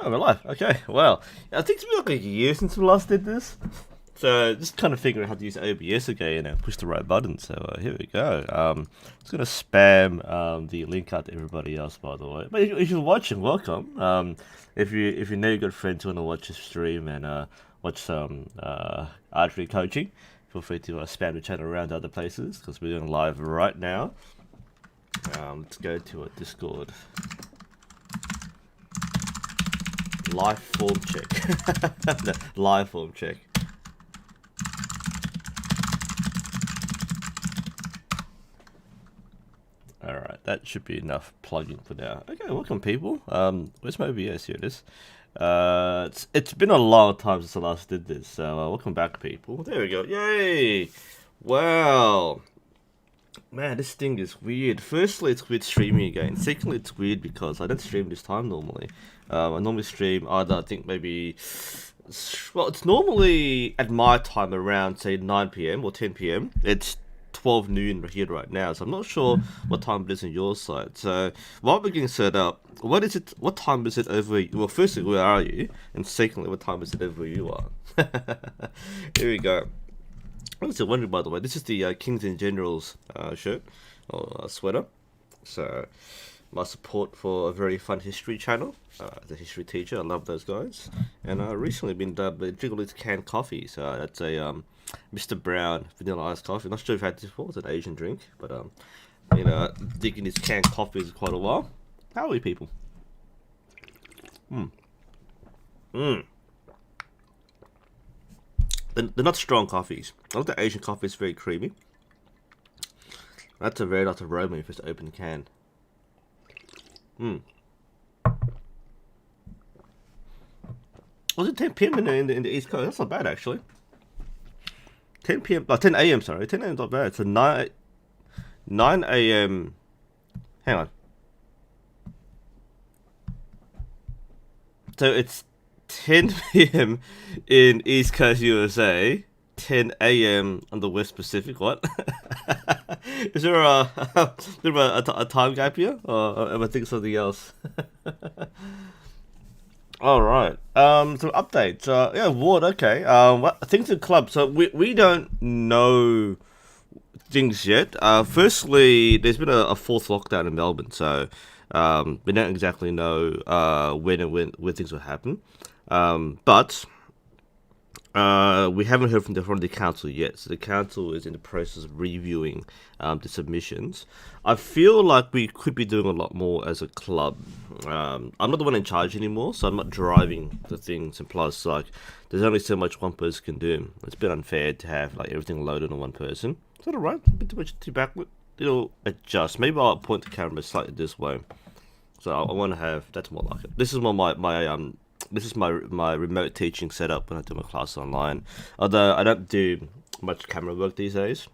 Oh, we're live. Okay, well, I think it's been like a year since we last did this. So just kind of figuring out how to use OBS again and push the right button. So here we go. Just gonna spam the link out to everybody else, by the way. But if you're watching, welcome. If you know you've got friends who want to watch the stream and watch some archery coaching, feel free to spam the channel around to other places because we're doing live right now. Let's go to a Discord. Live form check. No, live form check. Alright, that should be enough plugging for now. Okay, welcome people. Where's my OBS? Here it is. It's been a long time since I last did this, so welcome back people. There we go. Yay! Wow. Man, this thing is weird. Firstly, it's weird streaming again. Secondly, it's weird because I don't stream this time normally. I normally stream either, I think maybe... Well, it's normally at my time around, say, 9 p.m. or 10 p.m. It's 12 noon here right now, so I'm not sure what time it is on your side. So, while we're getting set up, what time is it over... Well, firstly, where are you? And secondly, what time is it over where you are? Here we go. I was wondering, by the way, this is the Kings and Generals shirt, or sweater. So, my support for a very fun history channel. As a history teacher, I love those guys. And I recently been drinking this canned coffee. So, that's a Mr. Brown vanilla iced coffee. Not sure if you've had this before, it's an Asian drink. But, digging this canned coffee for quite a while. How are we, people? They're not strong coffees. I like the Asian coffee is very creamy. That's a very nice aroma if it's open can. Was it 10 p.m. in the East Coast? That's not bad actually. 10 p.m. 10 a.m. Sorry, 10 a.m. is not bad. It's a 9 a.m. Hang on. So it's 10 p.m. in East Coast USA, 10 a.m. on the West Pacific. What? Is there a time gap here, or am I thinking something else? All right. So updates. Yeah, Ward. Okay. Things in club. So we don't know things yet. Firstly, there's been a fourth lockdown in Melbourne, so we don't exactly know when things will happen. But we haven't heard from the council yet, so the council is in the process of reviewing the submissions. I feel like we could be doing a lot more as a club. I'm not the one in charge anymore, so I'm not driving the things, and plus, like, there's only so much one person can do. It's a bit unfair to have like everything loaded on one person. Is that alright? A bit too much too backward. It'll adjust. Maybe I'll point the camera slightly this way. So I want to have, that's more like it. This is more this is my remote teaching setup when I do my class online. Although I don't do much camera work these days.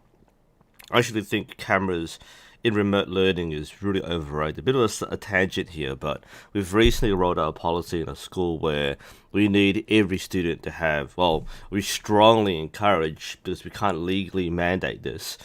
I actually think cameras in remote learning is really overrated. A bit of a tangent here, but we've recently rolled out a policy in a school where we need every student to have, well, we strongly encourage, because we can't legally mandate this,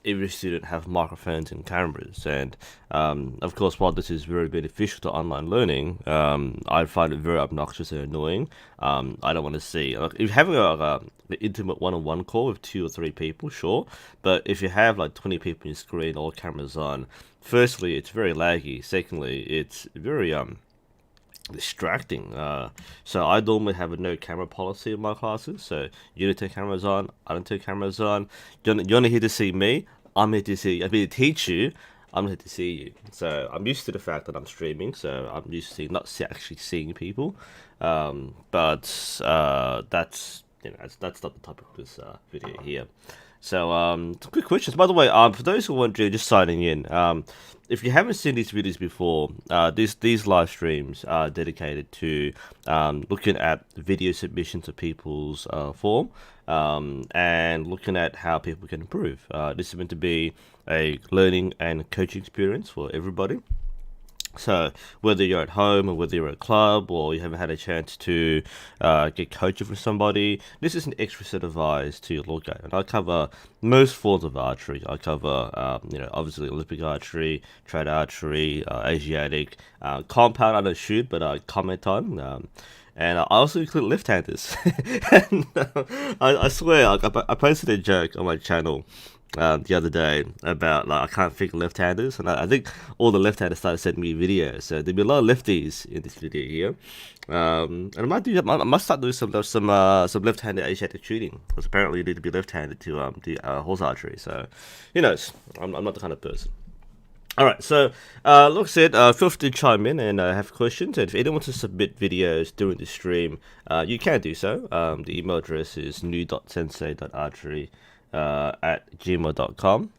every student have microphones and cameras. And of course, while this is very beneficial to online learning, I find it very obnoxious and annoying. I don't want to see, like, if you're having an intimate one-on-one call with 2 or 3 people, sure, but if you have like 20 people on your screen, all cameras on, firstly, it's very laggy. Secondly, it's very distracting. So I normally have a no camera policy in my classes. So you don't turn cameras on, I don't turn cameras on. You're not here to see me. I'm here to see. I'm here to teach you. I'm here to see you. So I'm used to the fact that I'm streaming. So I'm used to actually seeing people. But that's that's not the topic of this video here. So, some quick questions. By the way, for those who are wondering, just signing in, if you haven't seen these videos before, these live streams are dedicated to looking at video submissions of people's form, and looking at how people can improve. This is meant to be a learning and coaching experience for everybody. So whether you're at home or whether you're at a club or you haven't had a chance to get coaching from somebody, this is an extra set of eyes to look at. And I cover most forms of archery. I cover, obviously Olympic archery, trad archery, Asiatic, compound. I don't shoot, but I comment on. And I also include left-handers. And I swear, I posted a joke on my channel the other day about like I can't think left-handers, and I think all the left-handers started sending me videos. So there'll be a lot of lefties in this video here, and I might do that. I must start doing some left-handed Asiatic shooting, because apparently you need to be left-handed to do horse archery. So who knows? I'm not the kind of person. All right, so like I said, feel free to chime in and have questions. And if anyone wants to submit videos during the stream, you can do so. The email address is nu.sensei.archery at gmail.com,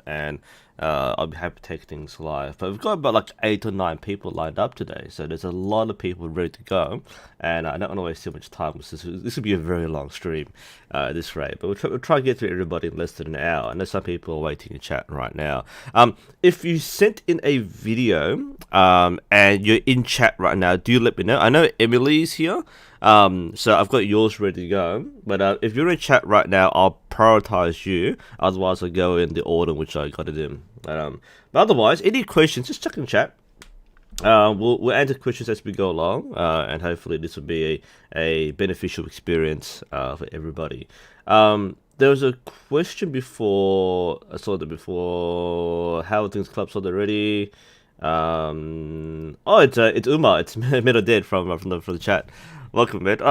and I'll be happy to take things live. But we've got about like 8 or 9 people lined up today, so there's a lot of people ready to go, and I don't want to waste too much time. This will be a very long stream at this rate, but we'll try to get through everybody in less than an hour. I know some people are waiting in chat right now. If you sent in a video and you're in chat right now, do let me know. I know Emily's here. So I've got yours ready to go, but if you're in chat right now, I'll prioritize you. Otherwise, I'll go in the order in which I got it in. But otherwise, any questions, just check in chat. We'll answer questions as we go along, and hopefully this will be a beneficial experience for everybody. There was a question before, I saw that before, how are things club sorted already? It's Uma, it's Middle Dead from the chat. Welcome, man.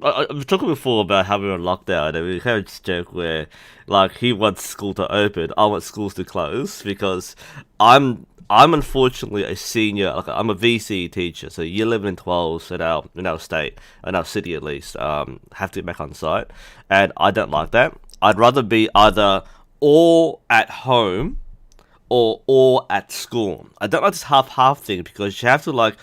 I've talking before about how we were on lockdown, and we had this joke where, like, he wants school to open, I want schools to close, because I'm unfortunately a senior, like I'm a VC teacher, so year 11 and 12 in our state, in our city at least, have to get back on site, and I don't like that. I'd rather be either all at home or all at school. I don't like this half thing, because you have to like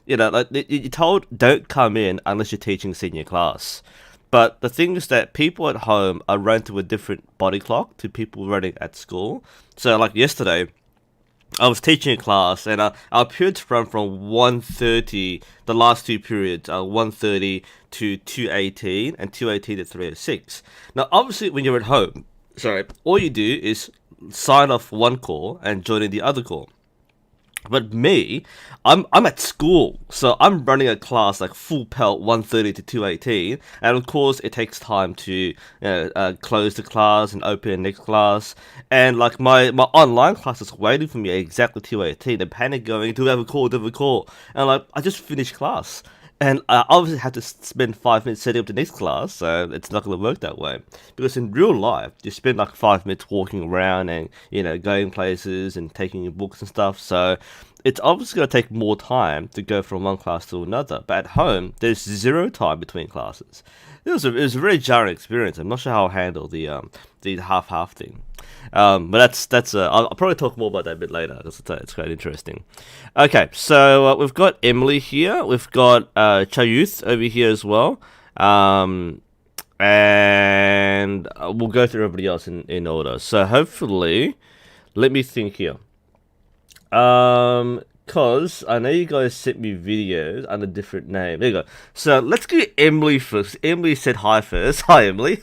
you're told don't come in unless you're teaching senior class. But the thing is that people at home are run to a different body clock to people running at school. So like yesterday, I was teaching a class, and our periods run from 1:30, the last 2 periods are 1:30 to 2:18, and 2:18 to 3:06. Now, obviously, when you're at home, all you do is sign off one call and join in the other call. But me, I'm at school, so I'm running a class like full pelt 1:30 to 2:18, and of course it takes time to close the class and open the next class, and like my online class is waiting for me at exactly 2:18. They're panic going, do we have a call, and like I just finished class. And I obviously had to spend 5 minutes setting up the next class, so it's not going to work that way. Because in real life, you spend like 5 minutes walking around and, going places and taking your books and stuff. So it's obviously going to take more time to go from one class to another. But at home, there's zero time between classes. It was a very jarring experience. I'm not sure how I'll handle the half thing. But that's I'll probably talk more about that a bit later, because it's quite interesting. Okay, so we've got Emily here. We've got Chayuth over here as well. And we'll go through everybody else in order. So hopefully, let me think here. Cause I know you guys sent me videos under different name. There you go. So let's get Emily first. Emily said hi first. Hi, Emily.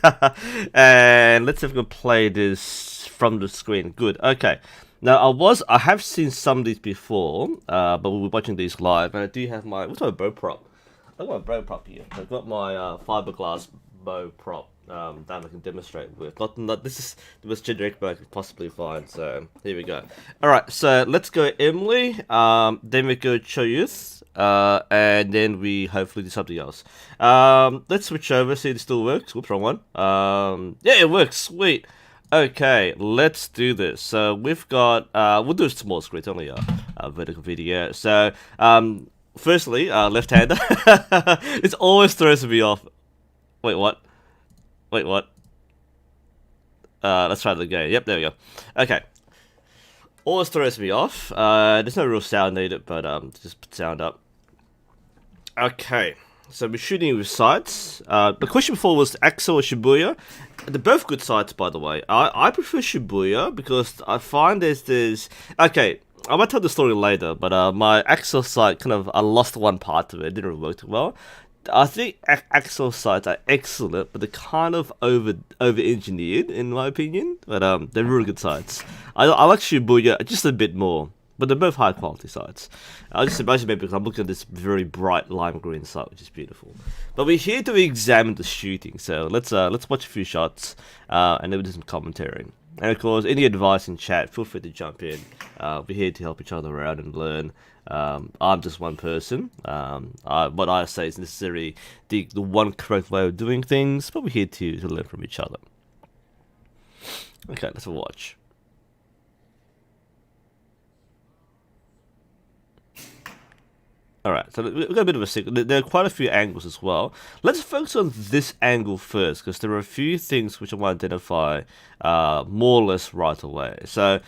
And let's see if we can play this from the screen. Good. Okay. Now I have seen some of these before, but we'll be watching these live, and I do have what's my bow prop? I've got my bow prop here. I've got my fiberglass bow prop that I can demonstrate with. This is the most generic bow I could possibly find, so here we go. Alright, so let's go Emily, then we go Choyuth, and then we hopefully do something else. Let's switch over, see if it still works. Whoops, wrong one. Yeah, it works, sweet. Okay, let's do this. So we've got, we'll do a small screen, it's only a vertical video. So, firstly, left-hander. It always throws me off. Wait, what? Let's try that again. Yep, there we go. Okay. Always throws me off. There's no real sound needed, but just put sound up. Okay. So we're shooting with sights. The question before was Axel or Shibuya. They're both good sights, by the way. I prefer Shibuya because I find there's... Okay, I might tell the story later, but my axial sight I lost one part of it. It didn't work too well. I think axial sights are excellent, but they're kind of over engineered in my opinion. But they're really good sights. I like Shibuya just a bit more, but they're both high quality sights. I just imagine maybe because I'm looking at this very bright lime green sight, which is beautiful. But we're here to examine the shooting, so let's watch a few shots, and then we'll do some commentary. And of course, any advice in chat, feel free to jump in. We're here to help each other out and learn. I'm just one person. What I say is necessarily the one correct way of doing things, but we're here to learn from each other. Okay, let's watch. Alright, so we've got a bit of a secret. There are quite a few angles as well. Let's focus on this angle first, because there are a few things which I want to identify more or less right away. So,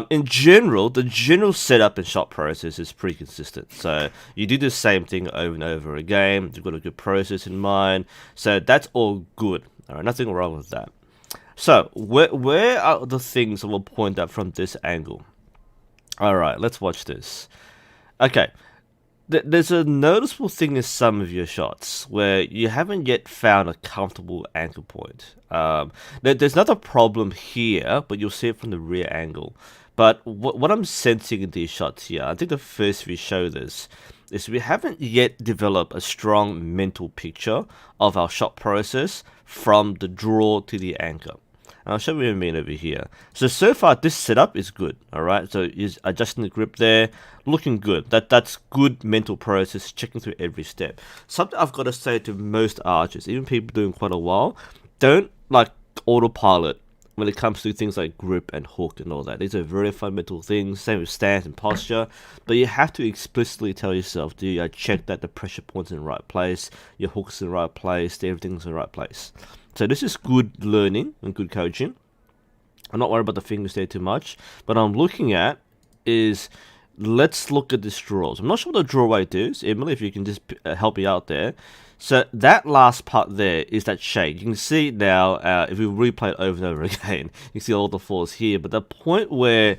in general, the general setup and shot process is pretty consistent. So, you do the same thing over and over again. You've got a good process in mind. So, that's all good. Alright, nothing wrong with that. So, where are the things I will point out from this angle? Alright, let's watch this. Okay. There's a noticeable thing in some of your shots where you haven't yet found a comfortable anchor point. There's not a problem here, but you'll see it from the rear angle. But what I'm sensing in these shots here, I think the first we show this, is we haven't yet developed a strong mental picture of our shot process from the draw to the anchor. I'll show you what I mean over here. So far this setup is good, alright? So is adjusting the grip there, looking good. That's good mental process, checking through every step. Something I've got to say to most archers, even people doing quite a while, don't like autopilot when it comes to things like grip and hook and all that. These are very fundamental things, same with stance and posture, but you have to explicitly tell yourself, check that the pressure point's in the right place, your hook's in the right place, everything's in the right place. So this is good learning and good coaching. I'm not worried about the fingers there too much. But I'm looking at is, let's look at this draws. I'm not sure what the draw weight is. Emily, if you can just help me out there. So that last part there is that shake. You can see now, if we replay it over and over again, you can see all the falls here. But the point where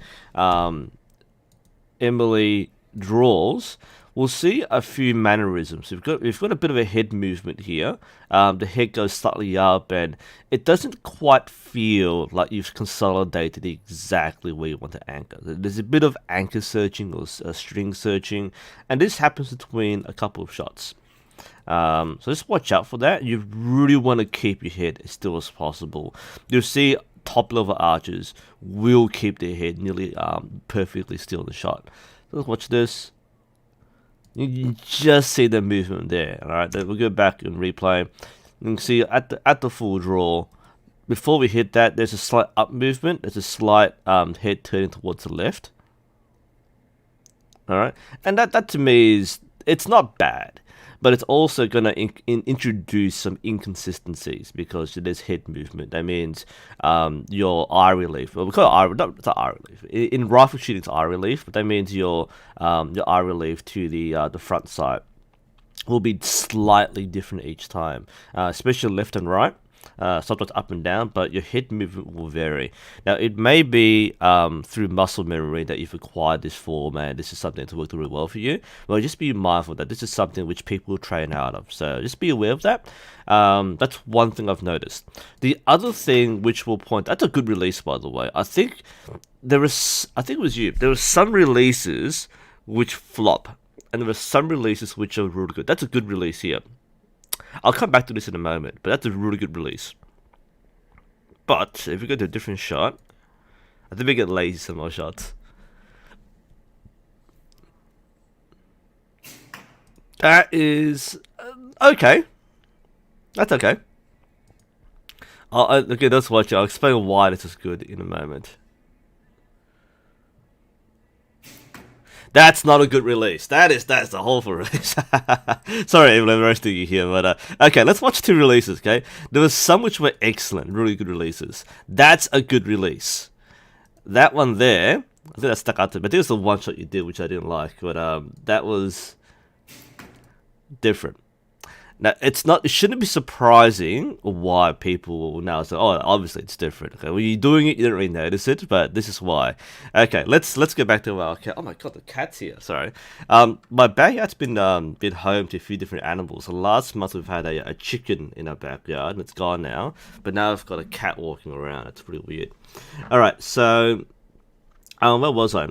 Emily draws, we'll see a few mannerisms. We've got a bit of a head movement here. The head goes slightly up, and it doesn't quite feel like you've consolidated exactly where you want to anchor. There's a bit of anchor searching or string searching, and this happens between a couple of shots. So just watch out for that. You really want to keep your head as still as possible. You'll see top level archers will keep their head nearly perfectly still in the shot. So let's watch this. You just see the movement there. Alright, then we'll go back and replay. You can see at the full draw, before we hit that, there's a slight up movement. There's a slight head turning towards the left. Alright, and that to me it's not bad, but it's also going to introduce some inconsistencies because there's head movement. That means your eye relief, well, we call it it's not eye relief. In rifle shooting, it's eye relief, but that means your eye relief to the front sight will be slightly different each time, especially left and right. Sometimes up and down, but your head movement will vary. Now, it may be through muscle memory that you've acquired this form, and this is something that's worked really well for you. Well, just be mindful that this is something which people train out of. So just be aware of that. That's one thing I've noticed. The other thing which will point, that's a good release, by the way. I think it was you. There were some releases which flop, and there were some releases which are really good. That's a good release here. I'll come back to this in a moment, but that's a really good release. But if we go to a different shot, I think we get lazy some more shots. That is okay. That's okay. Okay, let's watch it. I'll explain why this is good in a moment. That's not a good release. That's the awful release. Sorry, I'm roasting you here, but okay, let's watch two releases. Okay, there was some which were excellent, really good releases. That's a good release. That one there, I think that stuck out to me. I think it was the one shot you did, which I didn't like, but that was different. Now, it shouldn't be surprising why people will now say, oh, obviously it's different. Okay, when you're doing it, you don't really notice it, but this is why. Okay, let's go back to our cat. Oh my god, the cat's here. Sorry. My backyard's been home to a few different animals. So last month we've had a chicken in our backyard, and it's gone now. But now I've got a cat walking around. It's pretty weird. All right, so. Where was I?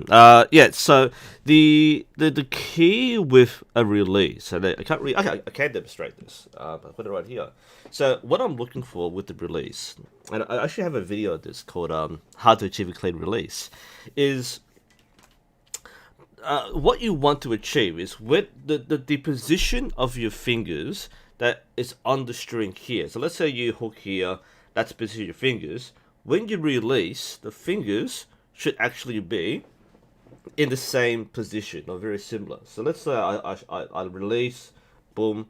Yeah. So the key with a release, so I can't really, I can demonstrate this. I put it right here. So what I'm looking for with the release, and I actually have a video of this called "How to Achieve a Clean Release," is what you want to achieve is with the position of your fingers that is on the string here. So let's say you hook here, that's the position of your fingers. When you release, the fingers should actually be in the same position or very similar. So let's say I release, boom.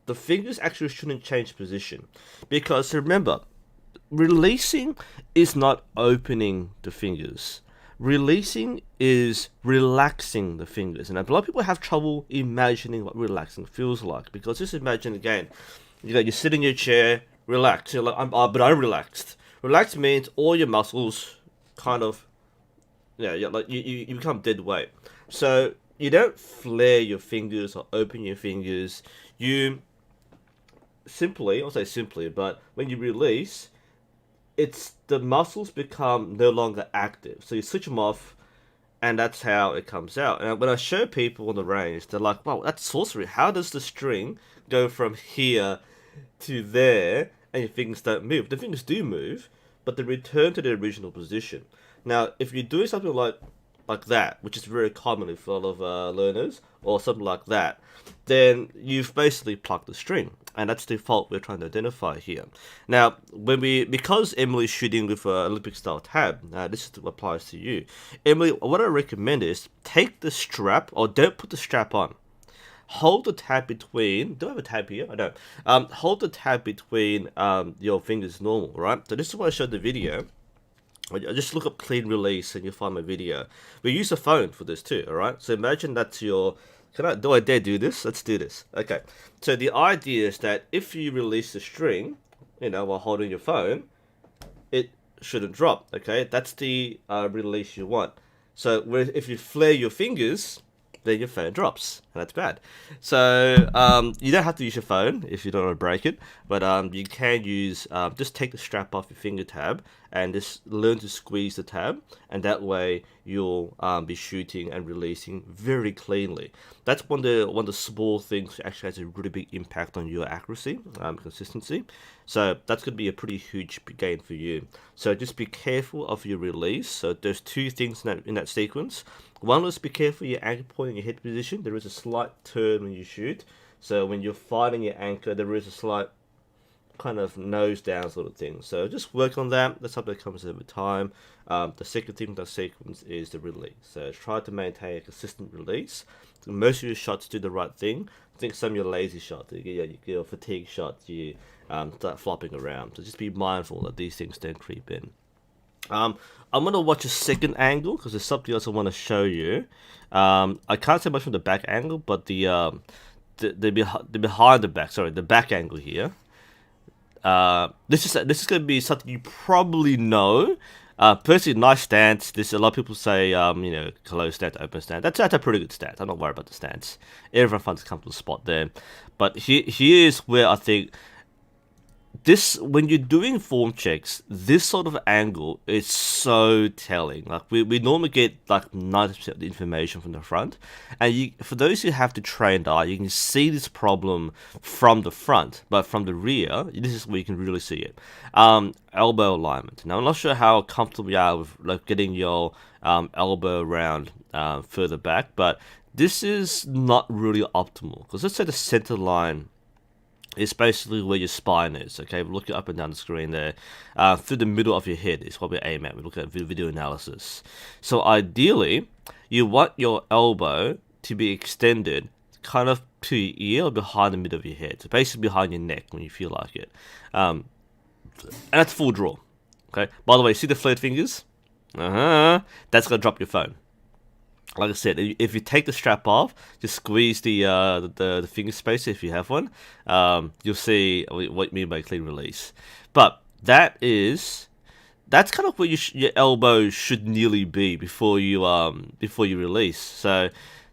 The fingers actually shouldn't change position, because remember, releasing is not opening the fingers. Releasing is relaxing the fingers, and a lot of people have trouble imagining what relaxing feels like, because just imagine again, you sit in your chair, relax. You're like, but I'm relaxed. Relaxed means all your muscles kind of, like you become dead weight. So you don't flare your fingers or open your fingers. You simply, I'll say simply, but when you release, it's the muscles become no longer active. So you switch them off, and that's how it comes out. And when I show people on the range, they're like, wow, that's sorcery. How does the string go from here to there and your fingers don't move? The fingers do move, but they return to their original position. Now, if you're doing something like that, which is very common for a lot of learners, or something like that, then you've basically plucked the string, and that's the fault we're trying to identify here. Now, because Emily's shooting with an Olympic style tab, this applies to you. Emily, what I recommend is take the strap, or don't put the strap on. Hold the tab between. Do I have a tab here? I don't. Hold the tab between your fingers normal, right? So this is what I showed the video. I just look up clean release and you'll find my video. We use a phone for this too, alright? So imagine that's your... do I dare do this? Let's do this. Okay. So the idea is that if you release the string, while holding your phone, it shouldn't drop, okay? That's the release you want. So if you flare your fingers, then your phone drops, and that's bad. So you don't have to use your phone if you don't want to break it, but you can use, just take the strap off your finger tab and just learn to squeeze the tab, and that way you'll be shooting and releasing very cleanly. That's one of the small things that actually has a really big impact on your accuracy, consistency. So that's going to be a pretty huge gain for you. So just be careful of your release. So there's two things in that sequence. One is be careful your anchor point and your head position. There is a slight turn when you shoot. So when you're firing your anchor, there is a slight kind of nose down sort of thing. So just work on that. That's something that comes over time. The second thing with that sequence is the release. So try to maintain a consistent release. Most of your shots do the right thing. I think some of your lazy shots, your fatigue shots, you start flopping around. So just be mindful that these things don't creep in. I'm going to watch a second angle because there's something else I want to show you. I can't say much from the back angle, but the behind the back, sorry, the back angle here. This is going to be something you probably know. Personally, nice stance. This a lot of people say, closed stance, open stance. That's a pretty good stance. I'm not worried about the stance. Everyone finds a comfortable spot there. But here's where I think when you're doing form checks, this sort of angle is so telling. Like we normally get like 90% of the information from the front, and for those who have the trained eye, you can see this problem from the front, but from the rear, this is where you can really see it. Elbow alignment. Now I'm not sure how comfortable you are with like getting your elbow around further back, but this is not really optimal because let's say the center line is basically where your spine is, okay? We're looking up and down the screen there. Through the middle of your head is what we aim at. We look at video analysis. So ideally, you want your elbow to be extended kind of to your ear or behind the middle of your head. So basically behind your neck when you feel like it. And that's full draw, okay? By the way, see the flared fingers? That's going to drop your phone. like I said, if you take the strap off, just squeeze the finger spacer if you have one. You'll see what I mean by clean release. But that's kind of where your elbow should nearly be before you release. So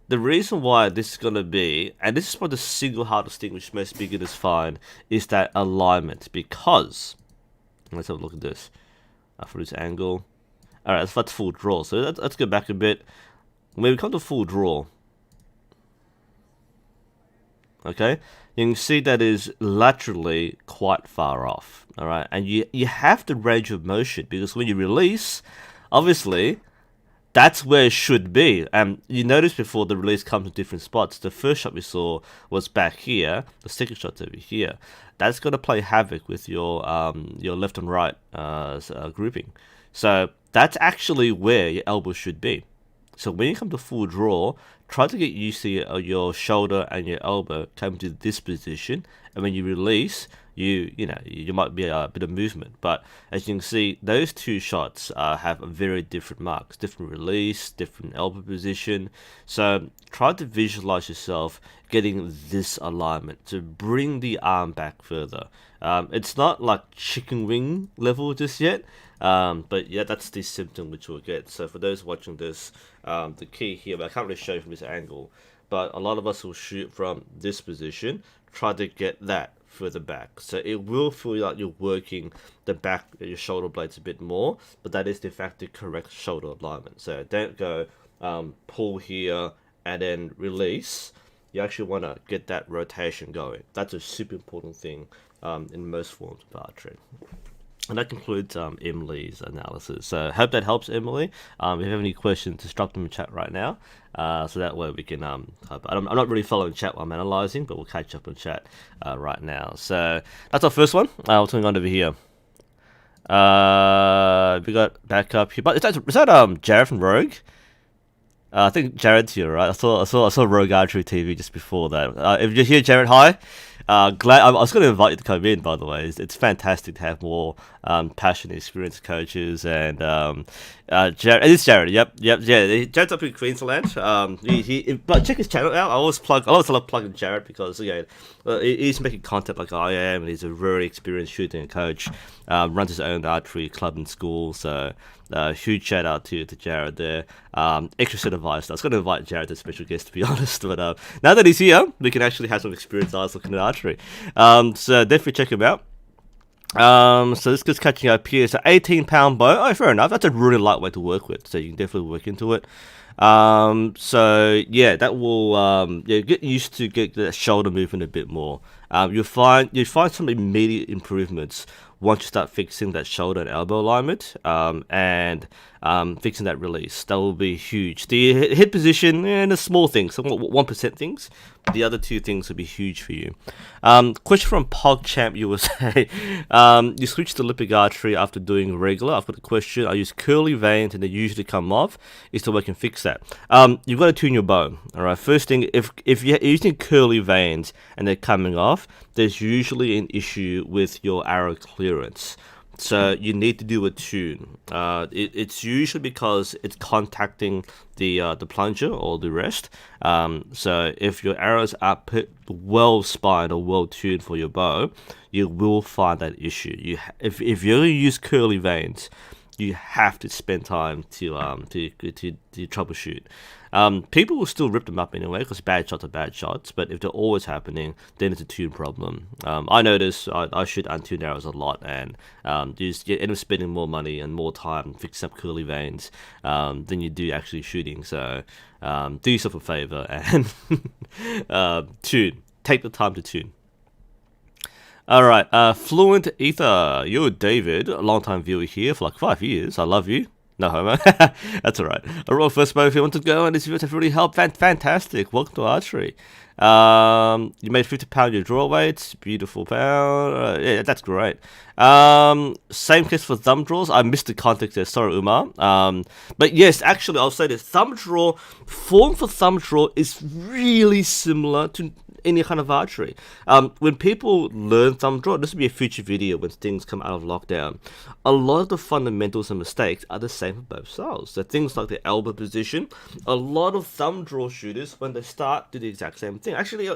the reason why this is gonna be, and this is probably the single hardest thing which most beginners find, is that alignment. Because let's have a look at this for this angle. All right, that's full draw. So let's go back a bit. When we come to full draw, okay, you can see that is laterally quite far off. All right, and you have the range of motion, because when you release, obviously, that's where it should be. And you notice before the release comes in different spots. The first shot we saw was back here. The second shot's over here. That's going to play havoc with your left and right grouping. So that's actually where your elbow should be. So when you come to full draw, try to get used to your shoulder and your elbow come to this position, and when you release, you might be a bit of movement. But as you can see, those two shots have very different marks, different release, different elbow position. So try to visualize yourself getting this alignment to bring the arm back further. It's not like chicken wing level just yet. But yeah, that's the symptom which we'll get. So for those watching this, the key here, but I can't really show you from this angle, but a lot of us will shoot from this position, try to get that further back. So it will feel like you're working the back of your shoulder blades a bit more, but that is de facto correct shoulder alignment. So don't go pull here and then release. You actually want to get that rotation going. That's a super important thing in most forms of archery. And that concludes Emily's analysis. So hope that helps, Emily. If you have any questions, just drop them in chat right now. So that way we can... I'm not really following chat while I'm analysing, but we'll catch up on chat right now. So that's our first one. We'll turn on over here. We got back up here. But is that Jared from Rogue? I think Jared's here, right? I saw Rogue Archery TV just before that. If you're here, Jared, hi. Glad I was going to invite you to come in. By the way, it's fantastic to have more passionate, experienced coaches. And Jared, it is Jared. Yep. Yeah. Jared's up in Queensland. But check his channel out. I always love plugging Jared because again, he's making content like I am, and he's a very experienced shooting coach. Runs his own archery club and school. So huge shout out to Jared there. Extra set of advice. I was going to invite Jared as a special guest, to be honest, but now that he's here, we can actually have some experienced eyes looking at archery. So definitely check him out. So this guy's catching up here. So 18-pound bow. Oh, fair enough. That's a really light way to work with. So you can definitely work into it. So yeah, that will get used to get the shoulder movement a bit more. You'll find some immediate improvements once you start fixing that shoulder and elbow alignment, and fixing that release. That will be huge. The head position and the small things, some 1% things. The other two things will be huge for you. Question from PogChamp USA. You switched to Olympic archery after doing regular. I've got a question. I use curly veins and they usually come off. Is there a way I can fix that? You've got to tune your bow. All right. First thing, if you're using curly veins and they're coming off, there's usually an issue with your arrow clearance. So you need to do a tune. It's usually because it's contacting the plunger or the rest. So if your arrows are well spined or well tuned for your bow, you will find that issue. If you're going to use curly veins, you have to spend time to troubleshoot. People will still rip them up anyway because bad shots are bad shots, but if they're always happening, then it's a tune problem. I notice I shoot untuned arrows a lot, and you end up spending more money and more time fixing up curly veins than you do actually shooting. So do yourself a favor and tune. Take the time to tune. All right, Fluent Ether, you're David, a long-time viewer here for like 5 years. I love you. No homo. That's all right. A raw first bow if you want to go, and this video have really helped. Fantastic. Welcome to archery. You made 50-pound your draw weights. Beautiful pound. Yeah, that's great. Same case for thumb draws. I missed the context there. Sorry, Umar. But yes, actually, I'll say this. Form for thumb draw is really similar to any kind of archery. When people learn thumb draw, this will be a future video when things come out of lockdown. A lot of the fundamentals and mistakes are the same for both styles. So things like the elbow position, a lot of thumb draw shooters, when they start, do the exact same thing. Actually,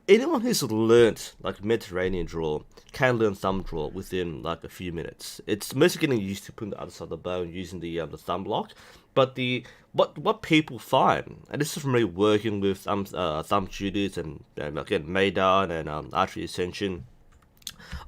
anyone who's learned like Mediterranean draw can learn thumb draw within like a few minutes. It's mostly getting used to putting the other side of the bow and using the thumb lock. But what people find, and this is from me working with thumb shooters and again Maidan and Archery Ascension,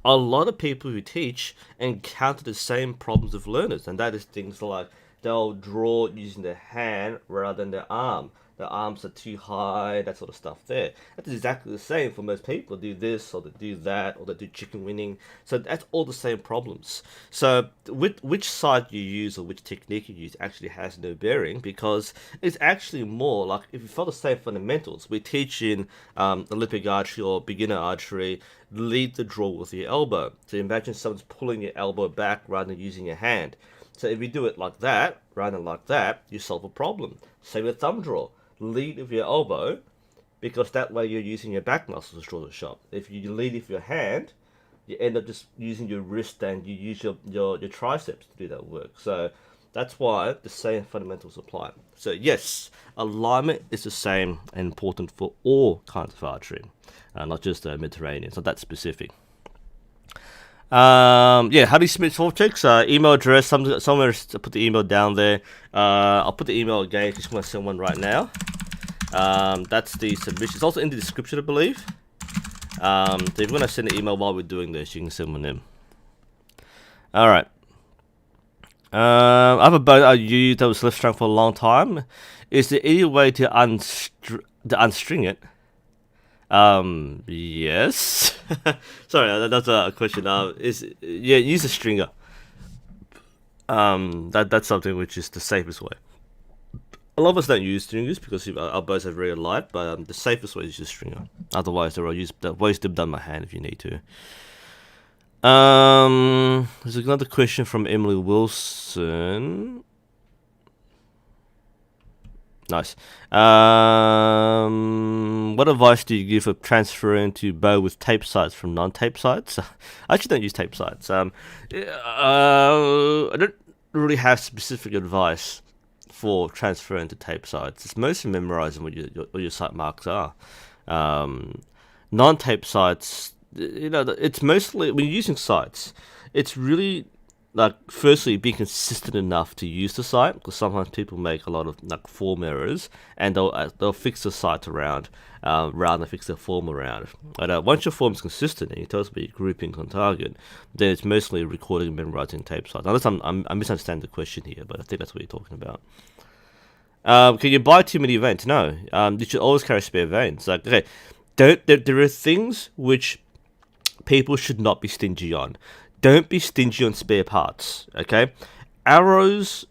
a lot of people who teach encounter the same problems of learners, and that is things like they'll draw using their hand rather than their arm. Their arms are too high, that sort of stuff there. That's exactly the same for most people. They do this, or they do that, or they do chicken winning. So that's all the same problems. So which side you use or which technique you use actually has no bearing, because it's actually more like if you follow the same fundamentals. We teach in Olympic archery or beginner archery, lead the draw with your elbow. So imagine someone's pulling your elbow back rather than using your hand. So if you do it like that, rather than like that, you solve a problem. Same with thumb draw. Lead with your elbow, because that way you're using your back muscles to draw the shot. If you lead with your hand, you end up just using your wrist and you use your triceps to do that work. So that's why the same fundamentals apply. So yes, alignment is the same and important for all kinds of archery, not just Mediterranean. It's not that specific. How do you submit form checks? Email address, somewhere to put the email down there. I'll put the email again, just want to send one right now. That's the submission. It's also in the description, I believe. So if you want to send an email while we're doing this, you can send one in. Alright. I have a bow I used that was left strung for a long time. Is there any way to unstring it? Yes. Sorry, that's a question. Use a stringer. That's something which is the safest way. A lot of us don't use stringers because our bows are very light, but the safest way is just stringer. Otherwise, I'll use the ways to done my hand if you need to. There's another question from Emily Wilson. Nice. What advice do you give for transferring to bow with tape sights from non-tape sights? I actually don't use tape sights. I don't really have specific advice for transferring to tape sights. It's mostly memorizing what your sight marks are. Non-tape sights, it's mostly when you're using sights, it's really like, firstly, be consistent enough to use the sight, because sometimes people make a lot of like form errors, and they'll fix the sight around rather than fix their form around. But once your form's consistent and you tell us about your grouping on target, then it's mostly recording and memorizing tape sights. Unless I'm misunderstanding the question here, but I think that's what you're talking about. Can you buy too many veins? No. You should always carry spare veins. Like, okay, there are things which people should not be stingy on. Don't be stingy on spare parts, okay? Arrows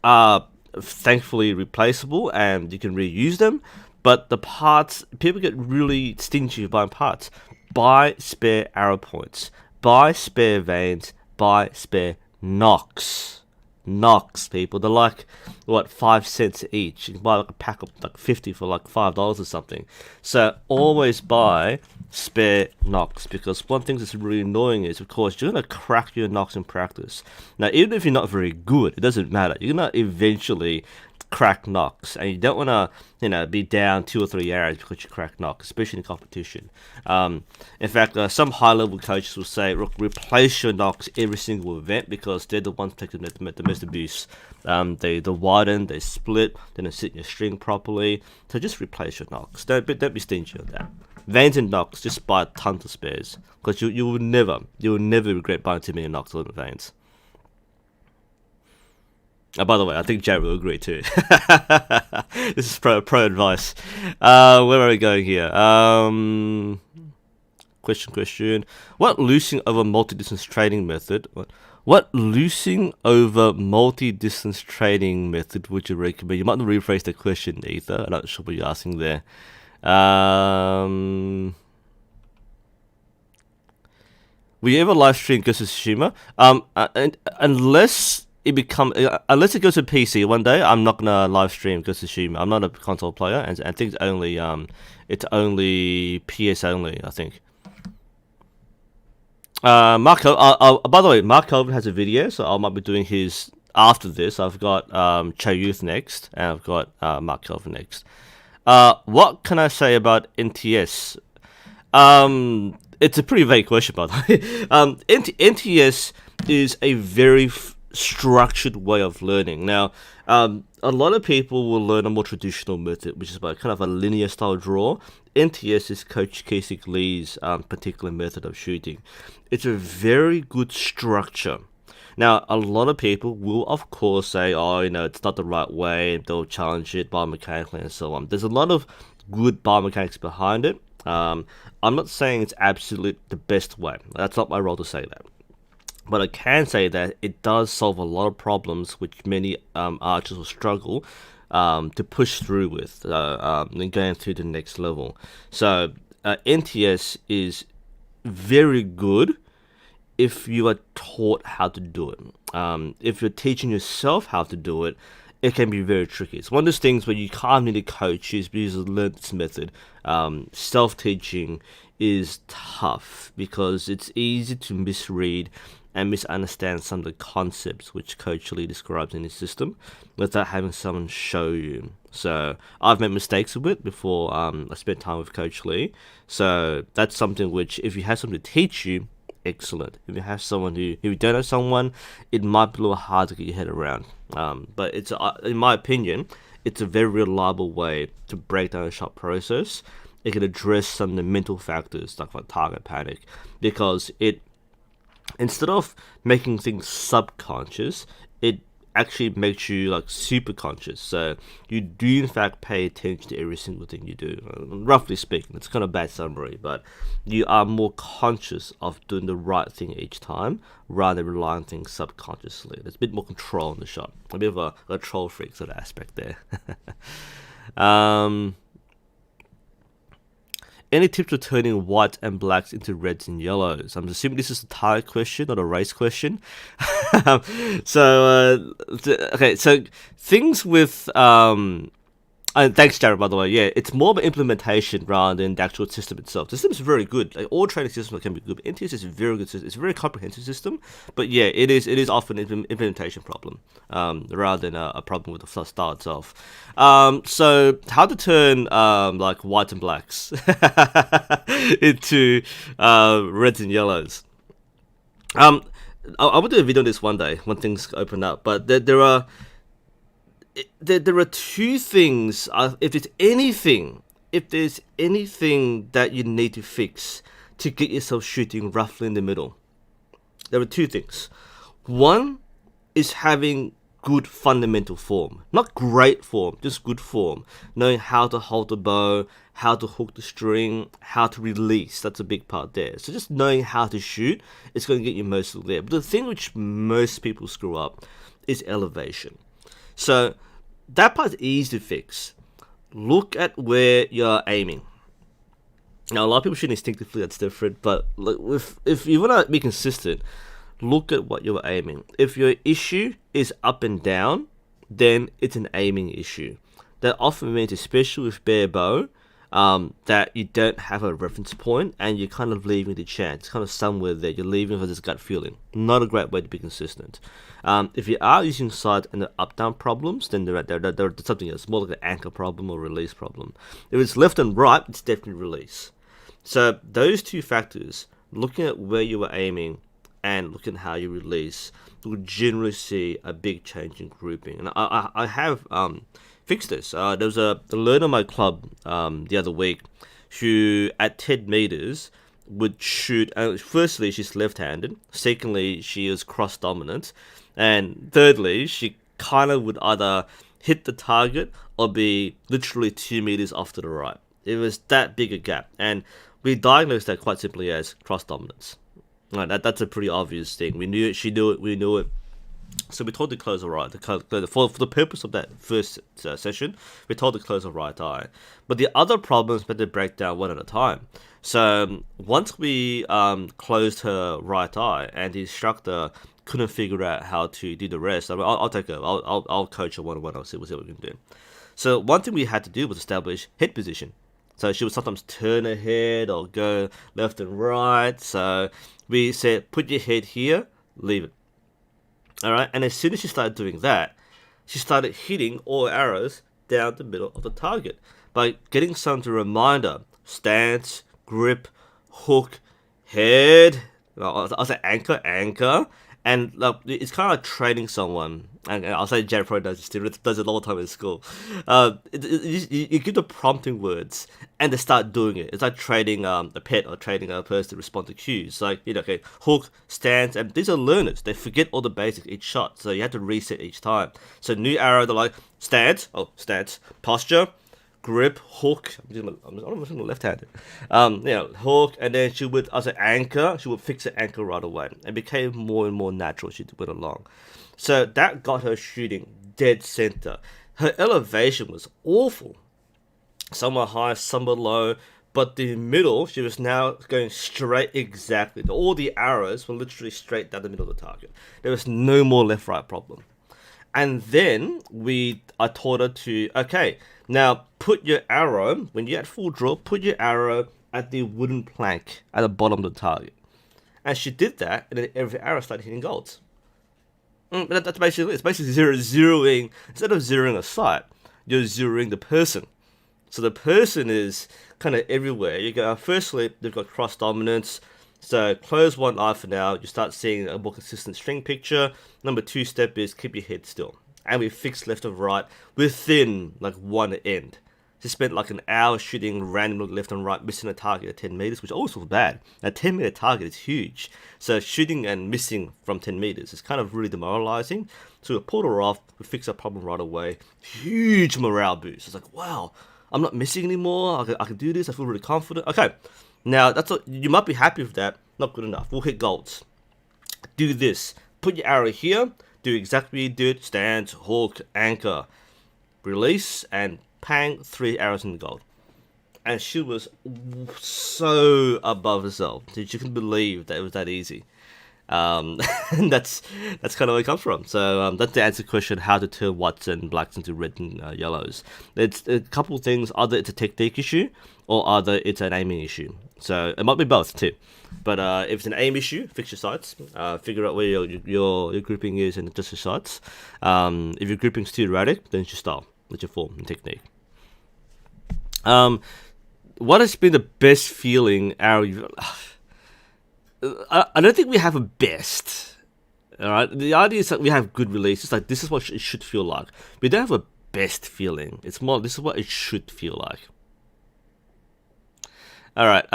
are thankfully replaceable and you can reuse them, but the parts, people get really stingy buying parts. Buy spare arrow points, buy spare veins, buy spare nocks. Nocks, people. They're like, 5 cents each. You can buy like a pack of like 50 for like $5 or something. So always buy spare nocks, because one thing that's really annoying is, of course, you're going to crack your nocks in practice. Now, even if you're not very good, it doesn't matter. You're going to eventually crack nocks, and you don't want to, be down 2 or 3 arrows because you crack nocks, especially in competition. In fact, some high-level coaches will say, look, replace your nocks every single event, because they're the ones taking the most abuse. They widen, they split, they don't sit in your string properly. So just replace your nocks. Don't be stingy on that. Veins and nocks, just buy tons of spares, because you will never regret buying too many nocks or veins. Oh, by the way, I think Jared will agree too. This is pro advice. Where are we going here? Question. What loosing over multi-distance training method? What loosing over multi-distance training method would you recommend? You might not rephrase the question either. I'm not sure what you're asking there. Will you ever live stream Ghost of Tsushima? And unless it become unless it goes to PC one day, I'm not gonna live stream Ghost of Tsushima. I'm not a console player, and I think it's only PS only. I think. By the way, Mark Kelvin has a video, so I might be doing his after this. I've got Che Youth next, and I've got Mark Kelvin next. What can I say about NTS? It's a pretty vague question, by the way. NTS is a very structured way of learning. Now, a lot of people will learn a more traditional method, which is by kind of a linear style draw. NTS is Coach Kasich Lee's particular method of shooting. It's a very good structure. Now, a lot of people will, of course, say, oh, it's not the right way. They'll challenge it biomechanically and so on. There's a lot of good biomechanics behind it. I'm not saying it's absolutely the best way. That's not my role to say that. But I can say that it does solve a lot of problems which many archers will struggle to push through with and going to the next level. So NTS is very good if you are taught how to do it. If you're teaching yourself how to do it, it can be very tricky. It's one of those things where you can't need a coach because you learn this method. Self-teaching is tough because it's easy to misread and misunderstand some of the concepts which Coach Lee describes in his system without having someone show you. So I've made mistakes with it before I spent time with Coach Lee. So that's something which, if you have someone to teach you, excellent. If you have someone if you don't have someone, it might be a little hard to get your head around. But it's, in my opinion, it's a very reliable way to break down a shot process. It can address some of the mental factors like target panic, because instead of making things subconscious, it actually makes you like super conscious. So you do in fact pay attention to every single thing you do. Roughly speaking, it's kind of a bad summary, but you are more conscious of doing the right thing each time rather than relying on things subconsciously. There's a bit more control in the shot. A bit of a control freak sort of aspect there. Any tips for turning whites and blacks into reds and yellows? I'm assuming this is a target question, not a race question. So things with thanks, Jared, by the way. Yeah, it's more of an implementation rather than the actual system itself. The system is very good. Like, all training systems can be good, but NTS is a very good system. It's a very comprehensive system. But yeah, it is often an implementation problem rather than a problem with the style itself. So how to turn like whites and blacks into reds and yellows. I will do a video on this one day when things open up. But there are two things. If there's anything that you need to fix to get yourself shooting roughly in the middle, there are two things. One is having good fundamental form, not great form, just good form. Knowing how to hold the bow, how to hook the string, how to release. That's a big part there. So just knowing how to shoot is going to get you most of there. But the thing which most people screw up is elevation. So that part's easy to fix. Look at where you're aiming. Now, a lot of people shoot instinctively, that's different, but if you want to be consistent, look at what you're aiming. If your issue is up and down, then it's an aiming issue. That often means, especially with bare bow, that you don't have a reference point and you're kind of leaving the chance. It's kind of somewhere there. You're leaving for this gut feeling. Not a great way to be consistent. If you are using sight and the up-down problems, then they're something else. More like an anchor problem or release problem. If it's left and right, it's definitely release. So those two factors, looking at where you were aiming and looking at how you release, you'll generally see a big change in grouping. And I have fixed this. There was a learner in my club the other week who, at 10 meters, would shoot. Firstly, she's left-handed. Secondly, she is cross-dominant. And thirdly, she kind of would either hit the target or be literally 2 meters off to the right. It was that big a gap. And we diagnosed that quite simply as cross-dominance. Right, that's a pretty obvious thing. We knew it, she knew it, we knew it. So we told her to close her right. For the purpose of that first session, we told her to close her right eye. But the other problems we had to break down one at a time. So once we closed her right eye and the instructor couldn't figure out how to do the rest. I'll take over. I'll coach her one-on-one. We'll see what we can do. So one thing we had to do was establish head position. So she would sometimes turn her head or go left and right. So we said, put your head here, leave it. All right. And as soon as she started doing that, she started hitting all arrows down the middle of the target by getting some to remind her stance, grip, hook, head. I'll say anchor. And it's kind of like training someone. And I'll say Jared probably does this too. It does it all the time in school. You give the prompting words and they start doing it. It's like training a pet or training a person to respond to cues. Like, okay, hook, stance, and these are learners. They forget all the basics each shot. So you have to reset each time. So new arrow, they're like stance, posture, grip, hook. I'm left-handed. Hook, and then she would, as an anchor, she would fix the anchor right away. It became more and more natural as she went along. So that got her shooting dead center. Her elevation was awful. Some were high, some were low, but the middle, she was now going straight exactly. All the arrows were literally straight down the middle of the target. There was no more left-right problem. And then I taught her to, okay, now put your arrow, when you're at full draw, put your arrow at the wooden plank at the bottom of the target. And she did that, and then every arrow started hitting golds. That's basically it. It's basically zeroing, instead of zeroing a sight, you're zeroing the person. So the person is kind of everywhere. You go, firstly, they've got cross dominance. So close one eye for now. You start seeing a more consistent string picture. Number 2 step is keep your head still. And we fix left and right within like one end. She spent like an hour shooting randomly left and right, missing a target at 10 meters, which always feels bad. A 10-meter target is huge. So shooting and missing from 10 meters is kind of really demoralizing. So we pulled her off, we fixed our problem right away. Huge morale boost. It's like, wow, I'm not missing anymore. I can do this. I feel really confident. Okay, now that's what you might be happy with that. Not good enough. We'll hit golds. Do this. Put your arrow here. Do exactly what you did. Stance, hook, anchor, release, and pang, 3 arrows in the gold. And she was so above herself. She couldn't believe that it was that easy. And that's kind of where it comes from. So that's the answer to the question, how to turn whites and blacks into red and yellows. It's a couple of things. Either it's a technique issue or either it's an aiming issue. So it might be both too. But if it's an aim issue, fix your sights. Figure out where your grouping is and adjust your sights. If your grouping's too erratic, then it's your style. It's your form and technique. What has been the best feeling arrow? I don't think we have a best. All right, the idea is that we have good releases. Like this is what it should feel like. We don't have a best feeling. It's more this is what it should feel like. All right.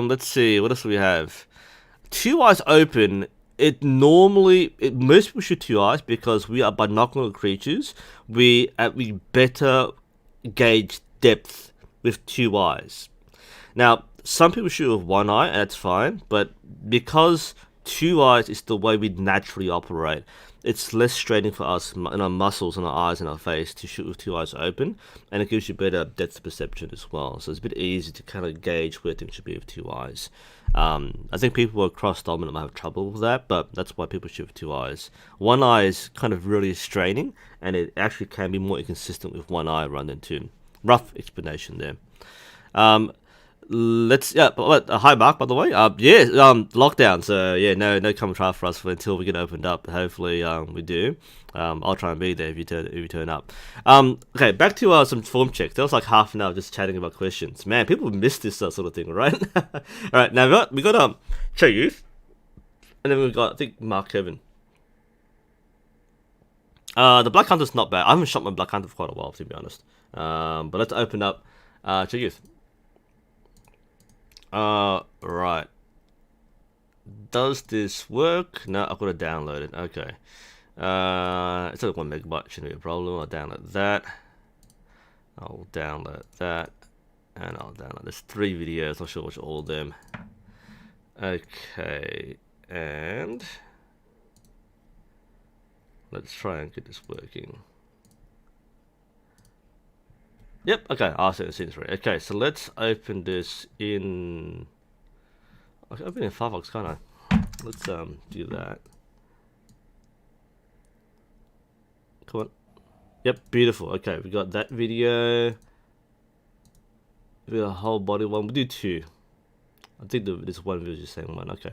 Let's see. What else do we have? 2 eyes open. Most people shoot 2 eyes because we are binocular creatures. We better gauge depth with 2 eyes. Now, some people shoot with 1 eye, and that's fine. But because 2 eyes is the way we naturally operate, it's less straining for us in our muscles and our eyes and our face to shoot with 2 eyes open, and it gives you better depth perception as well. So it's a bit easy to kind of gauge where things should be with 2 eyes. I think people who are cross dominant might have trouble with that, but that's why people shoot with 2 eyes. 1 eye is kind of really straining, and it actually can be more inconsistent with 1 eye rather than 2. Rough explanation there. Hi Mark, by the way. Lockdown. So yeah, no come try for us until we get opened up. Hopefully, we do. I'll try and be there if you turn up. Okay, back to some form checks. That was like half an hour just chatting about questions. Man, people miss this sort of thing, right? All right, now we got Che Youth, and then we got I think Mark Kevin. The Black Hunter's not bad. I haven't shot my Black Hunter for quite a while, to be honest. But let's open up Che Youth. Right. Does this work? No, I've got to download it. Okay. It's only 1 megabyte, shouldn't be a problem. I'll download that. I'll download that. And I'll download. There's 3 videos. Not sure which all of them. Okay. And let's try and get this working. Yep, okay, I'll set the scene 3. Okay, so let's open this in... I can open it in Firefox, can't I? Let's do that. Come on. Yep, beautiful. Okay, we got that video. We got a whole body one. We'll do 2. I think this one video is the same one. Okay.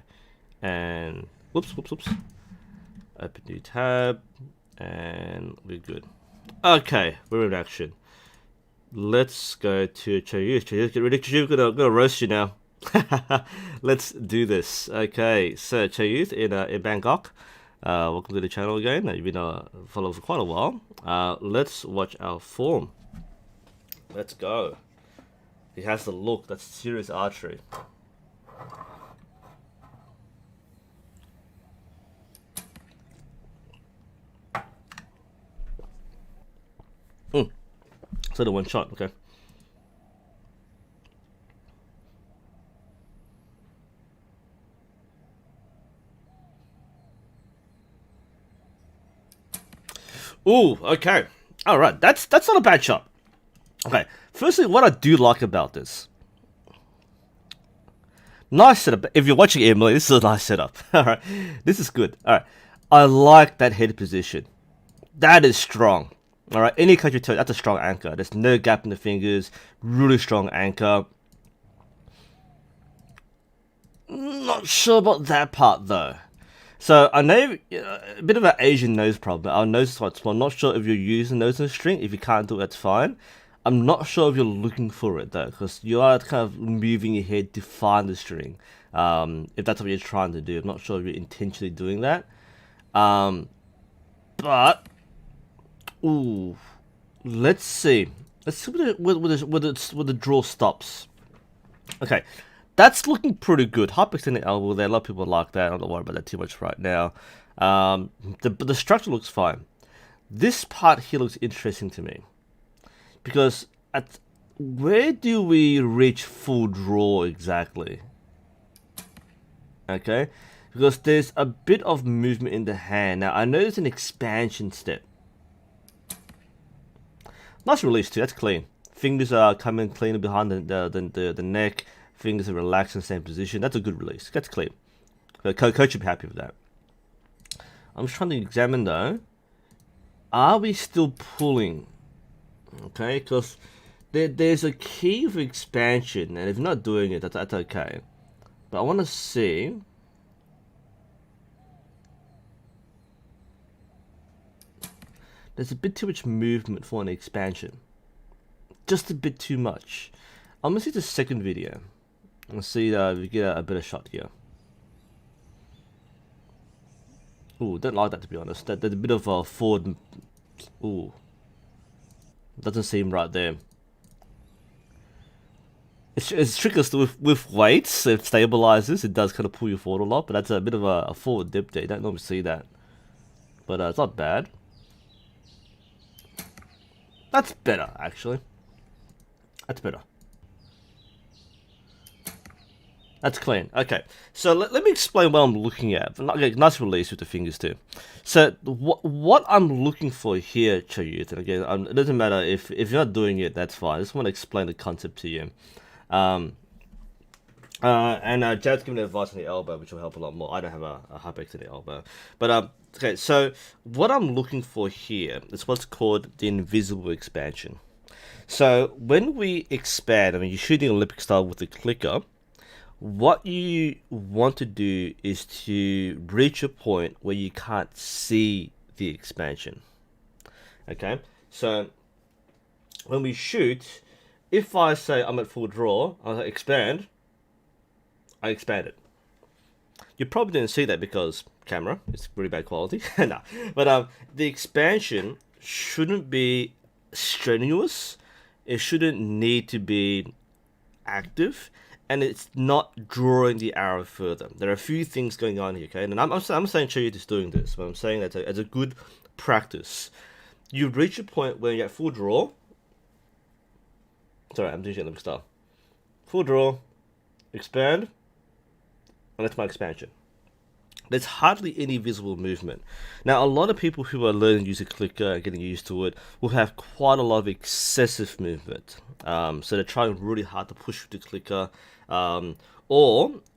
And whoops. Open new tab. And we're good. Okay, we're in action. Let's go to Chayuth. Chayuth, get ready. Chayuth, gonna roast you now. Let's do this. Okay, so Chayuth in Bangkok. Welcome to the channel again. You've been a follower for quite a while. Let's watch our form. Let's go. He has the look. That's serious archery. So the one shot, okay. Ooh, okay. Alright, that's not a bad shot. Okay, firstly, what I do like about this. Nice setup. If you're watching Emily, this is a nice setup. Alright, this is good. Alright, I like that head position. That is strong. Alright, any country toe, that's a strong anchor. There's no gap in the fingers. Really strong anchor. Not sure about that part though. So I know a bit of an Asian nose problem. Our nose is quite small. I'm not sure if you're using nose and string. If you can't do it, that's fine. I'm not sure if you're looking for it though, because you are kind of moving your head to find the string. If that's what you're trying to do. I'm not sure if you're intentionally doing that. But ooh, let's see. Let's see where the draw stops. Okay, that's looking pretty good. Hyperextended elbow there. A lot of people like that. I'm not worried about that too much right now. The structure looks fine. This part here looks interesting to me because where do we reach full draw exactly? Okay, because there's a bit of movement in the hand. Now I know there's an expansion step. Nice release too, that's clean. Fingers are coming cleaner behind the neck. Fingers are relaxed in the same position. That's a good release. That's clean. Coach would be happy with that. I'm just trying to examine though. Are we still pulling? Okay, because there's a key for expansion, and if you're not doing it, that's okay. But I want to see. There's a bit too much movement for an expansion. Just a bit too much. I'm gonna see the second video. Let's see if we get a better shot here. Ooh, don't like that to be honest. There's a bit of a forward. Ooh, doesn't seem right there. It's tricky with weights. It stabilizes. It does kind of pull you forward a lot, but that's a bit of a forward dip there. You don't normally see that, but it's not bad. That's better, actually. That's better. That's clean. Okay, so let me explain what I'm looking at. Okay, nice release with the fingers too. So what I'm looking for here, Chayuth, and again, it doesn't matter if you're not doing it, that's fine. I just want to explain the concept to you. Jared's giving advice on the elbow, which will help a lot more. I don't have a hyperextended elbow. But, okay, so what I'm looking for here is what's called the invisible expansion. So when we expand, I mean, you're shooting Olympic style with the clicker, what you want to do is to reach a point where you can't see the expansion. Okay, so when we shoot, if I say I'm at full draw, I expand, I expand it. You probably didn't see that because camera, it's really bad quality. No, but the expansion shouldn't be strenuous. It shouldn't need to be active, and it's not drawing the arrow further. There are a few things going on here, okay? And I'm saying Chayuth is doing this, but I'm saying that as a good practice. You reach a point where you're at full draw. Sorry, I'm doing Olympic style. Full draw, expand, and that's my expansion. There's hardly any visible movement. Now, a lot of people who are learning to use a clicker and getting used to it will have quite a lot of excessive movement. So they're trying really hard to push with the clicker. And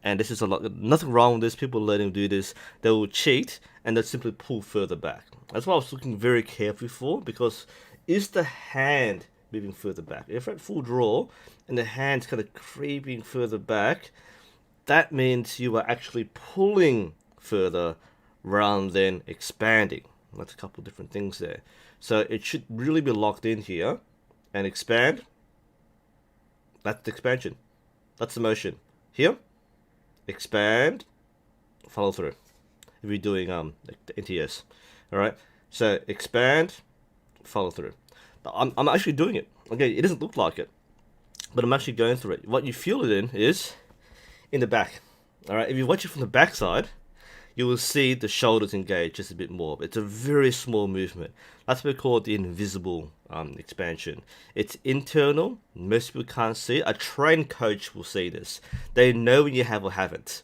this is nothing wrong with this, people learning to do this, they will cheat and then simply pull further back. That's what I was looking very carefully for, because is the hand moving further back? If we're at full draw and the hand's kind of creeping further back, that means you are actually pulling further rather than expanding. That's a couple of different things there. So it should really be locked in here and expand. That's the expansion. That's the motion. Here, expand, follow through. If you're doing the NTS, all right. So expand, follow through. I'm actually doing it. Okay, it doesn't look like it, but I'm actually going through it. What you feel it in is in the back. All right. If you watch it from the back side, you will see the shoulders engage just a bit more. It's a very small movement. That's what we call the invisible expansion. It's internal. Most people can't see it. A trained coach will see this. They know when you have or haven't.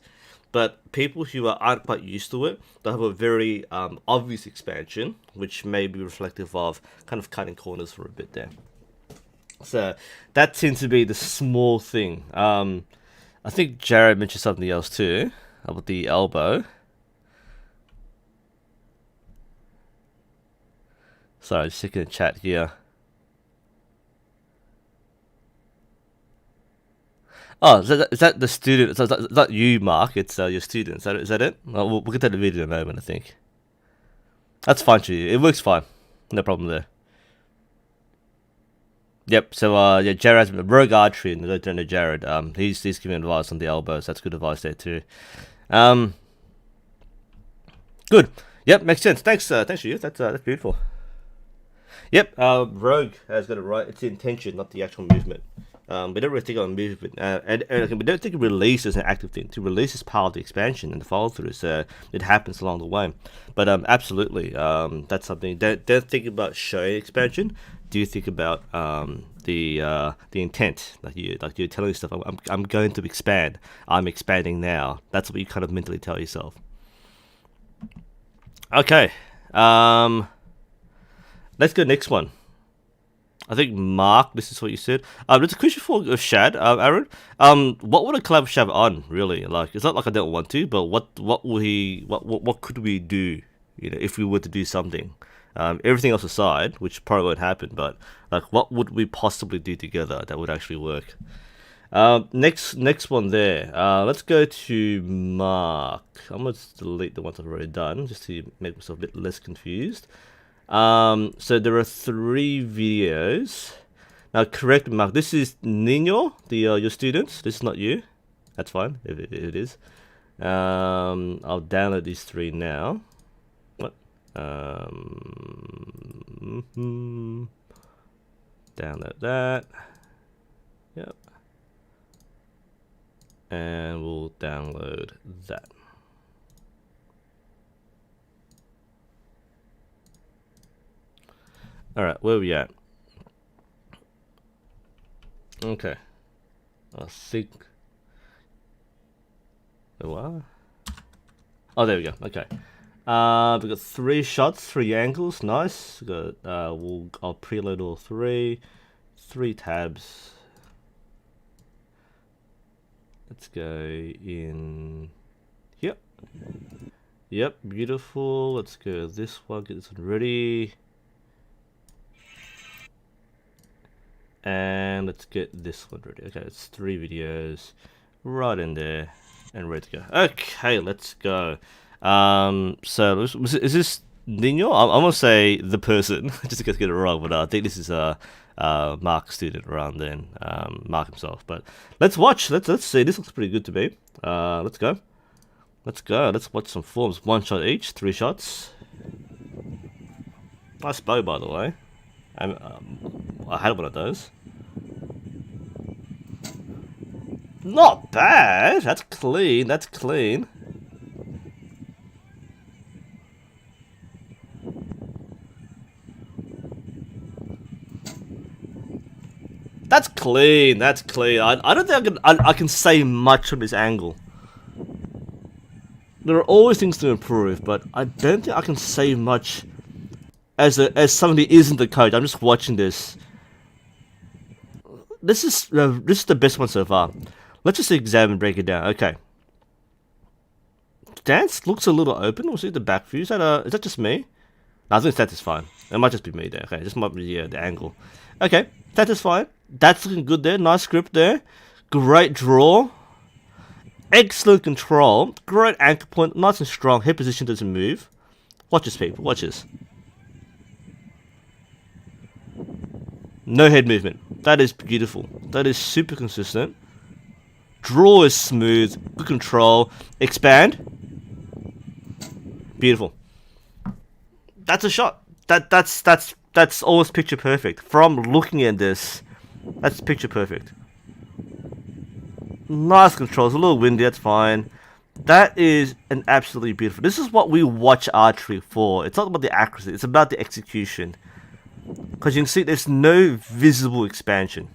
But people who aren't quite used to it, they have a very obvious expansion, which may be reflective of kind of cutting corners for a bit there. So that seems to be the small thing. I think Jared mentioned something else too about the elbow. Sorry, just checking the chat here. Oh, is that the student? Is that you, Mark? It's your student. Is that it? We'll get to the video in a moment, I think. That's fine to you. It works fine. No problem there. Yep. So yeah, Jared has Rogue Archery, and go to Jared. He's giving advice on the elbows. That's good advice there too. Good. Yep, makes sense. Thanks to you. That's beautiful. Yep, Rogue has got it right. It's the intention, not the actual movement. We don't really think on movement, and we don't think release is an active thing. To release is part of the expansion and the follow through, so it happens along the way. But absolutely, that's something. Don't think about showing expansion. Do think about the intent, like you're telling yourself, I'm going to expand. I'm expanding now. That's what you kind of mentally tell yourself. Okay. Let's go next one. I think Mark, this is what you said. There's a question for Shad, Aaron. What would a collab Shad on really? Like, it's not like I don't want to, but what could we do? You know, if we were to do something. Everything else aside, which probably won't happen, but like, what would we possibly do together that would actually work? Next one there. Let's go to Mark. I'm gonna delete the ones I've already done just to make myself a bit less confused. So there are 3 videos. Now, correct, Mark. This is Nino, your students. This is not you. That's fine if it is. I'll download these 3 now. What? Download that. Yep. And we'll download that. Alright, where are we at? Okay. I think... What? Oh, there we go. Okay. We've got 3 shots, 3 angles. Nice. We got, I'll preload all 3. 3 tabs. Let's go in here. Yep, beautiful. Let's go this one, get this one ready. And let's get this one ready. Okay, it's 3 videos right in there and ready to go. Okay, let's go. So is this Nino? I'm gonna say the person just to get it wrong, but I think this is Mark's student around then, Mark himself. But let's watch. Let's see. This looks pretty good to me. Let's go. Let's watch some forms. 1 shot each, 3 shots. Nice bow, by the way. I had one of those. Not bad. That's clean. That's clean. That's clean. That's clean. I don't think I can say much from this angle. There are always things to improve, but I don't think I can say much as somebody who isn't the coach. I'm just watching this. This is the best one so far. Let's just examine, break it down. Okay. Stance looks a little open. We'll see the back view. Is that just me? No, I think stance is fine. It might just be me there. Okay, this might be the angle. Okay, stance is fine. That's looking good there. Nice grip there. Great draw. Excellent control. Great anchor point. Nice and strong. Head position doesn't move. Watch this, people. Watch this. No head movement. That is beautiful. That is super consistent. Draw is smooth. Good control. Expand. Beautiful. That's a shot. That's almost picture perfect. From looking at this, that's picture perfect. Nice controls. A little windy. That's fine. That is an absolutely beautiful. This is what we watch archery for. It's not about the accuracy. It's about the execution. Because you can see there's no visible expansion.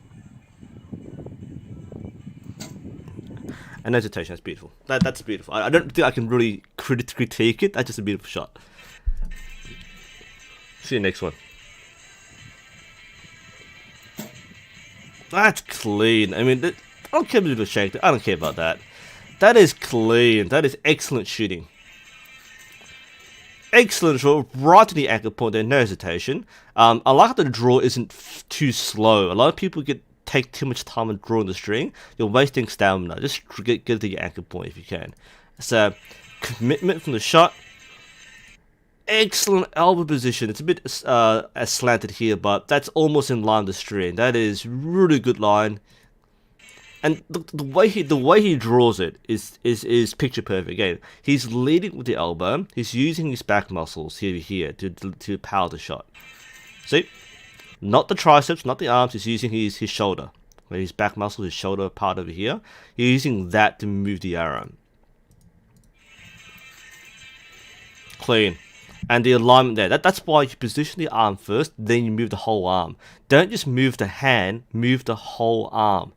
And hesitation, that's beautiful. That's beautiful. I don't think I can really critique it. That's just a beautiful shot. See you next one. That's clean. I mean, I don't care about the shake. I don't care about that. That is clean. That is excellent shooting. Excellent draw, right to the anchor point there, no hesitation. I like that the draw isn't too slow. A lot of people take too much time on drawing the string. You're wasting stamina. Just get to your anchor point if you can. So, commitment from the shot. Excellent elbow position. It's a bit slanted here, but that's almost in line with the string. That is really good line. And the way he draws it is picture perfect. Again, he's leading with the elbow. He's using his back muscles here to power the shot. See, not the triceps, not the arms. He's using his shoulder, his back muscle, his shoulder part over here. He's using that to move the arrow. Clean. And the alignment there. That's why you position the arm first, then you move the whole arm. Don't just move the hand, move the whole arm.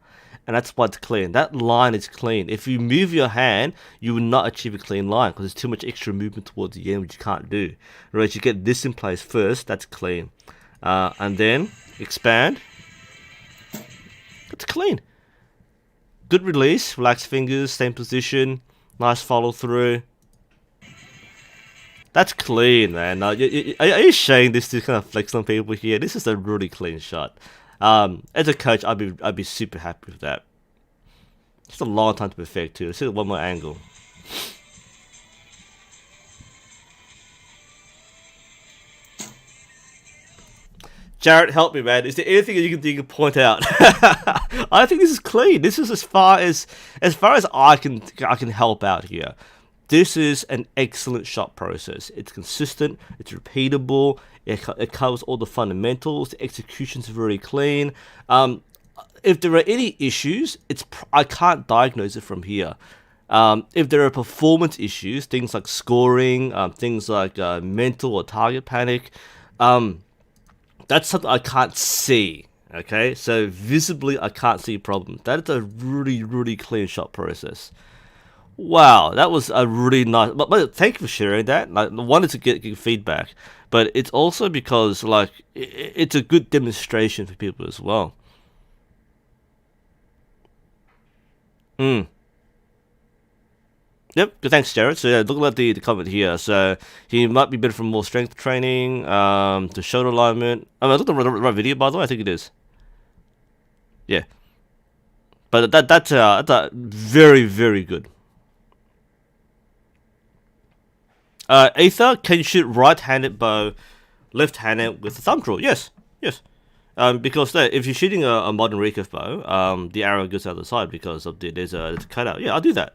And that's why it's clean. That line is clean. If you move your hand, you will not achieve a clean line because there's too much extra movement towards the end, which you can't do. Whereas you get this in place first, that's clean. And then expand. It's clean. Good release. Relaxed fingers, same position. Nice follow through. That's clean, man. Are you showing this to kind of flex on people here? This is a really clean shot. As a coach, I'd be super happy with that. It's a long time to perfect too. Let's see one more angle. Jared, help me, man. Is there anything that you can point out? I think this is clean. This is as far as I can help out here. This is an excellent shot process. It's consistent, it's repeatable, it covers all the fundamentals, the execution's very clean. If there are any issues, I can't diagnose it from here. If there are performance issues, things like scoring, things like mental or target panic, that's something I can't see. Okay, so visibly I can't see problems. That is a really, really clean shot process. Wow, that was a really nice. But thank you for sharing that. Like, I wanted to get feedback, but it's also because like it's a good demonstration for people as well. Yep. Good. Thanks, Jared. So yeah, look at the comment here. So he might be better for more strength training, to shoulder alignment. I mean, I looked at the right video, by the way. I think it is. Yeah. But that's very, very good. Aether, can you shoot right-handed bow, left-handed with a thumb draw? Yes, yes. Because if you're shooting a modern recurve bow, the arrow goes out the side because of there's a cutout. Yeah, I'll do that.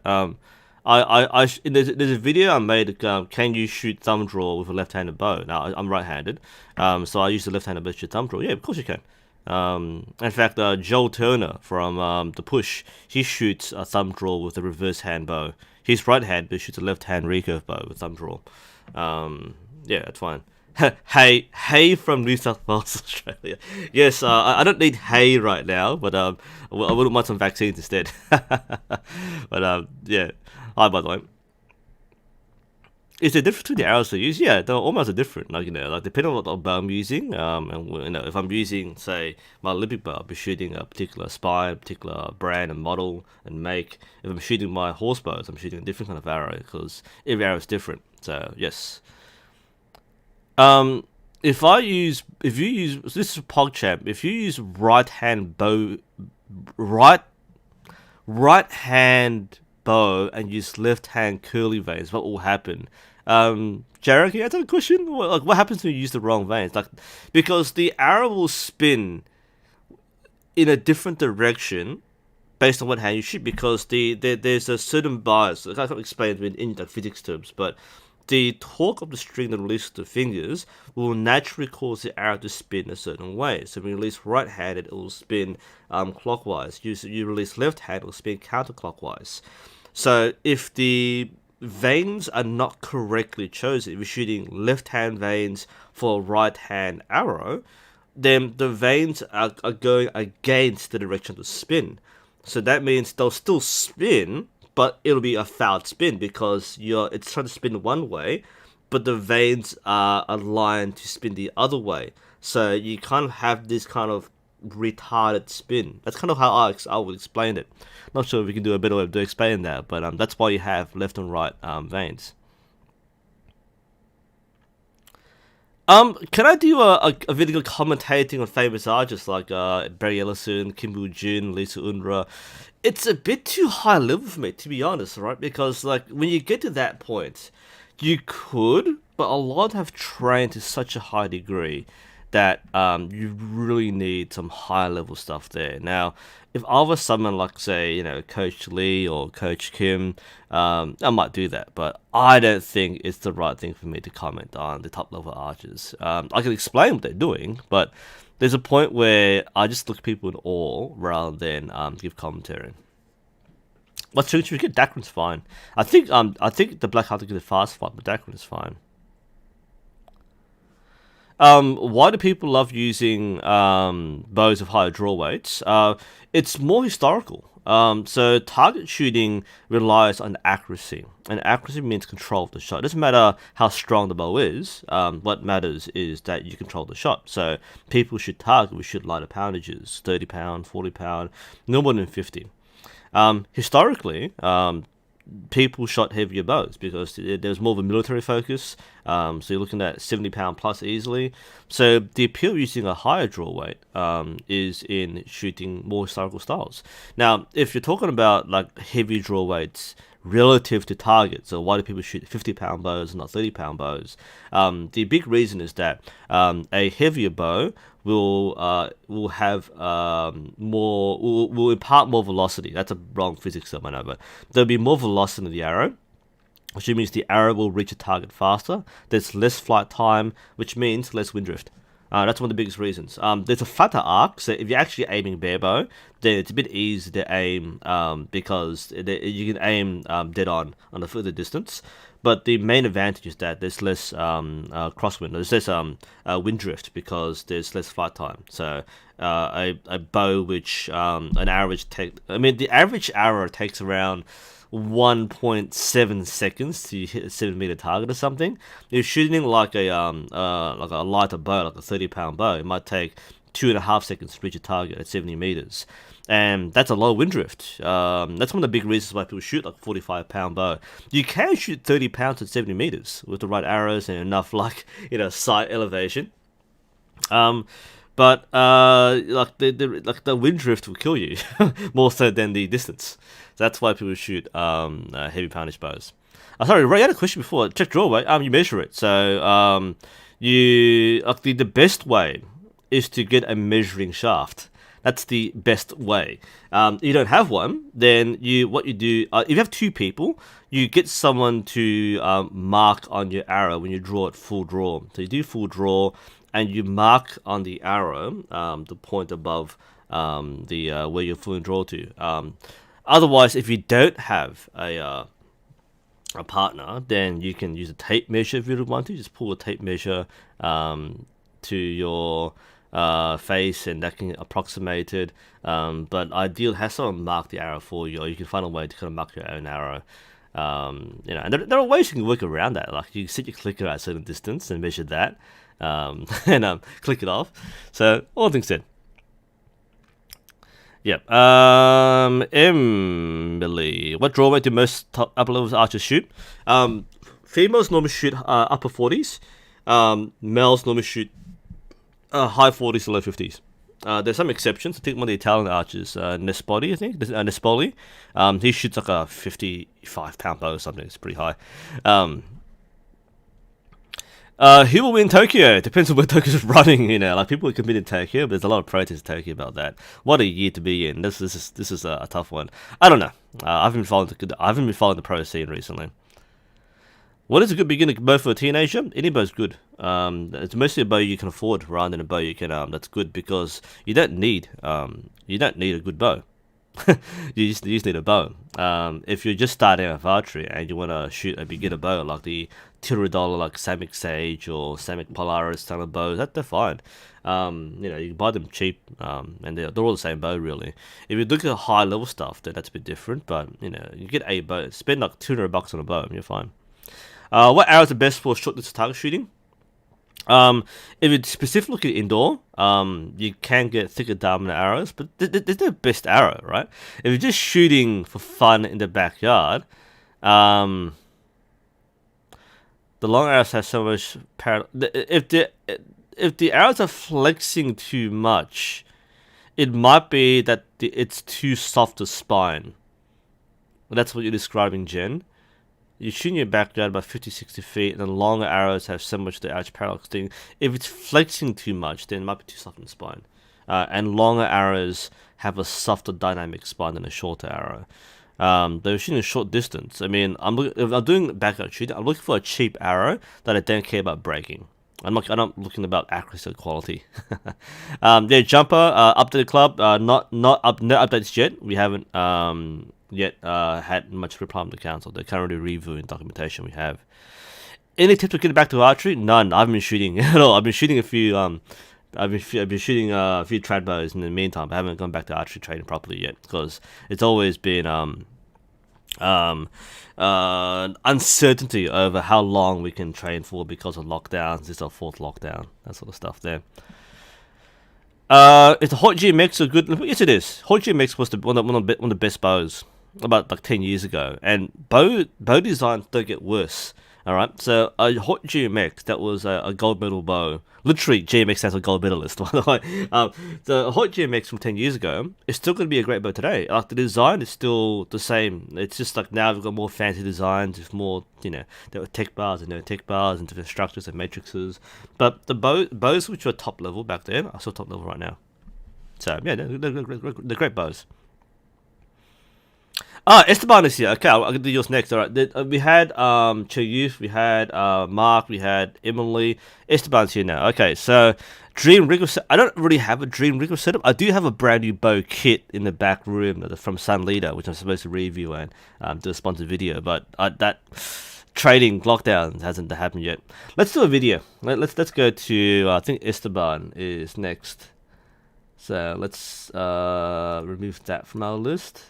There's a video I made. Can you shoot thumb draw with a left-handed bow? Now I'm right-handed, so I use the left-handed bow to shoot thumb draw. Yeah, of course you can. In fact, Joel Turner from The Push, he shoots a thumb draw with a reverse hand bow. He's right-handed, but shoots a left-hand recurve bow with thumb draw. Yeah, that's fine. Hey from New South Wales, Australia. Yes, I don't need hay right now, but I wouldn't mind some vaccines instead. But yeah, hi by the way. Is there a difference between the arrows I use? Yeah, they're almost different. Like like depending on what bow I'm using, and if I'm using, say, my Olympic bow, I'll be shooting a particular spine, particular brand and model and make. If I'm shooting my horse bows, I'm shooting a different kind of arrow because every arrow is different. So yes. Um, if you use, so this is PogChamp. If you use right right hand bow and use left hand curly veins, what will happen? Jared, can you answer the question? What happens when you use the wrong veins? Like, because the arrow will spin in a different direction based on what hand you shoot. Because there's a certain bias. I can't explain it in like physics terms, but the torque of the string that releases the fingers will naturally cause the arrow to spin a certain way. So when you release right-handed, it will spin clockwise. You release left-handed, it will spin counterclockwise. So if the veins are not correctly chosen, if you're shooting left-hand veins for a right-hand arrow, then the veins are going against the direction of the spin. So that means they'll still spin, but it'll be a fouled spin because it's trying to spin one way, but the veins are aligned to spin the other way. So you kind of have this kind of retarded spin. That's kind of how I would explain it. Not sure if we can do a better way of explaining that, but that's why you have left and right veins. Can I do a video commentating on famous artists like Barry Ellison, Kim Woo Jin, Lisa Unruh? It's a bit too high level for me, to be honest, right? Because like when you get to that point, you could, but a lot have trained to such a high degree that you really need some high level stuff there. Now, if I was someone like, say, Coach Lee or Coach Kim, I might do that, but I don't think it's the right thing for me to comment on the top level archers. I can explain what they're doing, but there's a point where I just look at people in awe rather than give commentary. What's true? Dakrin's fine. I think the Black Hunter gets a fast fight, but Dakrin is fine. Why do people love using bows of higher draw weights? It's more historical. So target shooting relies on accuracy, and accuracy means control of the shot. It doesn't matter how strong the bow is. What matters is that you control the shot. So people should target. We shoot lighter poundages, 30 pound, 40 pound, no more than 50. Historically, people shot heavier bows because there's more of a military focus. So you're looking at 70 pound plus easily. So the appeal of using a higher draw weight is in shooting more historical styles. Now, if you're talking about like heavy draw weights relative to target, so why do people shoot 50 pound bows and not 30 pound bows? The big reason is that a heavier bow will have will impart more velocity. That's a wrong physics term, I know, but there'll be more velocity in the arrow, which means the arrow will reach a target faster. There's less flight time, which means less wind drift. That's one of the biggest reasons. There's a flatter arc, so if you're actually aiming bare bow, then it's a bit easier to aim because you can aim dead on a further distance. But the main advantage is that there's less crosswind, there's less wind drift because there's less flight time. So a bow which the average arrow takes around 1.7 seconds to hit a 7 meter target or something. If you're shooting like a lighter bow, like a 30 pound bow, it might take 2.5 seconds to reach a target at 70 meters. And that's a low wind drift. That's one of the big reasons why people shoot like a 45 pound bow. You can shoot 30 pounds at 70 meters with the right arrows and enough sight elevation. But the wind drift will kill you more so than the distance. So that's why people shoot heavy poundage bows. Sorry, Ray, you had a question before. Check draw weight. You measure it. So the best way is to get a measuring shaft. That's the best way. You don't have one, then what you do, if you have two people, you get someone to mark on your arrow when you draw it full draw. So you do full draw, and you mark on the arrow the point above where you're full draw to. Otherwise, if you don't have a partner, then you can use a tape measure if you want to. Just pull a tape measure to your face, and that can approximate it. But ideal has someone mark the arrow for you, or you can find a way to kind of mark your own arrow. And there are ways you can work around that. Like you set your clicker at a certain distance and measure that, and click it off. So all things said. Yep. Emily, what draw weight do most top upper levels archers shoot? Females normally shoot upper 40s. Males normally shoot high 40s to low 50s. There's some exceptions. I think one of the Italian archers, Nespoli, I think. Nespoli. He shoots like a 55-pound bow or something. It's pretty high. Who will win Tokyo? Depends on where Tokyo's running, Like people compete in Tokyo, but there's a lot of protest in Tokyo about that. What a year to be in. This is a tough one. I don't know. I haven't been following the pro scene recently. What is a good beginner bow for a teenager? Any bow's good. It's mostly a bow you can afford rather than a bow you can. That's good because you don't need a good bow. you just need a bow. If you're just starting with archery and you want to shoot a beginner bow like the $200 like Samick Sage or Samick Polaris style of bows, they're fine. You can buy them cheap, and they're all the same bow really. If you look at high level stuff, then that's a bit different. But you get a bow, spend like $200 on a bow, and you're fine. What arrows are best for short distance target shooting? If it's specifically indoor, you can get thicker diameter arrows, but there's no best arrow, right? If you're just shooting for fun in the backyard, the long arrows have so much if the arrows are flexing too much, it might be that it's too soft a spine. That's what you're describing, Jen. You shoot in your backyard about 50-60 feet, and the longer arrows have so much the arch parallax thing. If it's flexing too much, then it might be too soft in the spine. And longer arrows have a softer dynamic spine than a shorter arrow. They're shooting a short distance. I mean, if I'm doing backyard shooting, I'm looking for a cheap arrow that I don't care about breaking. I'm not looking about accuracy or quality. Jumper, updated club, no updates yet. We haven't yet had much reply from the council. They're currently reviewing documentation we have. Any tips to get back to archery? None. I haven't been shooting at all. I've been shooting a few I've been shooting a few trad bows in the meantime. I haven't gone back to archery training properly yet because it's always been uncertainty over how long we can train for because of lockdowns. This is our 4th lockdown. That sort of stuff there. Is the Hot GMX a good? Yes, it is. Hot GMX was one of the best bows about like 10 years ago, and bow designs don't get worse. All right, so a Hot GMX that was a gold medal bow. Literally, GMX stands for gold medalist. By the way, the Hot GMX from 10 years ago is still going to be a great bow today. Like the design is still the same. It's just like now we've got more fancy designs with more, there were tech bars and no tech bars and different structures and matrices. But the bows which were top level back then are still top level right now. So yeah, they're great bows. Esteban is here. Okay, I'll do yours next. All right, we had Chayuf, we had Mark, we had Emily. Esteban's here now. Okay, so Dream Rigger. I don't really have a Dream Rigger setup. I do have a brand new bow kit in the back room from Sun Leader, which I'm supposed to review and do a sponsored video. But that trading lockdown hasn't happened yet. Let's do a video. Let's go to. I think Esteban is next. So let's remove that from our list.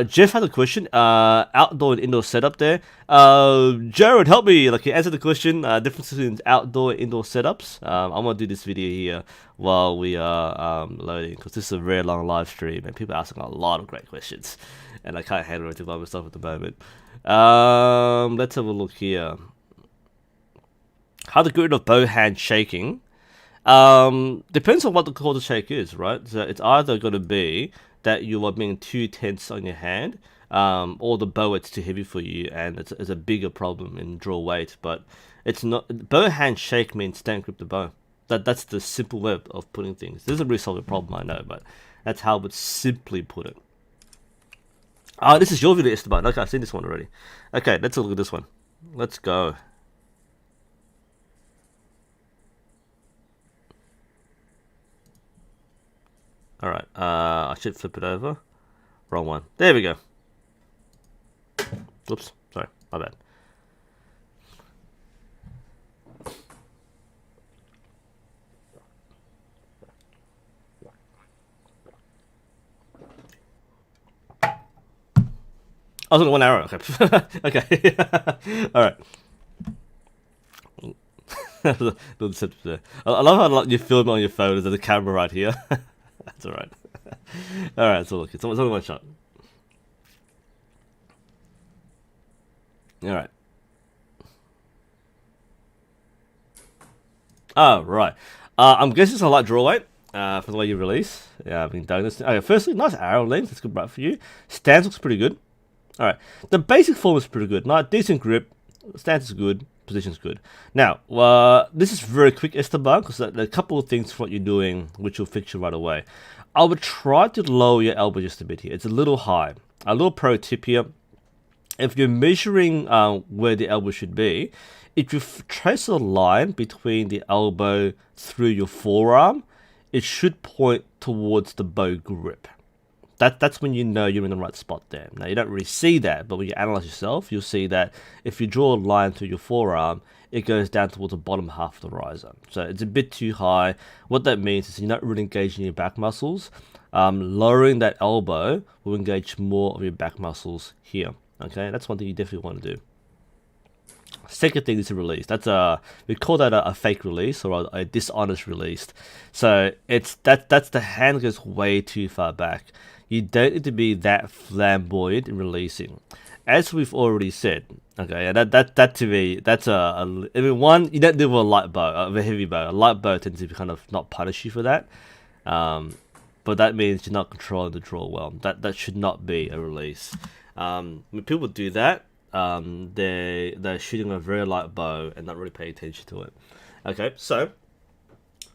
Jeff has a question. Outdoor and indoor setup there. Jared, help me. Like, answer the question. Differences in outdoor and indoor setups. I'm gonna do this video here while we are loading because this is a very long live stream and people are asking a lot of great questions, and I can't handle it by myself at the moment. Let's have a look here. How to get rid of bow hand shaking. Depends on what the call to shake is, right? So it's either gonna be that you are being too tense on your hand, or the bow it's too heavy for you, and it's a bigger problem in draw weight. But it's not. Bow hand shake means don't grip the bow. That's the simple way of putting things. This doesn't really solve a problem, I know, but that's how I would simply put it. This is your video, Esteban. Okay, I've seen this one already. Okay, let's look at this one. Let's go. Alright, I should flip it over. Wrong one. There we go. Oops, sorry, my bad. I was only one arrow. Okay. Okay. All right. Little tip there. I love how like, you film it on your phone. There's a camera right here. That's all right. All right. So look, it's only one shot. All right. Oh, right. I'm guessing it's a light draw weight for the way you release. Yeah, I've been doing this. Okay, firstly, nice arrow length. That's good right for you. Stance looks pretty good. All right. The basic form is pretty good. Nice, decent grip. Stance is good. Position's good. Now, this is very quick, Esteban, because there are a couple of things for what you're doing which will fix you right away. I would try to lower your elbow just a bit here. It's a little high. A little pro tip here. If you're measuring where the elbow should be, if you trace a line between the elbow through your forearm, it should point towards the bow grip. That's when you know you're in the right spot there. Now, you don't really see that, but when you analyze yourself, you'll see that if you draw a line through your forearm, it goes down towards the bottom half of the riser. So it's a bit too high. What that means is you're not really engaging your back muscles. Lowering that elbow will engage more of your back muscles here. Okay, that's one thing you definitely want to do. Second thing is a release. We call that a fake release or a dishonest release. So that's the hand goes way too far back. You don't need to be that flamboyant in releasing, as we've already said. Okay, and that to me, that's I mean, one, you don't do with a light bow, a heavy bow. A light bow tends to kind of not punish you for that. But that means you're not controlling the draw well. That should not be a release. When people do that, they're shooting a very light bow and not really paying attention to it. Okay, so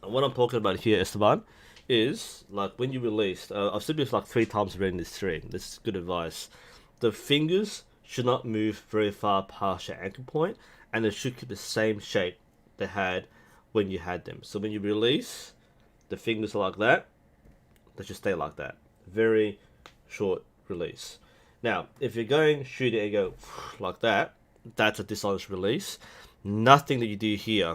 what I'm talking about here, Esteban, is like when you release. I've said this like 3 times already in this stream. This is good advice. The fingers should not move very far past your ankle point, and they should keep the same shape they had when you had them. So when you release, the fingers are like that. They should stay like that. Very short release. Now, if you're going shooting and go like that, that's a dishonest release. Nothing that you do here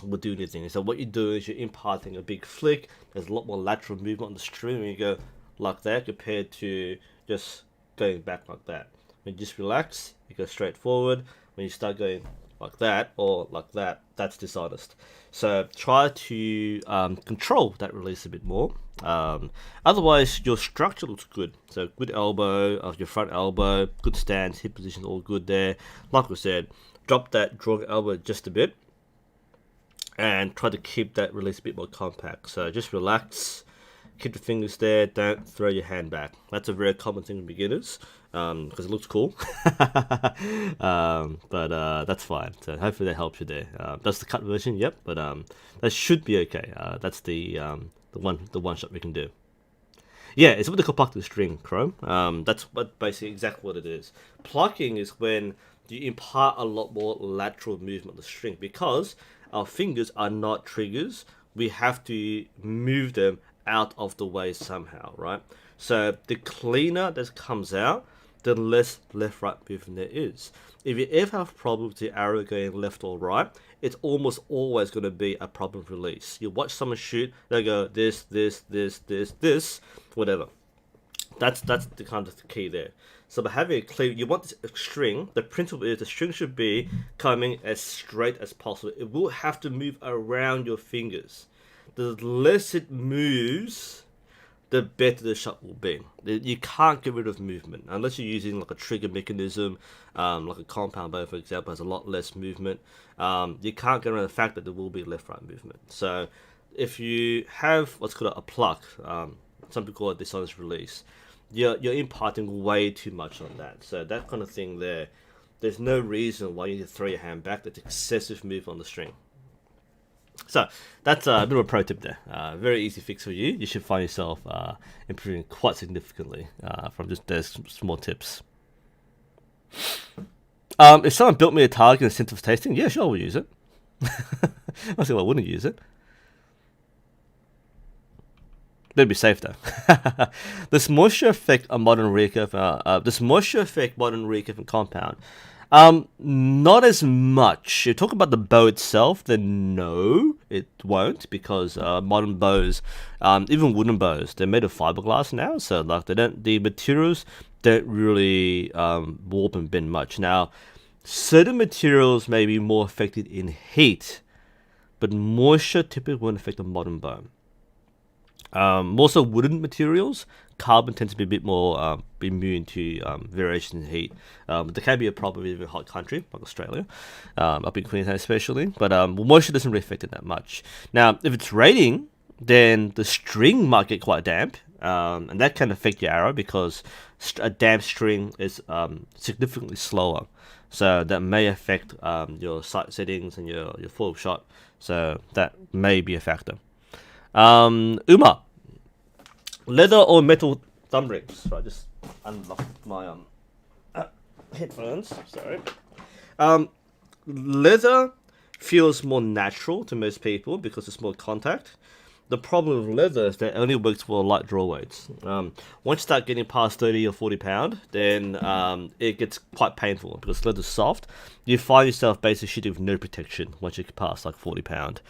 will do anything. So what you do is you're imparting a big flick. There's a lot more lateral movement on the string when you go like that compared to just going back like that. When you just relax, you go straight forward. When you start going like that or like that, that's dishonest. So try to control that release a bit more. Otherwise, your structure looks good. So good elbow, your front elbow, good stance, hip position, all good there. Like we said, drop that drawing elbow just a bit and try to keep that release a bit more compact. So just relax, keep the fingers there, don't throw your hand back. That's a very common thing with beginners because it looks cool. But that's fine. So hopefully that helps you there. That's the cut version, yep, but that should be okay. That's the one shot we can do. Yeah, it's what they call plucking the string, Chrome. That's basically exactly what it is. Plucking is when you impart a lot more lateral movement on the string because our fingers are not triggers. We have to move them out of the way somehow, right? So the cleaner that comes out, the less left-right movement there is. If you ever have problems with the arrow going left or right, it's almost always going to be a problem of release. You watch someone shoot, they go this, whatever. That's the kind of key there. So by having a clear, you want this string, the principle is the string should be coming as straight as possible. It will have to move around your fingers. The less it moves, the better the shot will be. You can't get rid of movement unless you're using like a trigger mechanism, like a compound bow, for example, has a lot less movement. You can't get around the fact that there will be left-right movement. So if you have what's called a pluck, some people call it dishonest release, you're imparting way too much on that. So that kind of thing there, there's no reason why you need to throw your hand back. That's excessive movement on the string. So that's a bit of a pro tip there. Very easy fix for you. You should find yourself improving quite significantly from just those small tips. If someone built me a target in the sense of tasting, yeah, sure, I will use it. I say, well, I wouldn't use it. Better be safe though. This moisture effect on modern recurve, modern recurve and compound. Not as much. You talk about the bow itself, then no, it won't, because modern bows, even wooden bows, they're made of fiberglass now, so like the materials don't really warp and bend much. Now, certain materials may be more affected in heat, but moisture typically won't affect the modern bone. More so wooden materials, carbon tends to be a bit more immune to variation in heat. But there can be a problem in a hot country like Australia, up in Queensland especially. But moisture doesn't really affect it that much. Now, if it's raining, then the string might get quite damp, and that can affect your arrow because a damp string is significantly slower. So that may affect your sight settings and your full shot. So that may be a factor. Uma, leather or metal thumb rings? So I just unlocked my headphones. Sorry. Leather feels more natural to most people because it's more contact. The problem with leather is that it only works for light draw weights. Once you start getting past 30 or 40 pound, then it gets quite painful because leather's soft. You find yourself basically shooting with no protection once you get past like 40 pound.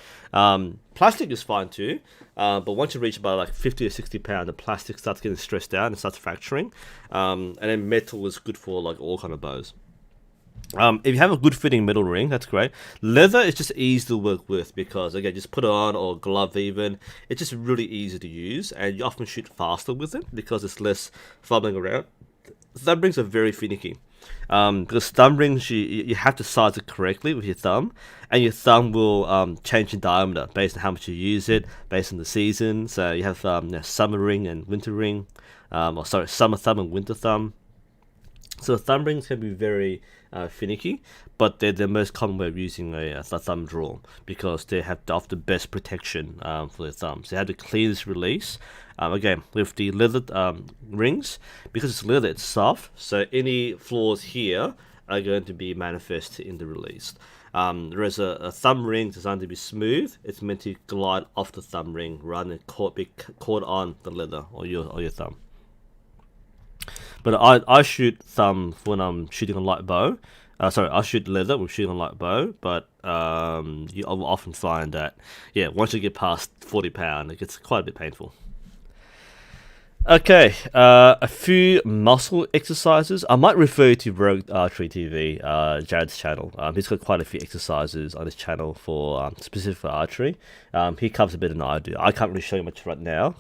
Plastic is fine too, but once you reach about like 50 or 60 pound, the plastic starts getting stressed out and starts fracturing. And then metal is good for like all kind of bows. If you have a good fitting metal ring, that's great. Leather is just easy to work with because, again, just put it on or glove even. It's just really easy to use and you often shoot faster with it because it's less fumbling around. Thumb rings are very finicky. Because thumb rings, you have to size it correctly with your thumb, and your thumb will change in diameter based on how much you use it, based on the season. So you have summer ring and winter ring, summer thumb and winter thumb. So thumb rings can be very finicky, but they're the most common way of using a thumb draw because they have the best protection for their thumbs. They have the cleanest release. Again, with the leather rings, because it's leather, it's soft, so any flaws here are going to be manifest in the release. Whereas a thumb ring designed to be smooth, it's meant to glide off the thumb ring rather than be caught on the leather or your thumb. But I shoot thumb when I'm shooting a light bow. I shoot leather when shooting a light bow, but I'll often find that, once you get past 40 pound, it gets quite a bit painful. Okay, a few muscle exercises. I might refer you to Rogue Archery TV, Jared's channel. He's got quite a few exercises on his channel for specific for archery. He covers a bit than I do. I can't really show you much right now.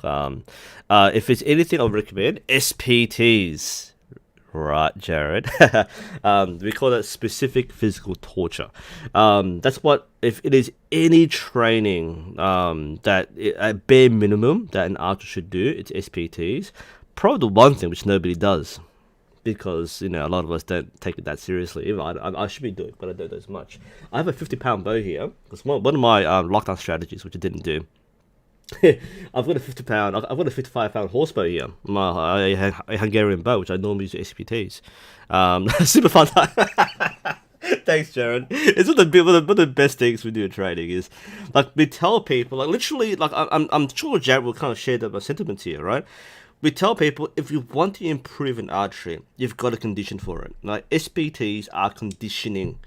If it's anything, I would recommend SPTs. Right, Jared. We call that specific physical torture. That's what, if it is any training that at bare minimum that an archer should do, it's SPTs. Probably the one thing which nobody does because a lot of us don't take it that seriously. Even I should be doing it, but I don't do as much. I have a 50-pound bow here. It's one of my lockdown strategies, which I didn't do. I've got a 55-pound horse bow here, a Hungarian bow, which I normally use SPTs. Super fun time. Thanks, Jared. It's one of the best things we do in training is like we tell people, like literally, like I'm sure Jared will kind of share my sentiments here, right? We tell people if you want to improve in archery, you've got to condition for it. Like SPTs are conditioning.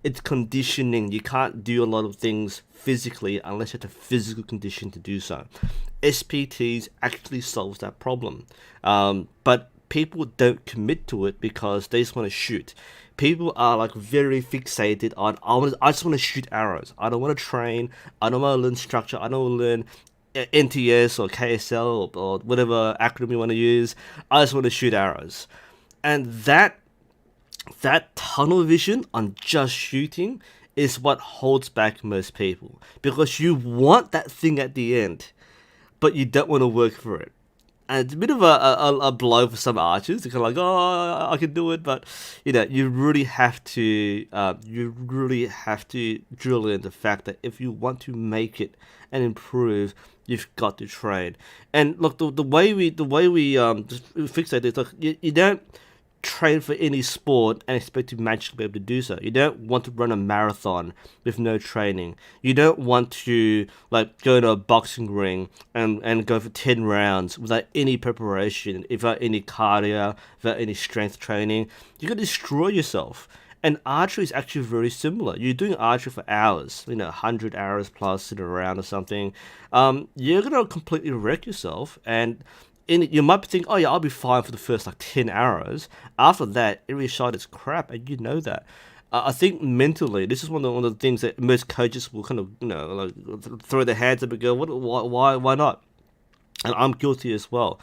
It's conditioning. You can't do a lot of things physically unless you have a physical condition to do so. SPTs actually solves that problem. But people don't commit to it because they just want to shoot. People are like very fixated on, I just want to shoot arrows. I don't want to train. I don't want to learn structure. I don't want to learn NTS or KSL or whatever acronym you want to use. I just want to shoot arrows. And that tunnel vision on just shooting is what holds back most people because you want that thing at the end, but you don't want to work for it. And it's a bit of a blow for some archers. They're kind of like, oh, I can do it, but you really have to drill in the fact that if you want to make it and improve, you've got to train. And look, the way we fixate this, look, you don't train for any sport and expect to magically be able to do so. You don't want to run a marathon with no training. You don't want to like go to a boxing ring and go for 10 rounds without any preparation, without any cardio, without any strength training. You're going to destroy yourself. And archery is actually very similar. You're doing archery for hours, 100 hours plus in a round or something. You're going to completely wreck yourself. And you might think, oh yeah, I'll be fine for the first like 10 hours. After that, every shot is crap, and you know that. I think mentally, this is one of the things that most coaches will kind of, like throw their hands up and go, why not? And I'm guilty as well.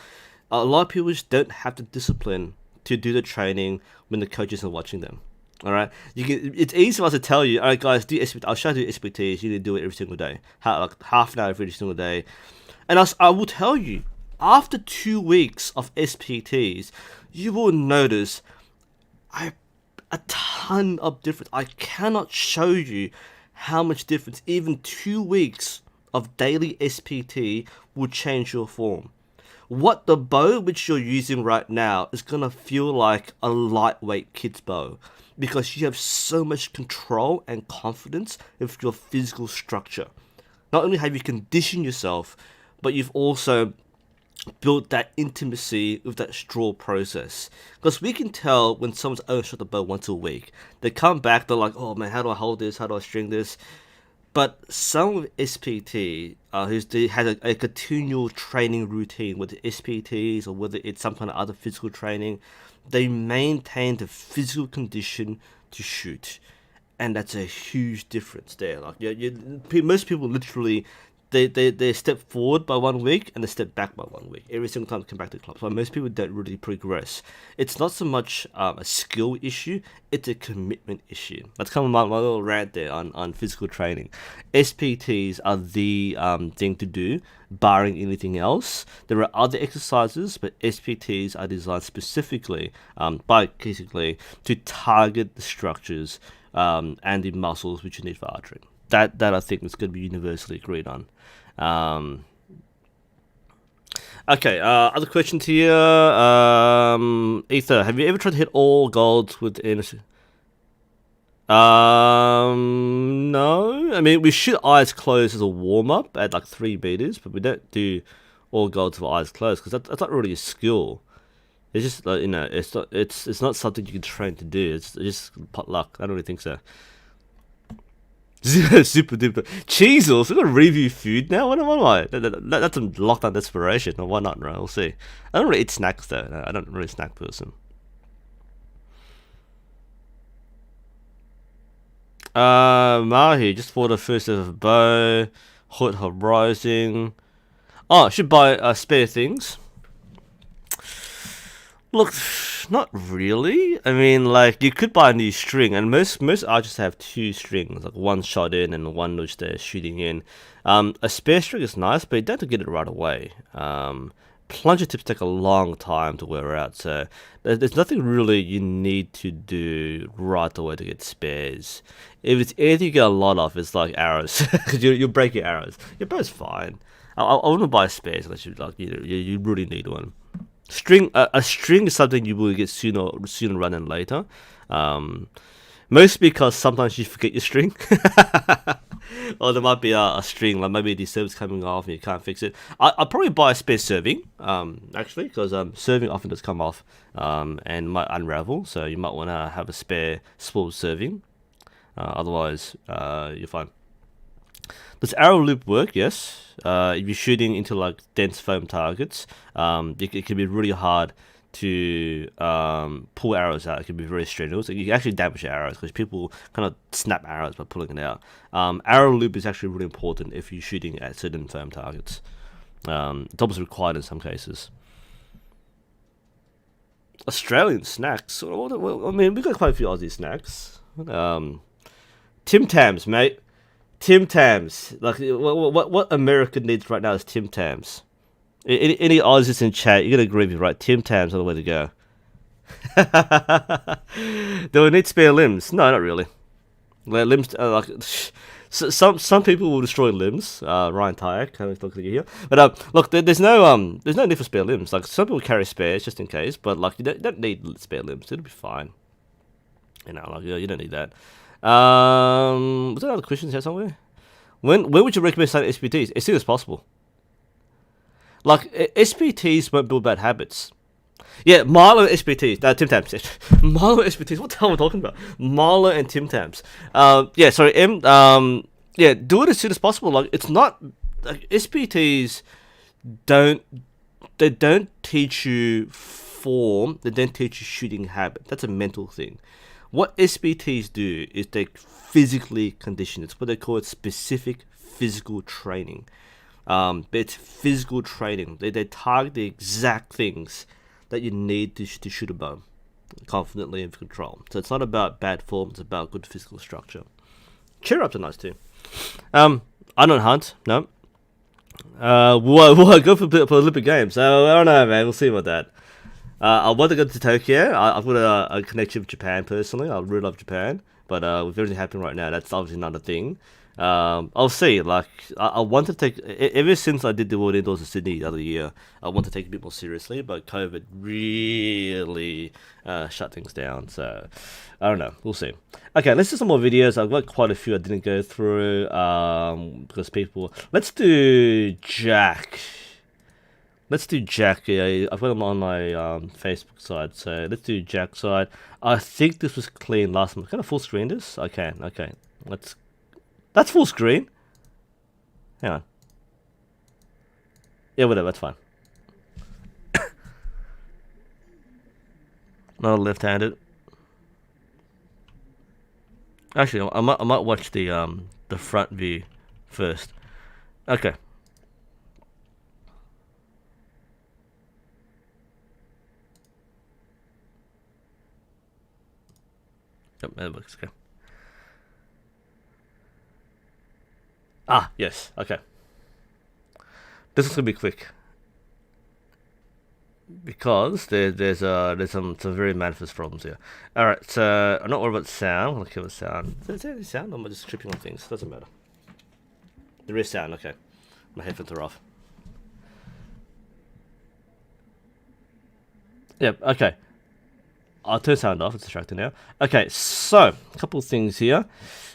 A lot of people just don't have the discipline to do the training when the coach isn't watching them. All right, it's easy for us to tell you, all right, guys, do SPT. I'll show you SPTs. You need to do it every single day, like half an hour every single day. And I will tell you, after 2 weeks of SPTs, you will notice a ton of difference. I cannot show you how much difference even 2 weeks of daily SPT will change your form. What the bow which you're using right now is gonna feel like a lightweight kid's bow because you have so much control and confidence with your physical structure. Not only have you conditioned yourself, but you've also build that intimacy with that straw process. Because we can tell when someone's only shot the bow once a week. They come back, they're like, oh man, how do I hold this? How do I string this? But some with SPT, who has a continual training routine, whether SPTs or whether it's some kind of other physical training, they maintain the physical condition to shoot. And that's a huge difference there. Like most people literally they step forward by 1 week and they step back by 1 week every single time they come back to the club. So most people don't really progress. It's not so much a skill issue; it's a commitment issue. That's kind of my little rant there on physical training. SPTs are the thing to do, barring anything else. There are other exercises, but SPTs are designed specifically, basically, to target the structures and the muscles which you need for archery. That I think is going to be universally agreed on. Okay, other questions here. Ether, have you ever tried to hit all golds within? No. I mean, we shoot eyes closed as a warm up at like 3 meters, but we don't do all golds with eyes closed because that's not really a skill. It's just it's not something you can train to do. It's just pot luck. I don't really think so. Super duper Cheezels. We're gonna review food now. What am I? That's some lockdown desperation. Or why not? Right, we'll see. I don't really eat snacks though. No, I don't really snack person. Mahi just bought the first ever bow. Hood Horizon. Oh, I should buy spare things. Look, not really. I mean, like, you could buy a new string, and most archers have 2 strings, like one shot in and one which they're shooting in. A spare string is nice, but you don't have to get it right away. Plunger tips take a long time to wear out, so there's nothing really you need to do right away to get spares. If it's anything you get a lot of, it's like arrows, because you'll break your arrows. Your bow's fine. I wouldn't buy spares unless you really need one. A string is something you will get sooner rather than later. Mostly because sometimes you forget your string. Or there might be a string, like maybe the service coming off and you can't fix it. I'll probably buy a spare serving, actually, because serving often does come off and might unravel, so you might want to have a spare small serving. Otherwise, you're fine. Does arrow loop work? Yes. If you're shooting into like dense foam targets, it can be really hard to pull arrows out. It can be very strenuous. You can actually damage your arrows because people kind of snap arrows by pulling it out. Arrow loop is actually really important if you're shooting at certain foam targets. It's almost required in some cases. Australian snacks. Well, I mean, we've got quite a few Aussie snacks. Tim Tams, mate. Tim Tams. Like, what America needs right now is Tim Tams. Any Aussies in chat, you're gonna agree with me, right? Tim Tams are the way to go. Do we need spare limbs? No, not really. Limbs, some people will destroy limbs. Ryan Tyak, kind of looking at you here. But look, there's no need for spare limbs. Like, some people carry spares just in case, but like you don't need spare limbs. It'll be fine. You know, like you don't need that. Was there other questions here somewhere? When would you recommend starting SPTs? As soon as possible. Like, SPTs won't build bad habits. Yeah, Marlo SPTs. Tim Tams. Marlo SPTs. What the hell am I talking about? Marlo and Tim Tams. Yeah, sorry, yeah, do it as soon as possible. Like, it's not... Like, SPTs don't they don't teach you form. They don't teach you shooting habit. That's a mental thing. What SBTs do is they physically condition. It's what they call it specific physical training. It's physical training. They target the exact things that you need to shoot a bow confidently and with control. So it's not about bad form. It's about good physical structure. Cheer ups are nice too. I don't hunt. No. Will I go for Olympic Games? I don't know, man. We'll see about that. I want to go to Tokyo. I've got a connection with Japan personally. I really love Japan, but with everything happening right now, that's obviously not a thing. I'll see. Like I want to take ever since I did the World Indoors in Sydney the other year. I want to take it a bit more seriously, but COVID really shut things down. So I don't know. We'll see. Okay, let's do some more videos. I've got quite a few I didn't go through because people. Let's do Jack. Let's do Jack. Yeah, I've got him on my Facebook side. So let's do Jack's side. I think this was clean last month. Can I full screen this? I can. Okay. That's full screen. Hang on. Yeah, whatever. That's fine. Not left-handed. Actually, I might watch the front view first. Okay. Yep, that looks okay. Ah, yes. Okay. This is gonna be quick because there's some very manifest problems here. All right, so I'm not worried about sound. I'm gonna kill the sound. Is there any sound? Or am I just tripping on things? Doesn't matter. There is sound. Okay, my headphones are off. Yep. Okay. I'll turn sound off. It's distracting now. Okay, so a couple of things here.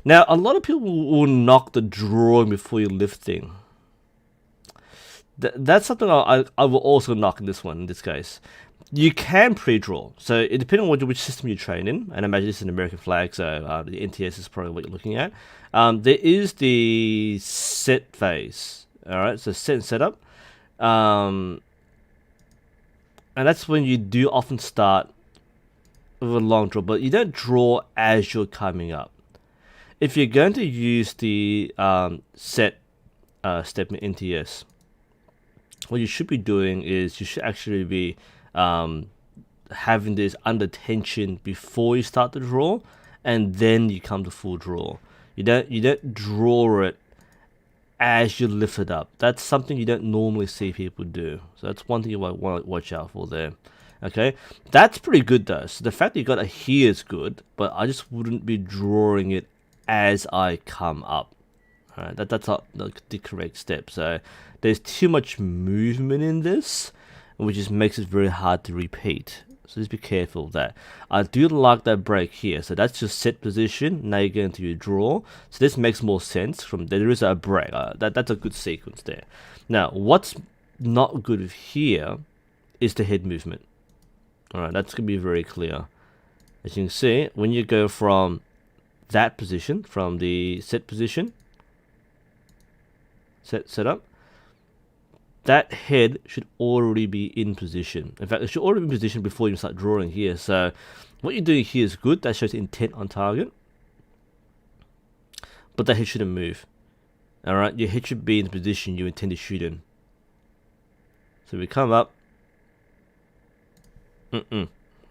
Now, a lot of people will knock the drawing before you lifting. That's something I will also knock in this one. In this case, you can pre-draw. So it depends on which system you train in. And I imagine this is an American flag, so the NTS is probably what you're looking at. There is the set phase. All right, so set and setup, and that's when you do often start with a long draw, but you don't draw as you're coming up. If you're going to use the set step in NTS, what you should be doing is you should actually be having this under tension before you start the draw, and then you come to full draw. You don't draw it as you lift it up. That's something you don't normally see people do. So that's one thing you might want to watch out for there. Okay, that's pretty good though. So the fact that you got a here is good, but I just wouldn't be drawing it as I come up. Alright, that's not the correct step. So there's too much movement in this, which just makes it very hard to repeat. So just be careful of that. I do like that break here. So that's your set position. Now you go into your draw. So this makes more sense. From there is a break. That's a good sequence there. Now what's not good here is the head movement. Alright, that's going to be very clear. As you can see, when you go from that position, from the set position, set up, that head should already be in position. In fact, it should already be in position before you start drawing here. So what you're doing here is good. That shows intent on target. But that head shouldn't move. Alright, your head should be in the position you intend to shoot in. So we come up.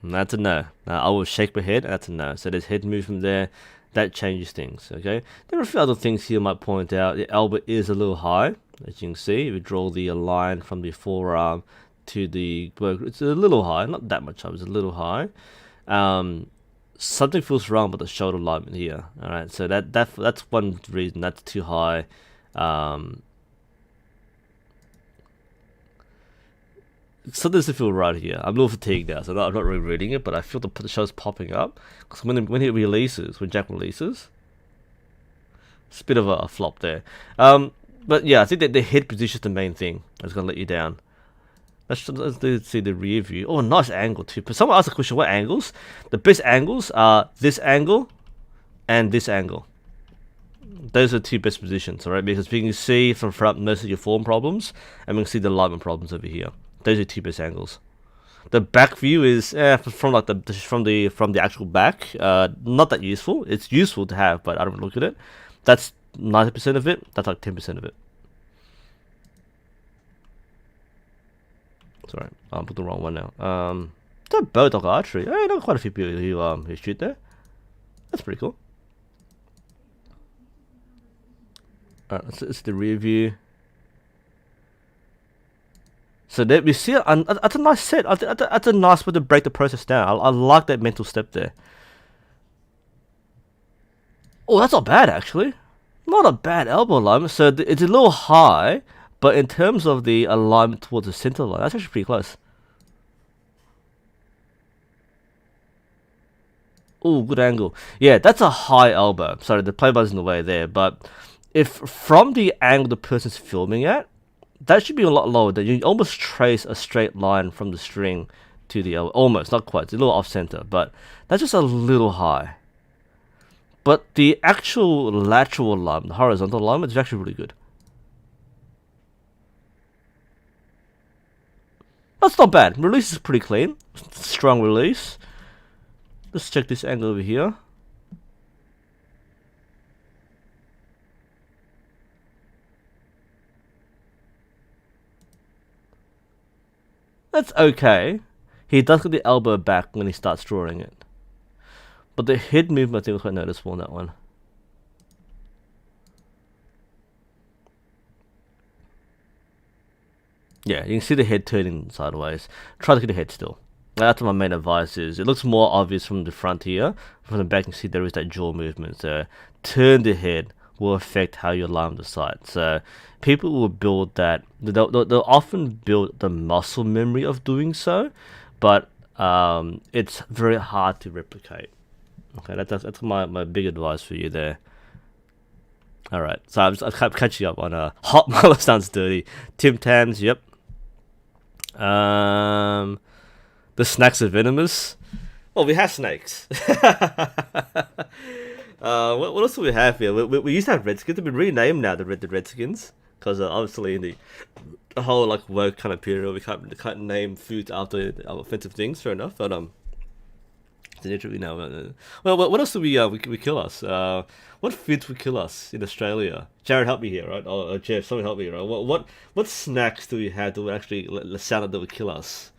That's a no. I will shake my head. That's a no. So there's head movement there. That changes things. Okay. There are a few other things here I might point out. The elbow is a little high, as you can see. We draw the line from the forearm to the. It's a little high, not that much high. It's a little high. Something feels wrong with the shoulder alignment here. All right. So that's one reason. That's too high. Something doesn't feel right here. I'm a little fatigued now, so I'm not really reading it, but I feel the show's popping up. Because when he releases, when Jack releases, it's a bit of a flop there. But yeah, I think that the head position is the main thing that's going to let you down. Let's see the rear view. Oh, nice angle too. But someone asked the question, what angles? The best angles are this angle and this angle. Those are the two best positions, alright? Because we can see from front most of your form problems, and we can see the alignment problems over here. Those are two best angles. The back view is from like the actual back. Not that useful. It's useful to have, but I don't look at it. That's 90% of it. That's like 10% of it. Sorry, I put the wrong one now. Is that Bulldog archery? I know quite a few people who shoot there. That's pretty cool. Alright, it's the rear view. So there we see that's a nice set. That's a nice way to break the process down. I like that mental step there. Oh, that's not bad actually. Not a bad elbow alignment. So it's a little high, but in terms of the alignment towards the center line, that's actually pretty close. Oh, good angle. Yeah, that's a high elbow. Sorry, the play button's in the way there, but if from the angle the person's filming at, that should be a lot lower. That you almost trace a straight line from the string to the elbow. Almost, not quite. It's a little off center, but that's just a little high. But the actual lateral alignment, the horizontal alignment, is actually really good. That's not bad. Release is pretty clean. Strong release. Let's check this angle over here. That's okay. He does get the elbow back when he starts drawing it. But the head movement I think was quite noticeable in that one. Yeah, you can see the head turning sideways. Try to get the head still. That's what my main advice is. It looks more obvious from the front here. From the back you can see there is that jaw movement. So turn the head will affect how you align the sight. So people will build that. They'll often build the muscle memory of doing so, but it's very hard to replicate. Okay, that's my big advice for you there. All right, so I'm catching up on Hot Milo sounds dirty. Tim Tams, yep. The snacks are venomous. Well, we have snakes. What else do we have here? We used to have Redskins. They've been renamed now, the Redskins, because obviously in the whole like woke kind of period, we can't name foods after offensive things. Fair enough, but literally now. Well, what else do we kill us? What foods would kill us in Australia? Jared, help me here, right? Or Jeff, someone help me, right? What snacks do we have that would actually sound that would kill us?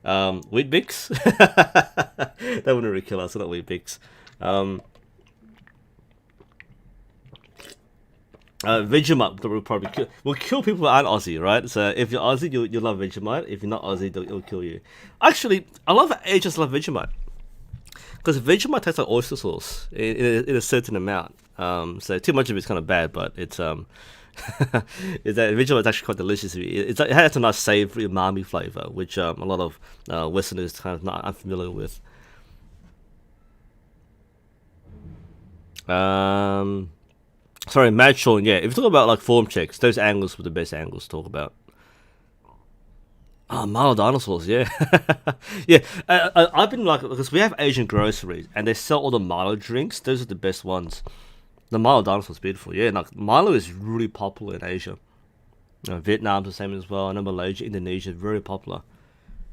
Wheat Bix? That wouldn't really kill us, not Wheat Bix. Vegemite will probably kill people who aren't Aussie, right? So if you're Aussie, you'll love Vegemite. If you're not Aussie, it'll kill you. Actually, a lot of Asians love Vegemite because Vegemite tastes like oyster sauce in a certain amount. So too much of it's kind of bad, but it's is that Vegemite is actually quite delicious. It has a nice savory umami flavor, which a lot of Westerners kind of not unfamiliar with. Sorry, Mad Sean, yeah. If you talk about like form checks, those angles were the best angles to talk about. Oh, Milo dinosaurs, yeah. Yeah, I've been like, because we have Asian groceries and they sell all the Milo drinks. Those are the best ones. The Milo dinosaur's beautiful, yeah. Like, Milo is really popular in Asia. Vietnam's the same as well. I know Malaysia, Indonesia, very popular.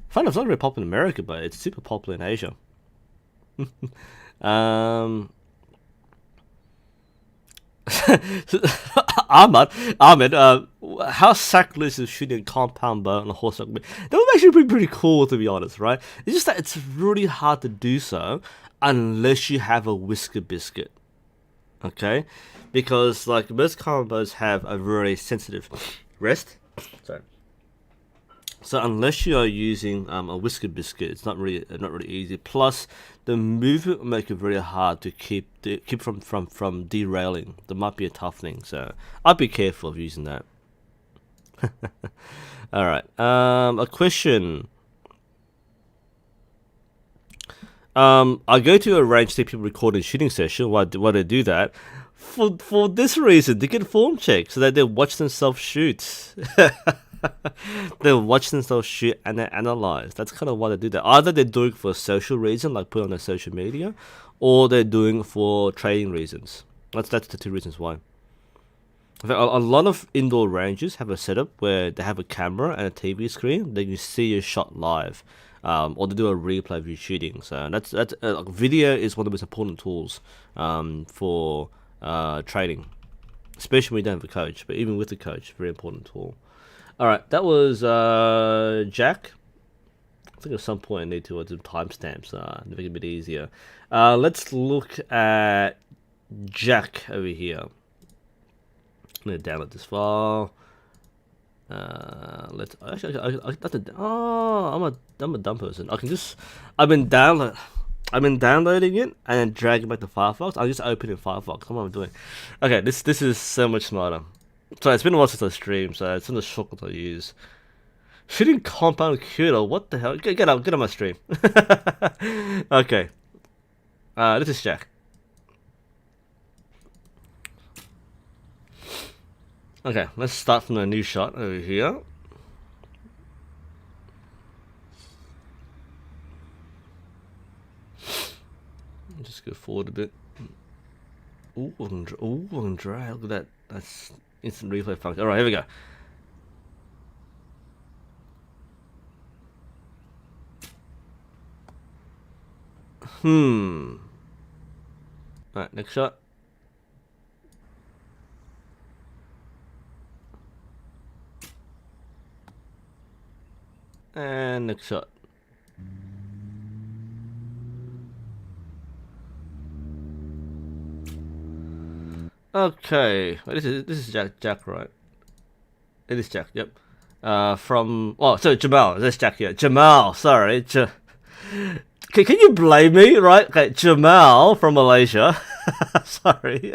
Funny enough, it's not very popular in America, but it's super popular in Asia. Ahmed, how sacrilege is shooting a compound bow on a horse? That would actually be pretty cool, to be honest, right? It's just that it's really hard to do so unless you have a whisker biscuit, okay? Because like most compound bows have a very sensitive wrist. Sorry. So unless you are using a whisker biscuit, it's not really easy. Plus, the movement will make it very hard to keep from derailing. That might be a tough thing. So I'd be careful of using that. All right. A question. I go to a range to see people recording shooting session. Why do they do that? For this reason, to get form check, so that they watch themselves shoot. They watch themselves shoot and they analyze. That's kind of why they do that. Either they're doing it for a social reason, like put on their social media, or they're doing it for trading reasons. That's the two reasons why. A lot of indoor ranges have a setup where they have a camera and a TV screen. Then you see your shot live, or they do a replay of you shooting. So that's video is one of the most important tools for training, especially when you don't have a coach. But even with the coach, very important tool. All right, that was Jack. I think at some point I need to do timestamps to make it a bit easier. Let's look at Jack over here. I'm gonna download this file. Let's actually. I'm a dumb person. I can just. I've been downloading it and then dragging back to Firefox. I'll just open in Firefox. What am I doing? Okay, this is so much smarter. So it's been a while since I streamed, so it's in the shortcut I use. Shooting compound cuter. What the hell? Get on my stream. Okay. This is Jack. Okay, let's start from the new shot over here. Just go forward a bit. Ooh, and drag. Look at that. That's instant replay function. Alright, here we go. Alright, next shot. And next shot. Okay, this is Jack, right? It is Jack. Yep. So Jamal. That's Jack here. Jamal. Sorry. Can you blame me, right? Okay, Jamal from Malaysia. Sorry.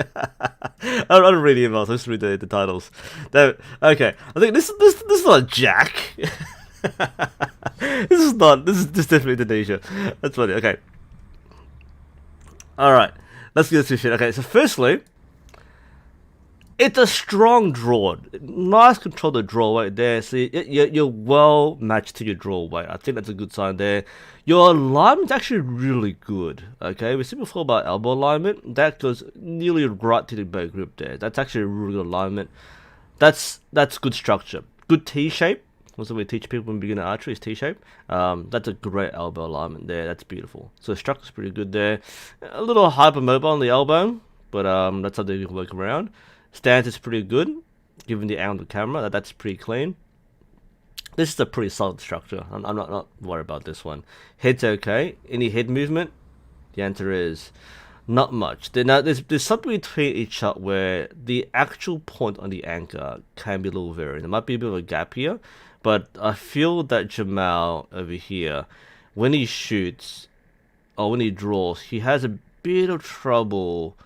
I don't read the emails. I just read the titles. Okay, I think this is not Jack. This is definitely Indonesia. That's funny. Okay. All right. Let's get this shit. Okay. So firstly, it's a strong draw. Nice control the draw weight there. So you're well matched to your draw weight. I think that's a good sign there. Your alignment's actually really good. Okay, we said before about elbow alignment. That goes nearly right to the bow grip there. That's actually a really good alignment. That's good structure. Good T shape. That's what we teach people in beginner archery is T shape. That's a great elbow alignment there. That's beautiful. So the structure's pretty good there. A little hypermobile on the elbow, but that's something you can work around. Stance is pretty good, given the angle of the camera. That's pretty clean. This is a pretty solid structure. I'm not worried about this one. Head's okay. Any head movement? The answer is not much. Now there's something between each shot where the actual point on the anchor can be a little varied. There might be a bit of a gap here, but I feel that Jamal over here, when he shoots or when he draws, he has a bit of trouble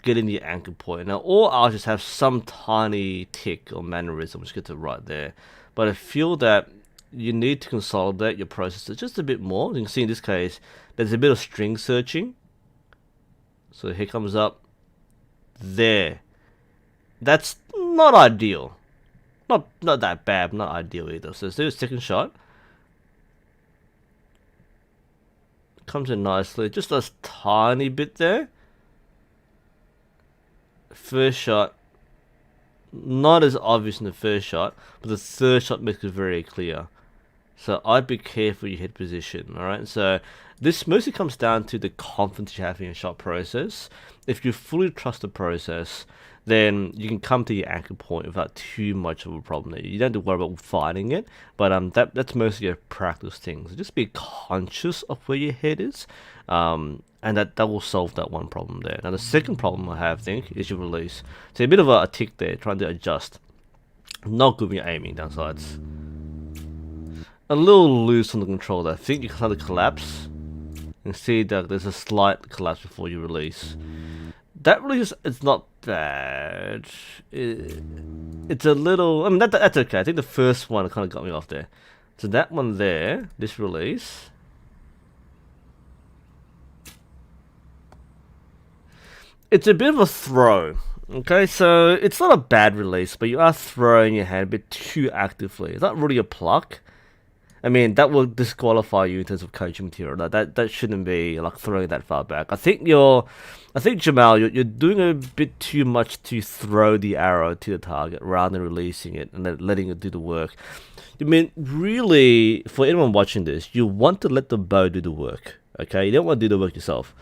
getting the anchor point. Now all archers have some tiny tick or mannerism which gets it right there, but I feel that you need to consolidate your processes just a bit more. You can see in this case there's a bit of string searching. So here comes up there. That's not ideal. Not that bad, not ideal either. So let's do a second shot. Comes in nicely, just a tiny bit there. First shot, not as obvious in the first shot, but the third shot makes it very clear. So I'd be careful with your head position, alright? So this mostly comes down to the confidence you have in your shot process. If you fully trust the process, then you can come to your anchor point without too much of a problem there. You don't have to worry about finding it, but that's mostly a practice thing. So just be conscious of where your head is, and that will solve that one problem there. Now the second problem I have, I think, is your release. So a bit of a tick there, trying to adjust. Not good when you're aiming down sides. A little loose on the controller. I think you can start to collapse. And see that there's a slight collapse before you release. That release is not bad. It's a little... I mean, that's okay. I think the first one kind of got me off there. So that one there, this release... It's a bit of a throw. Okay, so it's not a bad release, but you are throwing your hand a bit too actively. It's not really a pluck. I mean, that will disqualify you in terms of coaching material. That shouldn't be like throwing that far back. I think Jamal, you're doing a bit too much to throw the arrow to the target rather than releasing it and then letting it do the work. I mean, really, for anyone watching this, you want to let the bow do the work. Okay, you don't want to do the work yourself.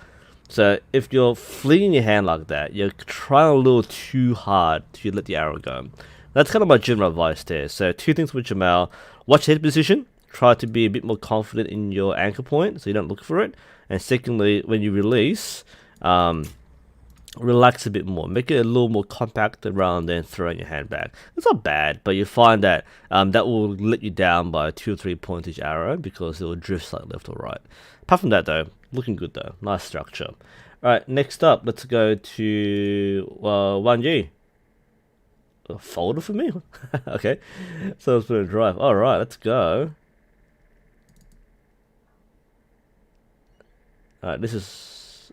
So if you're flinging your hand like that, you're trying a little too hard to let the arrow go. That's kind of my general advice there. So two things with Jamal: watch head position. Try to be a bit more confident in your anchor point, so you don't look for it. And secondly, when you release, relax a bit more, make it a little more compact rather than throwing your hand back. It's not bad, but you find that that will let you down by 2 or 3 points each arrow because it will drift slightly left or right. Apart from that though, looking good though, nice structure. Alright, next up, let's go to 1G. A folder for me? Okay, so let's put a drive. Alright, let's go. Alright, this is...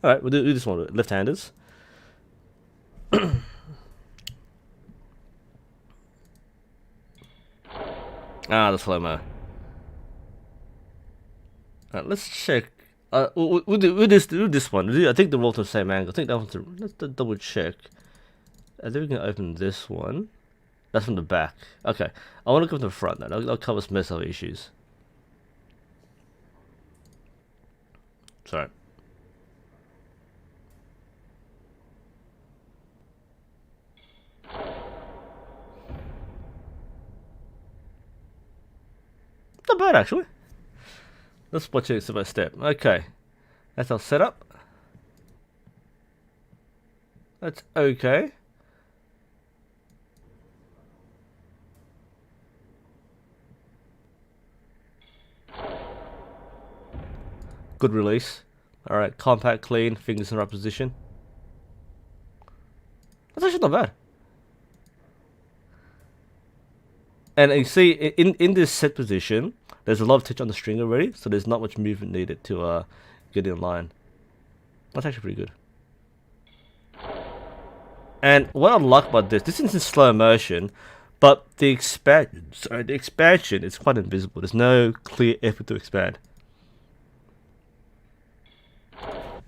Alright, we'll do this one, left-handers. The slow-mo. Alright, let's check. We'll do this one. I think they're all to the same angle. I think that one's let's double check. I think we can open this one. That's from the back. Okay, I want to go to the front then. I'll cover some mess of issues. Sorry. Not bad actually. Let's watch it step by step. Okay, that's our setup. That's okay. Good release. Alright, compact, clean, fingers in the right position. That's actually not bad. And you see, in this set position, there's a lot of touch on the string already, so there's not much movement needed to get in line. That's actually pretty good. And what I like about this is in slow motion, but the expansion is quite invisible. There's no clear effort to expand.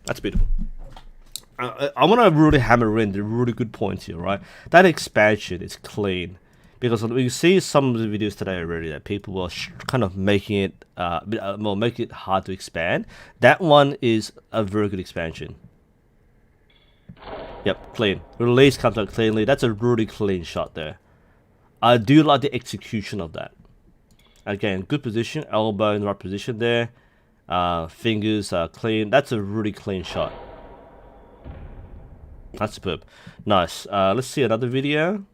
That's beautiful. I want to really hammer in the really good points here, right? That expansion is clean. Because we see some of the videos today already that people were kind of making it, making it hard to expand. That one is a very good expansion. Yep, clean. Release comes out cleanly. That's a really clean shot there. I do like the execution of that. Again, good position, elbow in the right position there. Fingers are clean. That's a really clean shot. That's superb. Nice. Let's see another video.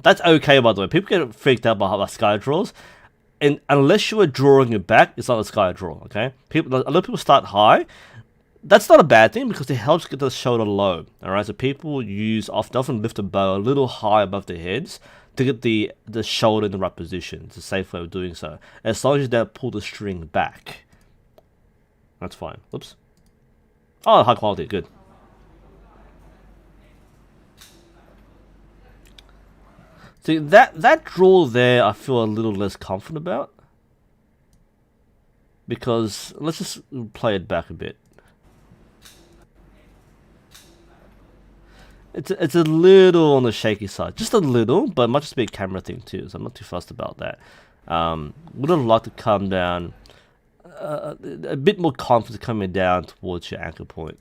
That's okay, by the way. People get freaked out by sky draws, and unless you are drawing it back, it's not a sky draw. Okay, a lot of people start high. That's not a bad thing because it helps get the shoulder low. All right, so people often lift the bow a little high above their heads to get the shoulder in the right position. It's a safe way of doing so. As long as you don't pull the string back, that's fine. Whoops. Oh, high quality, good. See, that draw there, I feel a little less confident about. Because, let's just play it back a bit. It's a little on the shaky side. Just a little, but it might just be a camera thing too, so I'm not too fussed about that. Would have liked to come down, a bit more confidence coming down towards your anchor point.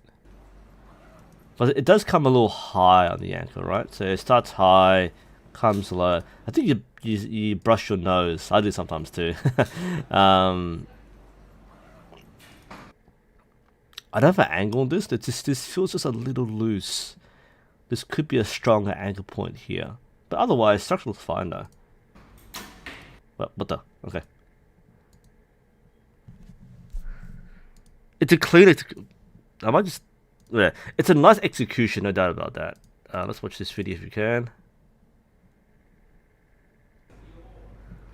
But it does come a little high on the anchor, right? So it starts high, comes low. I think you brush your nose. I do sometimes too. I don't have an angle on this. This feels just a little loose. This could be a stronger anchor point here. But otherwise, structure looks fine though. What the? Okay. It's a clean... I might just... Yeah. It's a nice execution, no doubt about that. Let's watch this video if you can.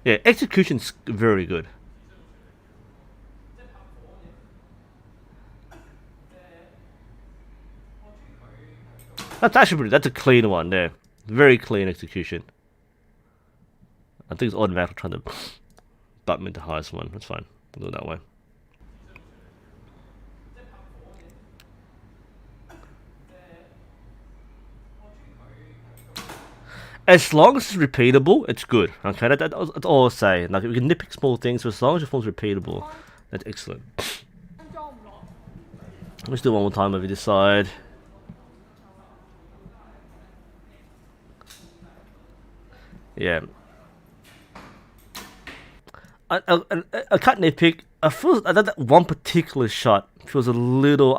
Yeah, execution's very good. That's actually that's a clean one there. Very clean execution. I think it's automatic trying to button into the highest one. That's fine. We'll do it that way. As long as it's repeatable, it's good. Okay, that's all I'll say. Like, we can nitpick small things, but as long as your form's repeatable, that's excellent. Let's do it one more time over this side. Yeah. I can't nitpick. I feel that one particular shot feels a little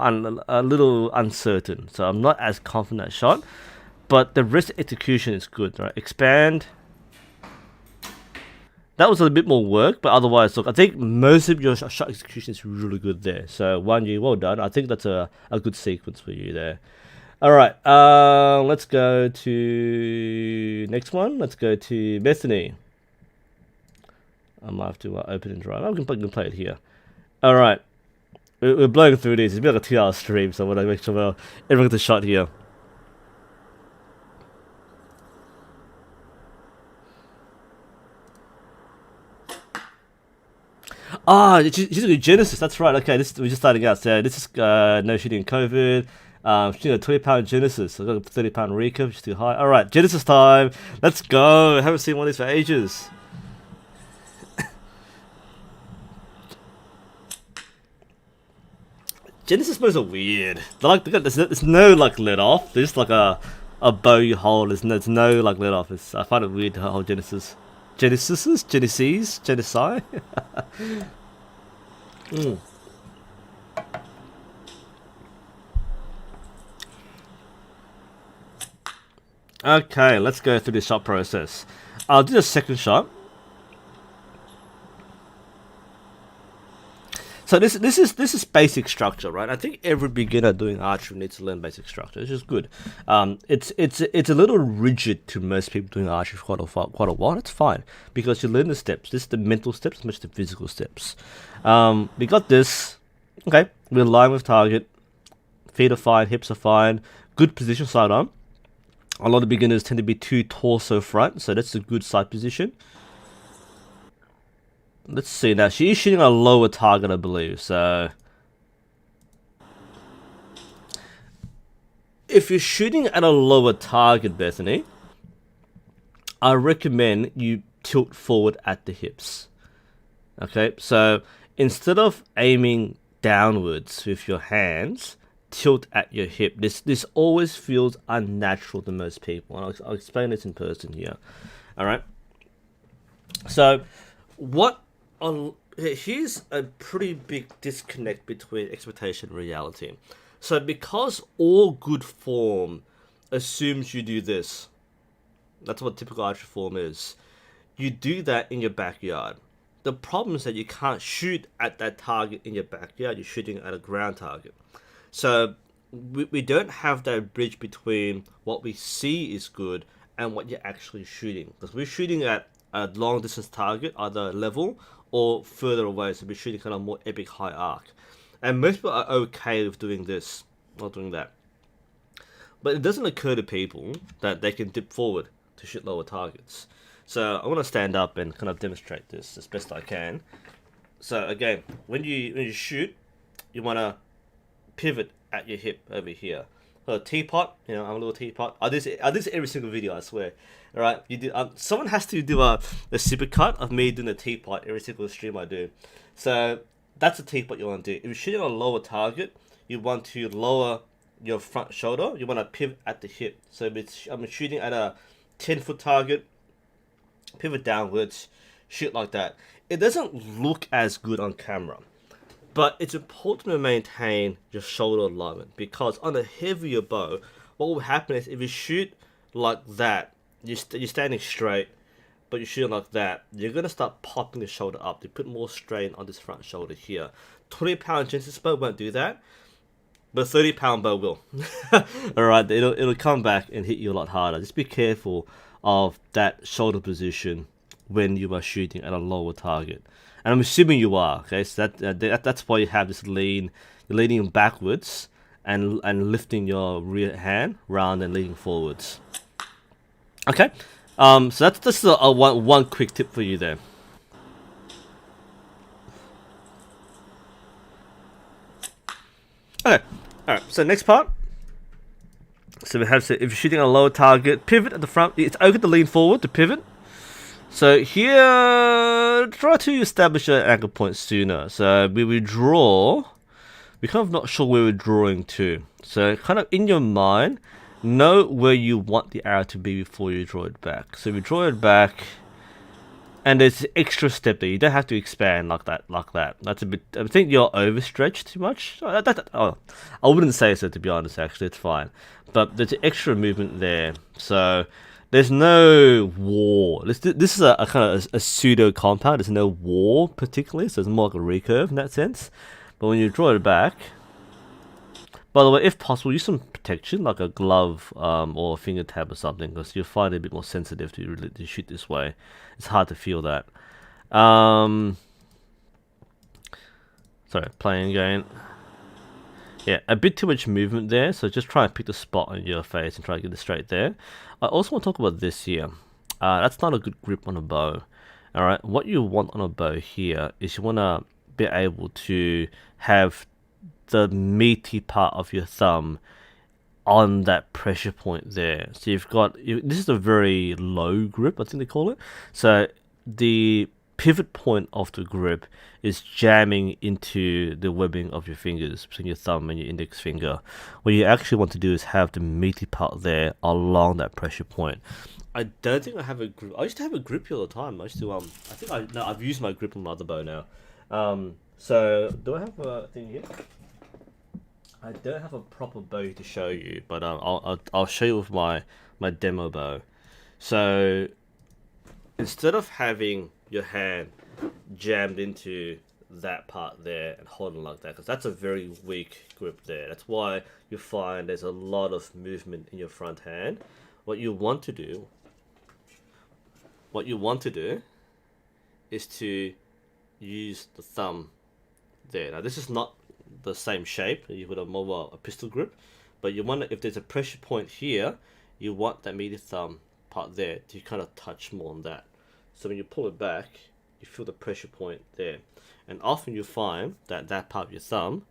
uncertain, so I'm not as confident in that shot. But the rest of execution is good, right? Expand. That was a bit more work, but otherwise, look, I think most of your shot execution is really good there. So, Wanyu, well done. I think that's a good sequence for you there. All right, let's go to next one. Let's go to Bethany. I might have to open and drive. I can play it here. All right, we're blowing through this. It's been like a 2-hour stream, so I want to make sure everyone gets a shot here. Ah, she's doing Genesis. That's right. Okay, we're just starting out. So this is no shooting COVID. Shooting a 20-pound Genesis. I got a 30-pound recurve, which is too high. All right, Genesis time. Let's go. I haven't seen one of these for ages. Genesis bows are weird. They're like there's no like let off. There's just like a bow you hold. There's no like let off. I find it weird to hold Genesis. Genesi. Okay, let's go through the shot process. I'll do the second shot. So this is basic structure, right? I think every beginner doing archery needs to learn basic structure. It's just good. It's a little rigid to most people doing archery for quite a while. It's fine because you learn the steps. This is the mental steps, much the physical steps. We got this. Okay, we're in line with target. Feet are fine, hips are fine. Good position side arm. A lot of beginners tend to be too torso front, so that's a good side position. Let's see now. She is shooting a lower target, I believe. So, if you're shooting at a lower target, Bethany, I recommend you tilt forward at the hips. Okay, so instead of aiming downwards with your hands, tilt at your hip. This always feels unnatural to most people. And I'll explain this in person here. All right. So, here's a pretty big disconnect between expectation and reality. So because all good form assumes you do this, that's what typical archery form is. You do that in your backyard. The problem is that you can't shoot at that target in your backyard. You're shooting at a ground target. So we don't have that bridge between what we see is good and what you're actually shooting. Because we're shooting at a long distance target, either level or further away, so we're shooting kind of more epic high arc. And most people are okay with doing this, not doing that. But it doesn't occur to people that they can dip forward to shoot lower targets. So I want to stand up and kind of demonstrate this as best I can. So again, when you shoot, you want to pivot at your hip over here. A teapot, I'm a little teapot. I do this every single video, I swear. All right, you do. Someone has to do a super cut of me doing a teapot every single stream I do. So that's a teapot you want to do. If you're shooting on a lower target, you want to lower your front shoulder. You want to pivot at the hip. So I'm shooting at a 10-foot target, pivot downwards, shoot like that. It doesn't look as good on camera. But it's important to maintain your shoulder alignment because on a heavier bow, what will happen is if you shoot like that, you're standing straight, but you're shooting like that, you're going to start popping the shoulder up. You put more strain on this front shoulder here. 20-pound Genesis bow won't do that, but 30-pound bow will. Alright, it'll come back and hit you a lot harder. Just be careful of that shoulder position when you are shooting at a lower target. And I'm assuming you are, okay? So that's why you have this lean. You're leaning backwards, and lifting your rear hand round and leaning forwards. Okay, so that's a one quick tip for you there. Okay, all right. So next part. So we have, so if you're shooting a lower target, pivot at the front. It's okay to lean forward to pivot. So here, try to establish an anchor point sooner. So we withdraw. We're kind of not sure where we're drawing to. So kind of in your mind, know where you want the arrow to be before you draw it back. So we draw it back, and there's an extra step there. You don't have to expand like that. That's a bit. I think you're overstretched too much. Oh, I wouldn't say so, to be honest. Actually, it's fine. But there's an extra movement there. So there's no war. This is a kind of a pseudo compound. There's no war particularly. So it's more like a recurve in that sense. But when you draw it back, by the way, if possible, use some protection like a glove or a finger tab or something, because you'll find it a bit more sensitive to shoot this way. It's hard to feel that. Sorry, playing again. Yeah, a bit too much movement there, so just try and pick the spot on your face and try to get it straight there. I also want to talk about this here. That's not a good grip on a bow. Alright, what you want on a bow here is you want to be able to have the meaty part of your thumb on that pressure point there. So you've got, this is a very low grip, I think they call it. So the pivot point of the grip is jamming into the webbing of your fingers, between your thumb and your index finger. What you actually want to do is have the meaty part there along that pressure point. I don't think I have a grip. I used to have a grip here all the time. I used to, I've used my grip on my other bow now. So do I have a thing here? I don't have a proper bow to show you, but I'll show you with my demo bow. So instead of having your hand jammed into that part there and holding like that, because that's a very weak grip there. That's why you find there's a lot of movement in your front hand. What you want to do is to use the thumb there. Now this is not the same shape you would have more a pistol grip, but you want to, if there's a pressure point here, you want that meaty thumb part there to kind of touch more on that. So when you pull it back, you feel the pressure point there, and often you find that that part of your thumb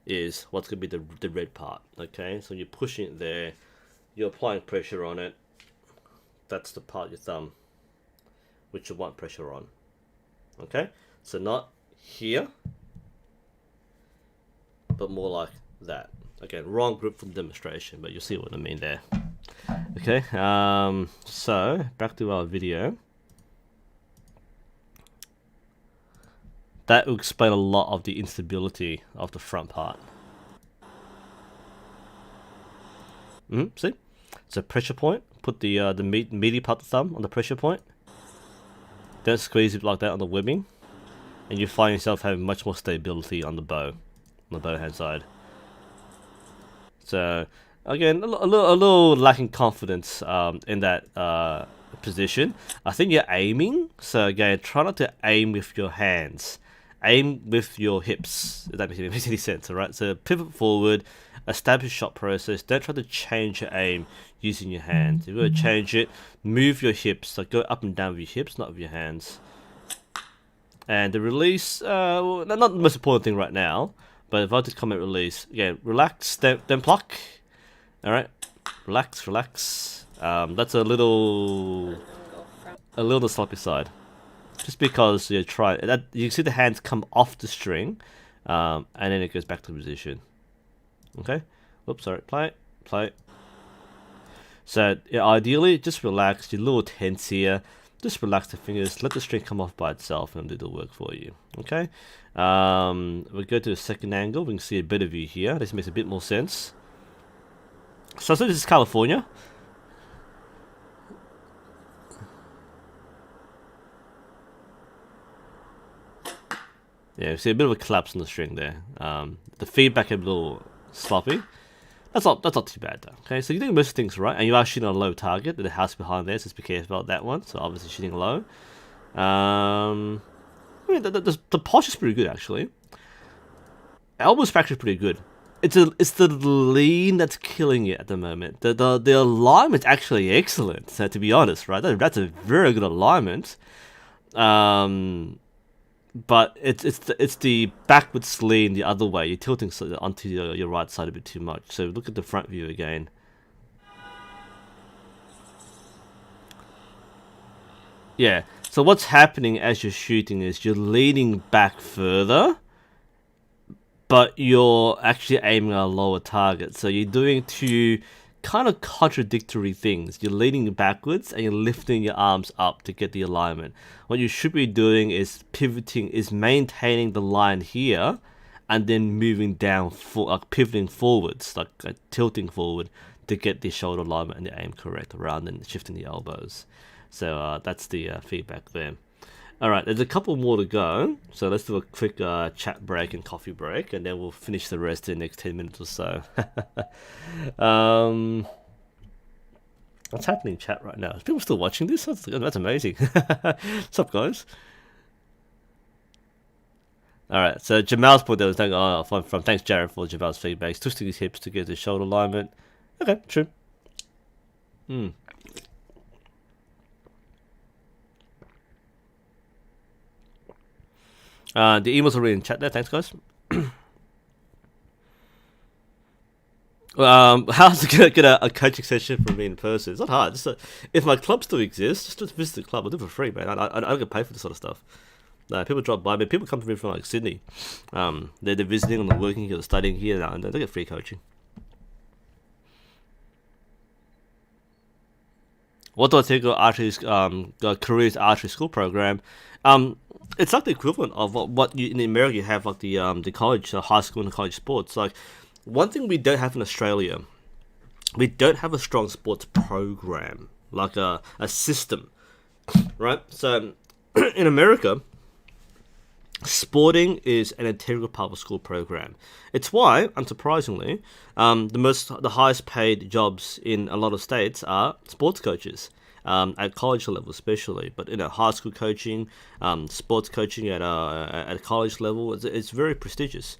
is what's going to be the red part. Okay, so you're pushing it there, you're applying pressure on it. That's the part of your thumb which you want pressure on. Okay, so not here, but more like that. Again, wrong grip from demonstration, but you'll see what I mean there. Okay, so back to our video. That will explain a lot of the instability of the front part. See? So pressure point. Put the meaty part of the thumb on the pressure point. Don't squeeze it like that on the webbing, and you find yourself having much more stability on the bow hand side. So again, a little lacking confidence in that position. I think you're aiming. So again, try not to aim with your hands. Aim with your hips, if that makes any sense, alright? So pivot forward, establish shot process. Don't try to change your aim using your hands. If you're going to change it, move your hips. Like go up and down with your hips, not with your hands. And the release, not the most important thing right now, but if I just comment release, again, relax, then pluck. Alright, relax. That's a little on the sloppy side. Just because you try that, you see the hands come off the string, and then it goes back to position. Okay. Whoops, sorry. Play. So yeah, ideally, just relax. You're a little tense here. Just relax the fingers. Let the string come off by itself, and do the work for you. Okay. We'll go to the second angle. We can see a better view here. This makes a bit more sense. So this is California. Yeah, see a bit of a collapse on the string there. The feedback a little sloppy. That's not too bad though. Okay, so you're doing most things right, and you are shooting on a low target. The house behind there, so just be careful about that one. So obviously shooting low. I mean, the posture is pretty good actually. Elbow fracture is pretty good. it's the lean that's killing it at the moment. The alignment's actually excellent. So to be honest, right, that's a very good alignment. Um, but it's the backwards lean the other way. You're tilting onto your right side a bit too much. So look at the front view again. Yeah. So what's happening as you're shooting is you're leaning back further, but you're actually aiming at a lower target. So you're doing two kind of contradictory things. You're leaning backwards and you're lifting your arms up to get the alignment. What you should be doing is pivoting, is maintaining the line here, and then moving down, like pivoting forwards, like tilting forward to get the shoulder alignment and the aim correct, rather than shifting the elbows. So that's the feedback there. All right, there's a couple more to go, so let's do a quick chat break and coffee break, and then we'll finish the rest in the next 10 minutes or so. What's happening in chat right now? Are people still watching this? That's amazing. What's up, guys? All right, so Jamal's point there was from thanks, Jared, for Jamal's feedback. He's twisting his hips to get the shoulder alignment. Okay, true. The emails are already in chat there. Thanks, guys. How to get a coaching session from me in person? It's not hard. If my club still exists, just visit the club. I'll do it for free, man. I don't get paid for this sort of stuff. People drop by. I mean, people come to me from like Sydney. They're visiting and they're working here, they're studying here now, and they get free coaching. What do I think of archery's careers archery school program? It's like the equivalent of what you in America you have like the college, high school and college sports. Like one thing we don't have in Australia, we don't have a strong sports program, like a system, right? So in America, sporting is an integral part of a school program. It's why, unsurprisingly, the highest paid jobs in a lot of states are sports coaches. At college level especially, but high school coaching, sports coaching at a college level, it's very prestigious.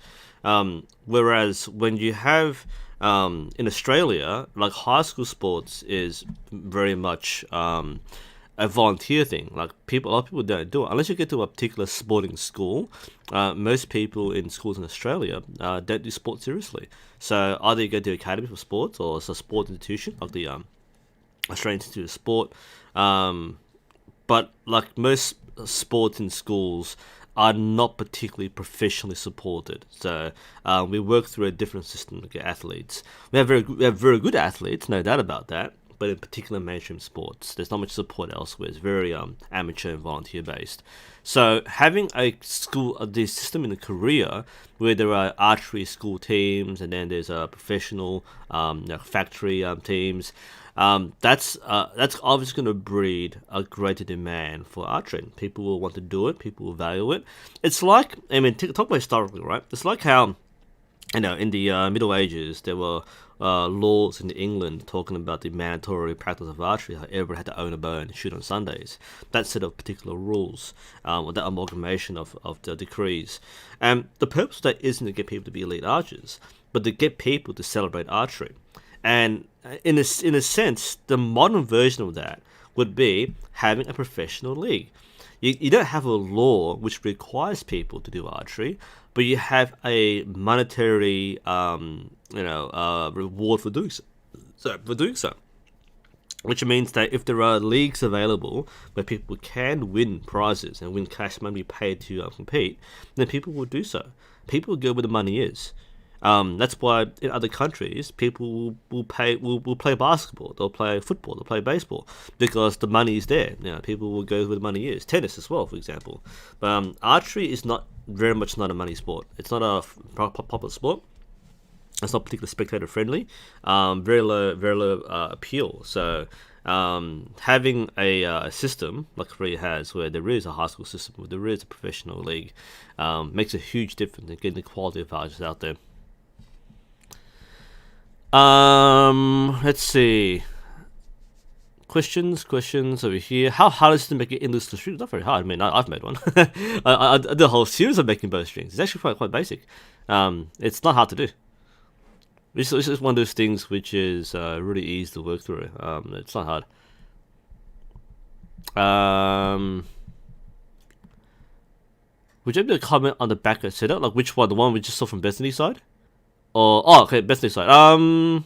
Whereas when you have in Australia, like high school sports is very much a volunteer thing. Like a lot of people don't do it unless you get to a particular sporting school. Most people in schools in Australia don't do sports seriously. So either you go to academy for sports or it's a sports institution like the Australian Institute of Sport, but like most sports in schools are not particularly professionally supported. So we work through a different system to get athletes. We have very good athletes, no doubt about that. But in particular mainstream sports, there's not much support elsewhere. It's very amateur and volunteer based. So having the system in a career where there are archery school teams and then there's a professional factory teams. That's obviously going to breed a greater demand for archery. People will want to do it. People will value it. It's like, talk about historically, right? It's like how, in the Middle Ages, there were laws in England talking about the mandatory practice of archery. How everyone had to own a bow and shoot on Sundays. That set of particular rules, or that amalgamation of the decrees. And the purpose of that isn't to get people to be elite archers, but to get people to celebrate archery. And in a sense, the modern version of that would be having a professional league. You don't have a law which requires people to do archery, but you have a monetary, reward for doing so. Which means that if there are leagues available where people can win prizes and win cash money paid to compete, then people will do so. People will go where the money is. That's why in other countries people will play basketball, they'll play football, they'll play baseball because the money is there. People will go where the money is. Tennis as well, for example. But archery is not a money sport. It's not a popular sport. It's not particularly spectator friendly. Very low appeal. So having a system like Korea has, where there is a high school system, where there is a professional league, makes a huge difference in getting the quality of archers out there. Let's see. Questions over here. How hard is it to make it endless string? It's not very hard. I mean, I've made one. I did a whole series of making bowstrings. It's actually quite basic. It's not hard to do. This is one of those things which is really easy to work through. It's not hard. Would you have to comment on the back setup? Like which one? The one we just saw from Bethany side? Or okay, Bethany side.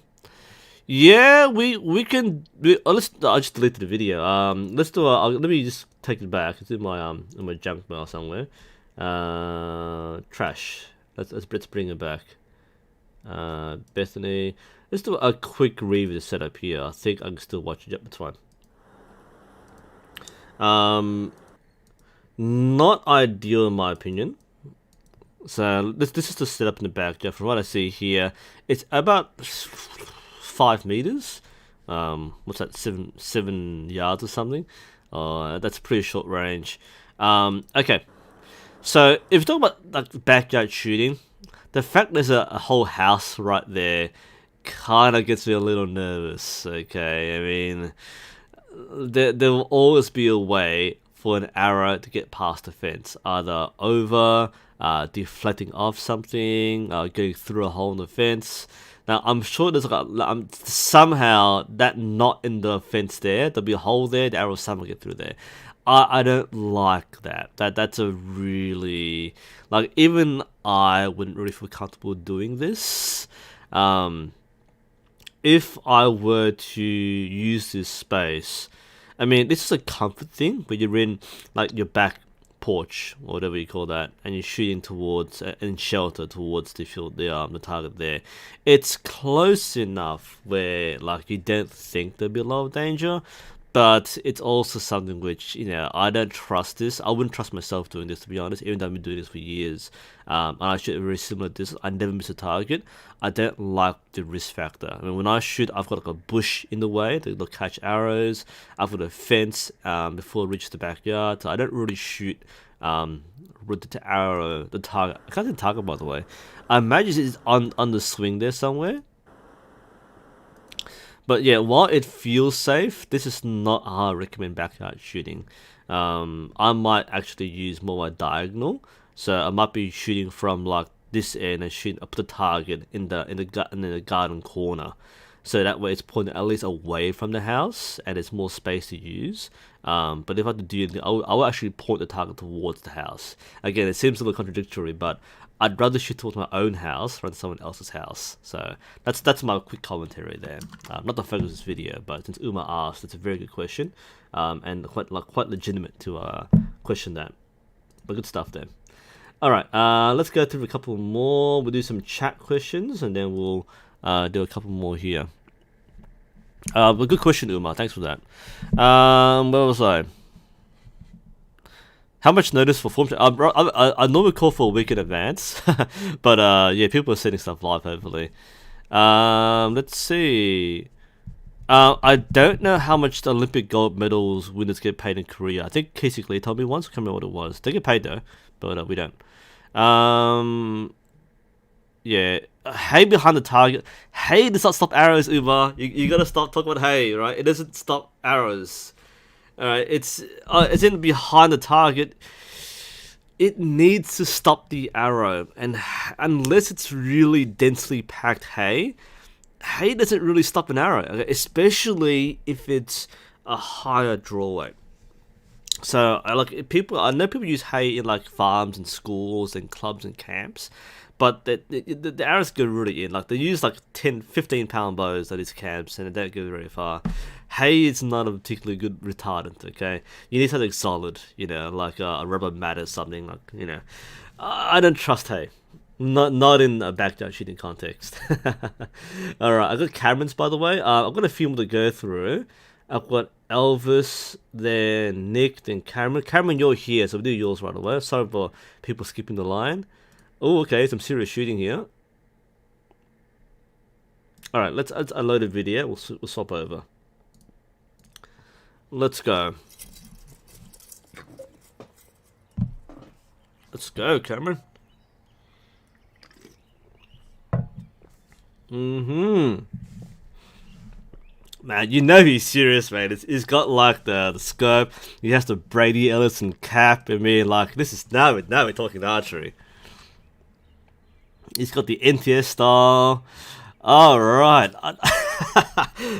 Yeah, we can. Let's. I just deleted the video. Let's do. Let me just take it back. It's in my junk mail somewhere. Trash. Let's bring it back. Bethany. Let's do a quick review of the setup here. I think I can still watch it. Yep, it's fine. Not ideal in my opinion. So this is the setup in the back. Yeah, from what I see here, it's about 5 meters. What's that? 7 yards or something. That's pretty short range. Okay. So if you talk about like backyard shooting, the fact there's a whole house right there kind of gets me a little nervous. Okay, I mean, there will always be a way for an arrow to get past the fence, either over, deflecting off something, going through a hole in the fence. Now, I'm sure there's like somehow that knot in the fence there, there'll be a hole there, the arrow will somehow get through there. I don't like that. That's a really, like, even I wouldn't really feel comfortable doing this. If I were to use this space, I mean, this is a comfort thing where you're in like your back porch or whatever you call that, and you're shooting towards in shelter towards the field, the target there. It's close enough where like you don't think there'll be a lot of danger, but it's also something which, you know, I don't trust this. I wouldn't trust myself doing this, to be honest, even though I've been doing this for years. And I shoot very similar to this. I never miss a target. I don't like the risk factor. I mean, when I shoot, I've got like a bush in the way that'll catch arrows. I've got a fence before it reaches the backyard. So I don't really shoot with the arrow, the target. I can't say target, by the way. I imagine it's on the swing there somewhere. But yeah, while it feels safe, this is not how I recommend backyard shooting. I might actually use more my diagonal, so I might be shooting from like this end and shooting up the target in the garden corner, so that way it's pointed at least away from the house and it's more space to use. But if I had to do anything, I will actually point the target towards the house. Again, it seems a little contradictory, but I'd rather shoot towards my own house rather than someone else's house. So that's my quick commentary there. Not the focus of this video, but since Uma asked, it's a very good question, and quite legitimate to question that. But good stuff there. All right, let's go through a couple more. We'll do some chat questions, and then we'll do a couple more here. But good question, Uma. Thanks for that. Where was I? How much notice for form? I normally call for a week in advance, but yeah, people are sending stuff live. Hopefully, let's see. I don't know how much the Olympic gold medals winners get paid in Korea. I think Casey Lee told me once. I can't remember what it was. They get paid though, but we don't. Yeah, hay behind the target. Hay does not stop arrows, Uber. You gotta stop talking about hay, right? It doesn't stop arrows. Alright, it's in behind the target. It needs to stop the arrow, and unless it's really densely packed hay doesn't really stop an arrow, okay? Especially if it's a higher draw weight. So I know people use hay in like farms and schools and clubs and camps, but the arrows go really in. Like they use like 10-15 pound bows at these camps, and they don't go very far. Hay is not a particularly good retardant, okay? You need something solid, you know, like a rubber mat or something, like, you know. I don't trust hay. Not in a backyard shooting context. Alright, I've got Cameron's, by the way. I've got a few more to go through. I've got Elvis, then Nick, then Cameron. Cameron, you're here, so we'll do yours right away. Sorry for people skipping the line. Oh, okay, some serious shooting here. Alright, let's unload a video. We'll swap over. Let's go. Let's go, Cameron. Man, you know he's serious, man. He's got like the scope. He has the Brady Ellison cap. I mean, like this is now we're talking archery. He's got the NTS style. All right,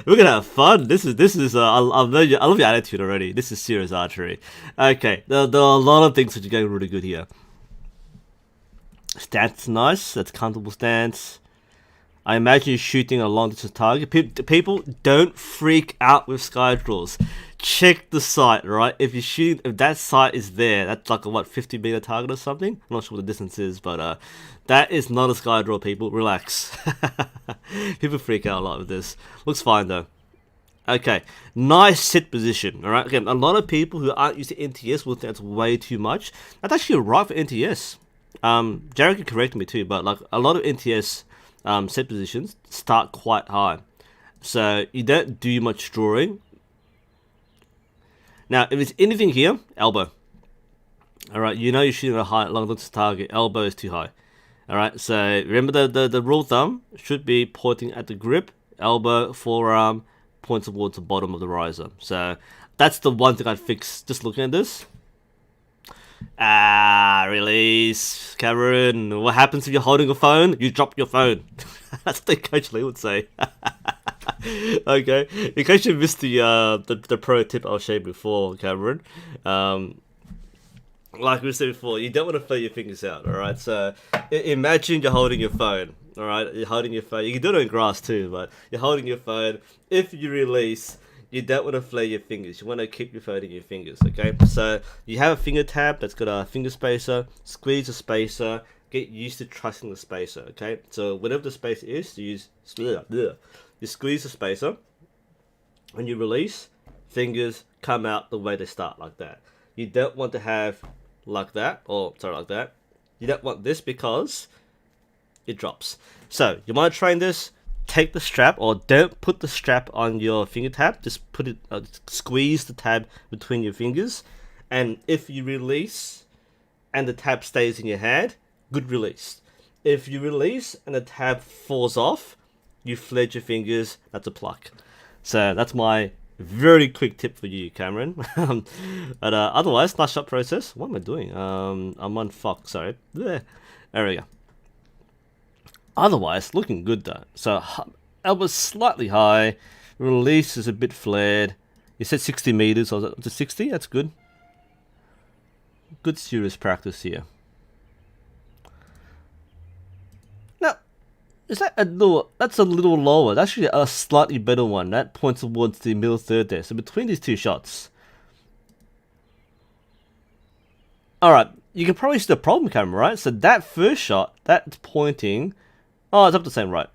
we're gonna have fun. This is. I love your attitude already. This is serious archery. Okay, there are a lot of things that are going really good here. Stance nice. That's comfortable stance. I imagine you're shooting a long distance target. People don't freak out with sky draws. Check the sight, right? If you're shooting, if that sight is there, that's like a 50-meter target or something. I'm not sure what the distance is, but that is not a sky draw. People, relax. People freak out a lot with this. Looks fine though. Okay, nice sit position. All right. Again, a lot of people who aren't used to NTS will think that's way too much. That's actually right for NTS. Jared can correct me too, but like a lot of NTS set positions start quite high, so you don't do much drawing. Now, if it's anything here, elbow. All right, you know you're shooting a high long distance target. Elbow is too high. All right, so remember the rule of thumb should be pointing at the grip, elbow, forearm, points towards the bottom of the riser. So that's the one thing I'd fix. Just looking at this. Release, Cameron. What happens if you're holding a phone? You drop your phone. That's what Coach Lee would say. Okay, in case you missed the pro tip I'll show you before, Cameron. Like we said before, you don't want to throw your fingers out. All right, so imagine you're holding your phone. All right, you're holding your phone. You can do it on grass too, but you're holding your phone. If you release, you don't want to flare your fingers. You want to keep your phone in your fingers, okay? So you have a finger tab that's got a finger spacer. Squeeze the spacer. Get used to trusting the spacer, okay? So whatever the spacer is, you squeeze the spacer. When you release, fingers come out the way they start, like that. You don't want to have like that, or sorry, like that. You don't want this because it drops. So you want to train this. Take the strap, or don't put the strap on your finger tab. Just put it, squeeze the tab between your fingers, and if you release and the tab stays in your hand, good release. If you release and the tab falls off, you flared your fingers. That's a pluck. So that's my very quick tip for you, Cameron. But otherwise, nice shot process. What am I doing? I'm on Fox. Sorry. There we go. Otherwise, looking good though. So elbow's slightly high, release is a bit flared. You said 60 meters, or to 60? That's good. Good serious practice here. Now, is that a little? That's a little lower. That's actually a slightly better one. That points towards the middle third there. So between these two shots. All right, you can probably see the problem, Cameron, right? So that first shot, that's pointing. Oh, it's up the same, right?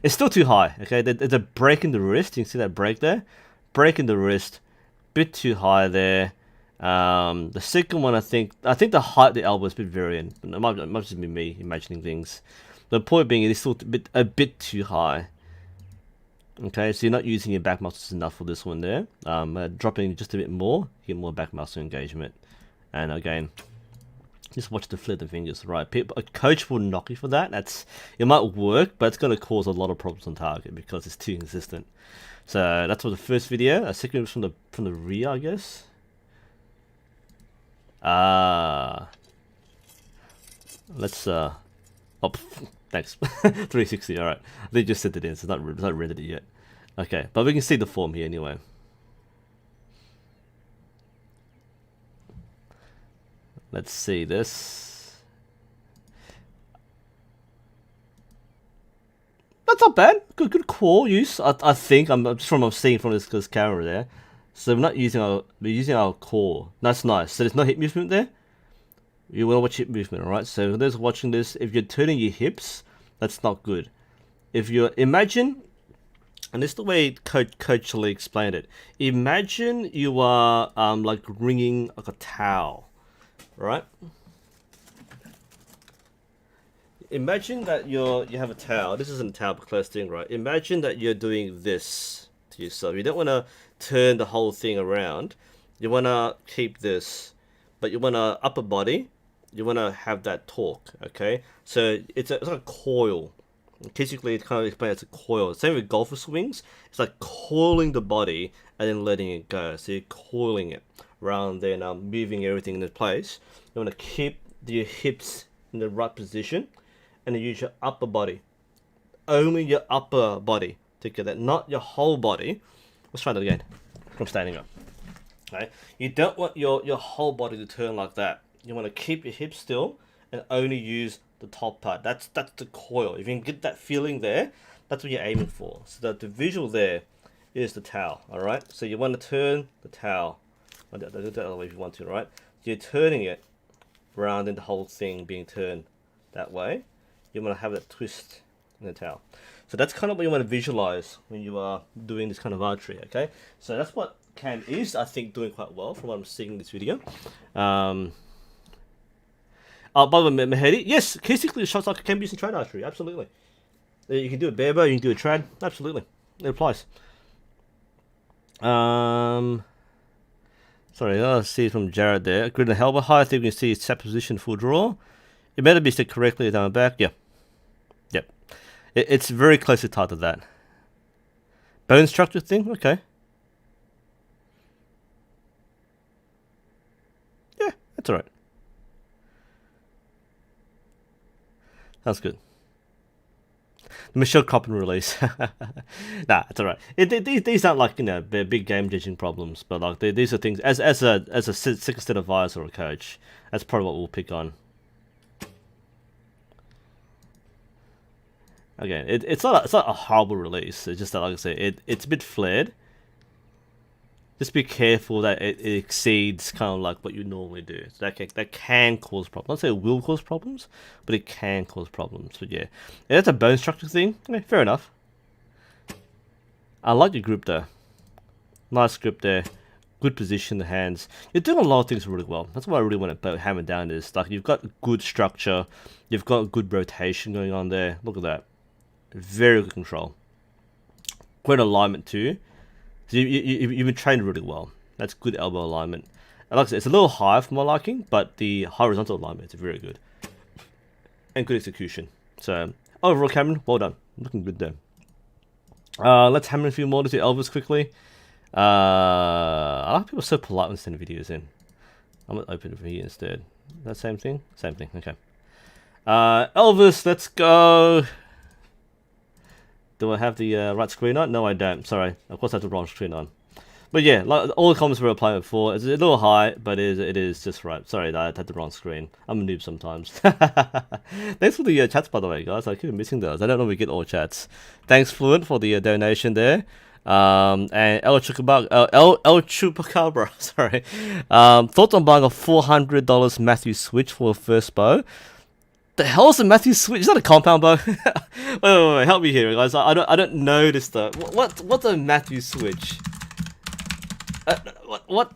It's still too high, okay? There's a break in the wrist. You can see that break there? Break in the wrist. Bit too high there. The second one, I think the height of the elbow is a bit varying. It might just be me imagining things. The point being, it is still a bit too high. Okay, so you're not using your back muscles enough for this one there. Dropping just a bit more, you get more back muscle engagement. And again, just watch the flip of the fingers, right? A coach will knock you for that. It might work, but it's going to cause a lot of problems on target because it's too inconsistent. So that's for the first video. A second was from the rear, I guess. Let's oh, thanks. 360. All right, they just sent it in, so it's not rendered it yet. Okay, but we can see the form here anyway. Let's see this. That's not bad. Good core use. I think I'm seeing from this camera there. So we're using our core. That's nice. So there's no hip movement there. You want to watch hip movement, alright? So for those watching this, if you're turning your hips, that's not good. If you're imagine, and this is the way Coach Lee explained it. Imagine you are like wringing like a towel. Right? Imagine that you have a towel. This isn't a towel, but close thing, right? Imagine that you're doing this to yourself. You don't want to turn the whole thing around. You want to keep this, but you want to upper body. You want to have that torque, okay? So it's like a coil. Basically, it kind of explains it's a coil. Same with golfer swings. It's like coiling the body and then letting it go. So you're coiling it rather than moving everything into place. You want to keep your hips in the right position and then use your upper body only your upper body to get that, not your whole body. Let's try that again from standing up. Okay, you don't want your whole body to turn like that. You want to keep your hips still and only use the top part. That's the coil. If you can get that feeling there, that's what you're aiming for. So that the visual there is the towel. All right. So you want to turn the towel. Do that other way if you want to. Right. You're turning it around and the whole thing being turned that way. You want to have that twist in the towel. So that's kind of what you want to visualize when you are doing this kind of archery. Okay. So that's what Cam is, I think, doing quite well from what I'm seeing in this video. Oh, by the way, Mehedi, yes, basically shots like can be used in trad archery, absolutely. You can do a bare bow, you can do a trad, absolutely. It applies. Sorry, I see from Jared there. Grid and Helber high, I think you can see set position full draw. It better be set correctly down the back, yeah. Yep. It's very closely tied to that. Bone structure thing, okay. That's alright. That's good. The Michelle Coppin release. Nah, it's alright. These aren't like, you know, big game judging problems, but like these are things as a second set advisor or coach, that's probably what we'll pick on. Again, it's not a horrible release. It's just that, like I say, it's a bit flared. Just be careful that it exceeds kind of like what you normally do. So that can cause problems. I'll say it will cause problems, but it can cause problems. But yeah, that's a bone structure thing. Okay, fair enough. I like your grip there. Nice grip there. Good position, the hands. You're doing a lot of things really well. That's what I really want to hammer down is like you've got good structure. You've got good rotation going on there. Look at that. Very good control. Great alignment too. So you've been trained really well. That's good elbow alignment. And like I said, it's a little high for my liking, but the horizontal alignment is very good. And good execution. So, overall, Cameron, well done. Looking good there. Let's hammer a few more to see Elvis quickly. I like people are so polite when sending videos in. I'm going to open it for here instead. That same thing? Same thing, okay. Elvis, let's go. Do I have the right screen on? No, I don't. Sorry. Of course I have the wrong screen on. But yeah, like all the comments we were applying before, it's a little high, but it is just right. Sorry, I had the wrong screen. I'm a noob sometimes. Thanks for the chats, by the way, guys. I keep missing those. I don't know if we get all chats. Thanks, Fluent, for the donation there. And El Chupacabra, sorry. Thoughts on buying a $400 Matthew Switch for a first bow? The hell is a Matthew Switch? Is that a compound bow? wait, help me here, guys. I don't know this stuff. What's a Matthew Switch? What?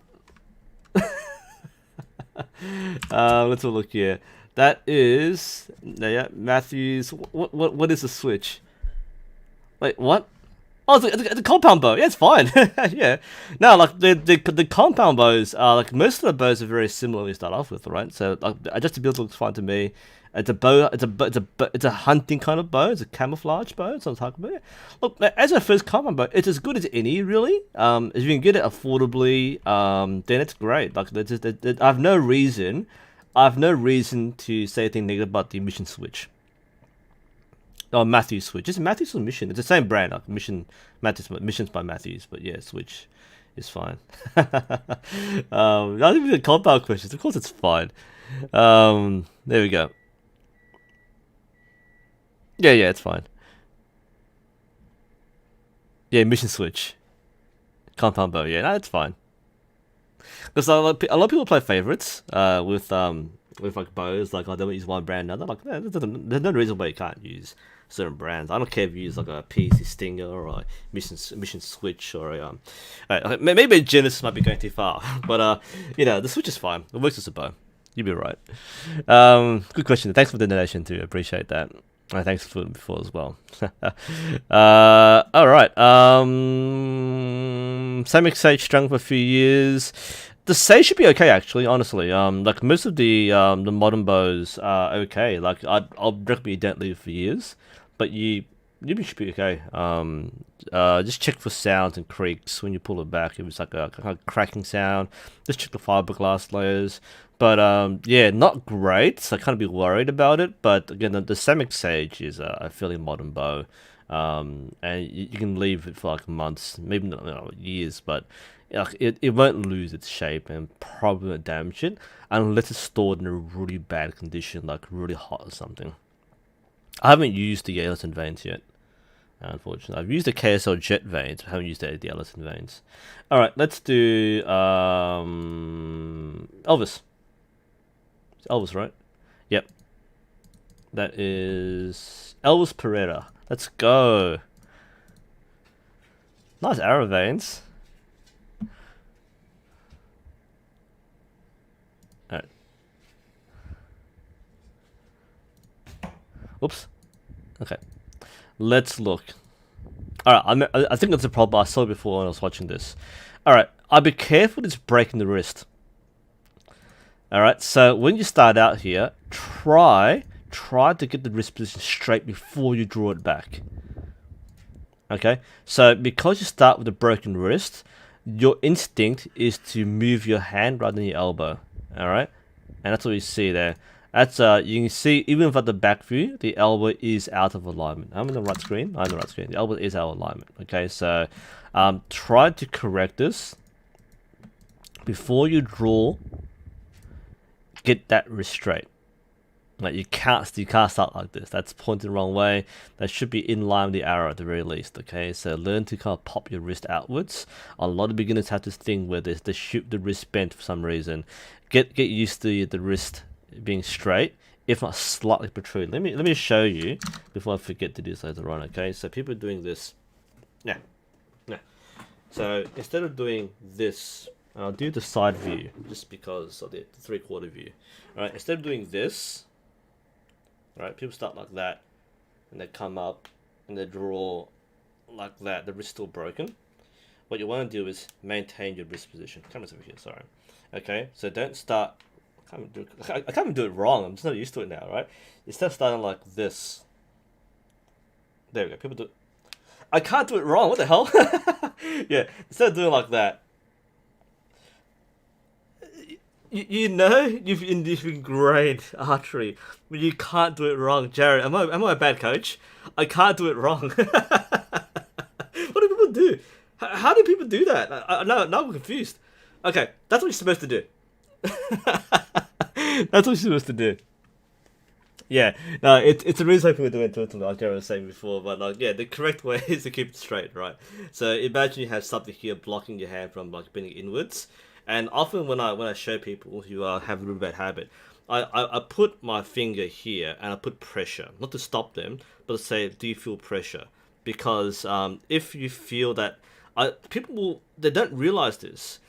Let's have a look here. That is Matthew's. What is a switch? Wait, what? Oh, the compound bow. Yeah, it's fine. Yeah. No, like the compound bows are like most of the bows are very similar to start off with, right? So like adjustability looks fine to me. It's a bow. It's a hunting kind of bow. It's a camouflage bow. So I'm talking about it. Look, as a first compound bow, it's as good as any really. If you can get it affordably, then it's great. Like I have no reason to say anything negative about the Mission Switch. Oh, Matthews Switch. It's Matthews or Mission. It's the same brand. Like Mission's by Matthews, but yeah, Switch is fine. Not even the compound questions. Of course, it's fine. There we go. Yeah, it's fine. Yeah, Mission Switch. Compound bow. Yeah, no, it's fine. Because a lot of people play favorites with like bows. Like, I don't use one brand another. Like, there's no reason why you can't use certain brands. I don't care if you use like a PC Stinger or a Mission Switch or a maybe a Genesis might be going too far, but the Switch is fine. It works as a bow. You'll be right. Good question. Thanks for the donation too. Appreciate that. Thanks for it before as well. All right. Samick Sage strung for a few years. The Sage should be okay, actually. Honestly, like most of the modern bows are okay. Like I'll recommend you don't leave it for years, but you You should be okay. Just check for sounds and creaks when you pull it back. If it's like a kind of cracking sound, just check the fiberglass layers. But yeah, not great. So I kind of be worried about it. But again, the ceramic sage is a fairly modern bow, and you can leave it for like months, maybe not years, but it won't lose its shape and probably won't damage it unless it's stored in a really bad condition, like really hot or something. I haven't used the Ellison veins yet, unfortunately. I've used the KSL jet veins, but haven't used the Ellison veins. Alright, let's do Elvis. It's Elvis, right? Yep. That is Elvis Pereira. Let's go. Nice arrow veins. Alright. Oops. Okay. Let's look. Alright, I think that's a problem. I saw it before when I was watching this. Alright, I'll be careful just breaking the wrist. Alright, so when you start out here, try to get the wrist position straight before you draw it back. Okay, so because you start with a broken wrist, your instinct is to move your hand rather than your elbow. Alright, and that's what you see there. That's you can see even without the back view, the elbow is out of alignment. I'm in the right screen. I'm in the right screen. The elbow is out of alignment. Okay, so try to correct this before you draw. Get that wrist straight. Like you can't start like this. That's pointed the wrong way. That should be in line with the arrow at the very least. Okay, so learn to kind of pop your wrist outwards. A lot of beginners have this thing where they shoot the wrist bent for some reason. Get used to the wrist being straight, if not slightly protruding. Let me show you before I forget to do this later on. Okay, so people are doing this. Yeah. So instead of doing this, I'll do the side view just because of the 3/4 view. All right, instead of doing this. Right, people start like that, and they come up, and they draw like that. The wrist still broken. What you want to do is maintain your wrist position. Camera's over here, sorry. Okay, so don't start. I can't even do it wrong. I'm just not used to it now, right? Instead of starting like this. There we go. People do. I can't do it wrong. What the hell? Yeah, instead of doing like that. You know, you've been great archery, but you can't do it wrong, Jared. Am I a bad coach? I can't do it wrong. What do people do? How do people do that? Now I'm confused. Okay, that's what you're supposed to do. That's what you're supposed to do. Yeah, no, it's a reason people do it like Jared was saying before, but like yeah, the correct way is to keep it straight, right? So imagine you have something here blocking your hand from like bending inwards. And often when I show people who have a really bad habit, I put my finger here and I put pressure, not to stop them, but to say, do you feel pressure? Because if you feel that, they don't realize this,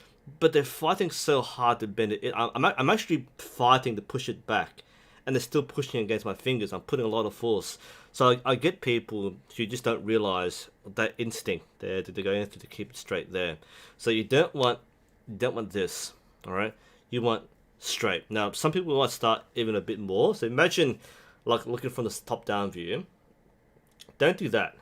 but they're fighting so hard to bend it. I'm actually fighting to push it back, and they're still pushing against my fingers. I'm putting a lot of force. So I get people who just don't realize that instinct there that they're going to keep it straight there. So you don't want this, all right? You want straight. Now, some people might start even a bit more. So imagine, like looking from the top-down view. Don't do that.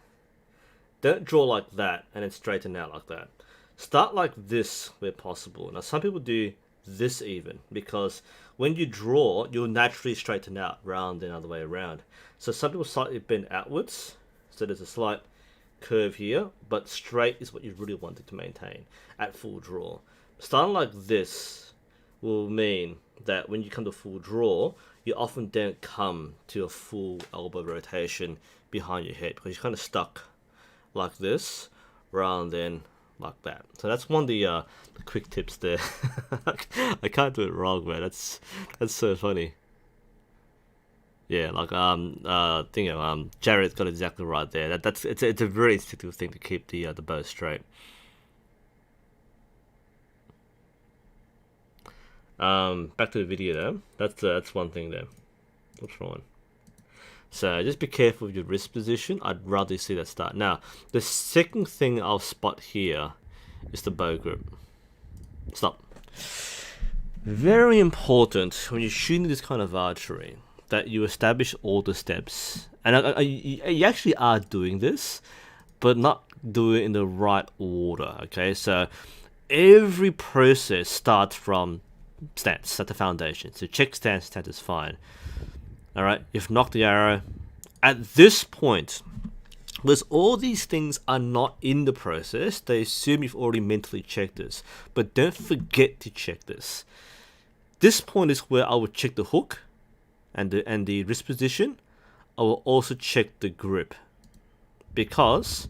Don't draw like that and then straighten out like that. Start like this where possible. Now, some people do this even because when you draw, you'll naturally straighten out round and other way around. So some people slightly bend outwards. So there's a slight curve here, but straight is what you really wanted to maintain at full draw. Starting like this will mean that when you come to full draw, you often don't come to a full elbow rotation behind your head because you're kind of stuck like this rather than like that. So that's one of the quick tips there. I can't do it wrong, man. That's so funny. Yeah, like Jared's got exactly right there. It's a very instinctive thing to keep the bow straight. Back to the video though. That's one thing there. What's wrong? So just be careful with your wrist position. I'd rather see that start. Now, the second thing I'll spot here is the bow grip. Stop. Very important when you're shooting this kind of archery. that you establish all the steps, and you actually are doing this, but not do it in the right order. Okay, so every process starts from stance, set the foundation. So check stance, stance is fine. All right, you've knocked the arrow. At this point, because all these things are not in the process, they assume you've already mentally checked this. But don't forget to check this. This point is where I would check the hook and the wrist position. I will also check the grip. Because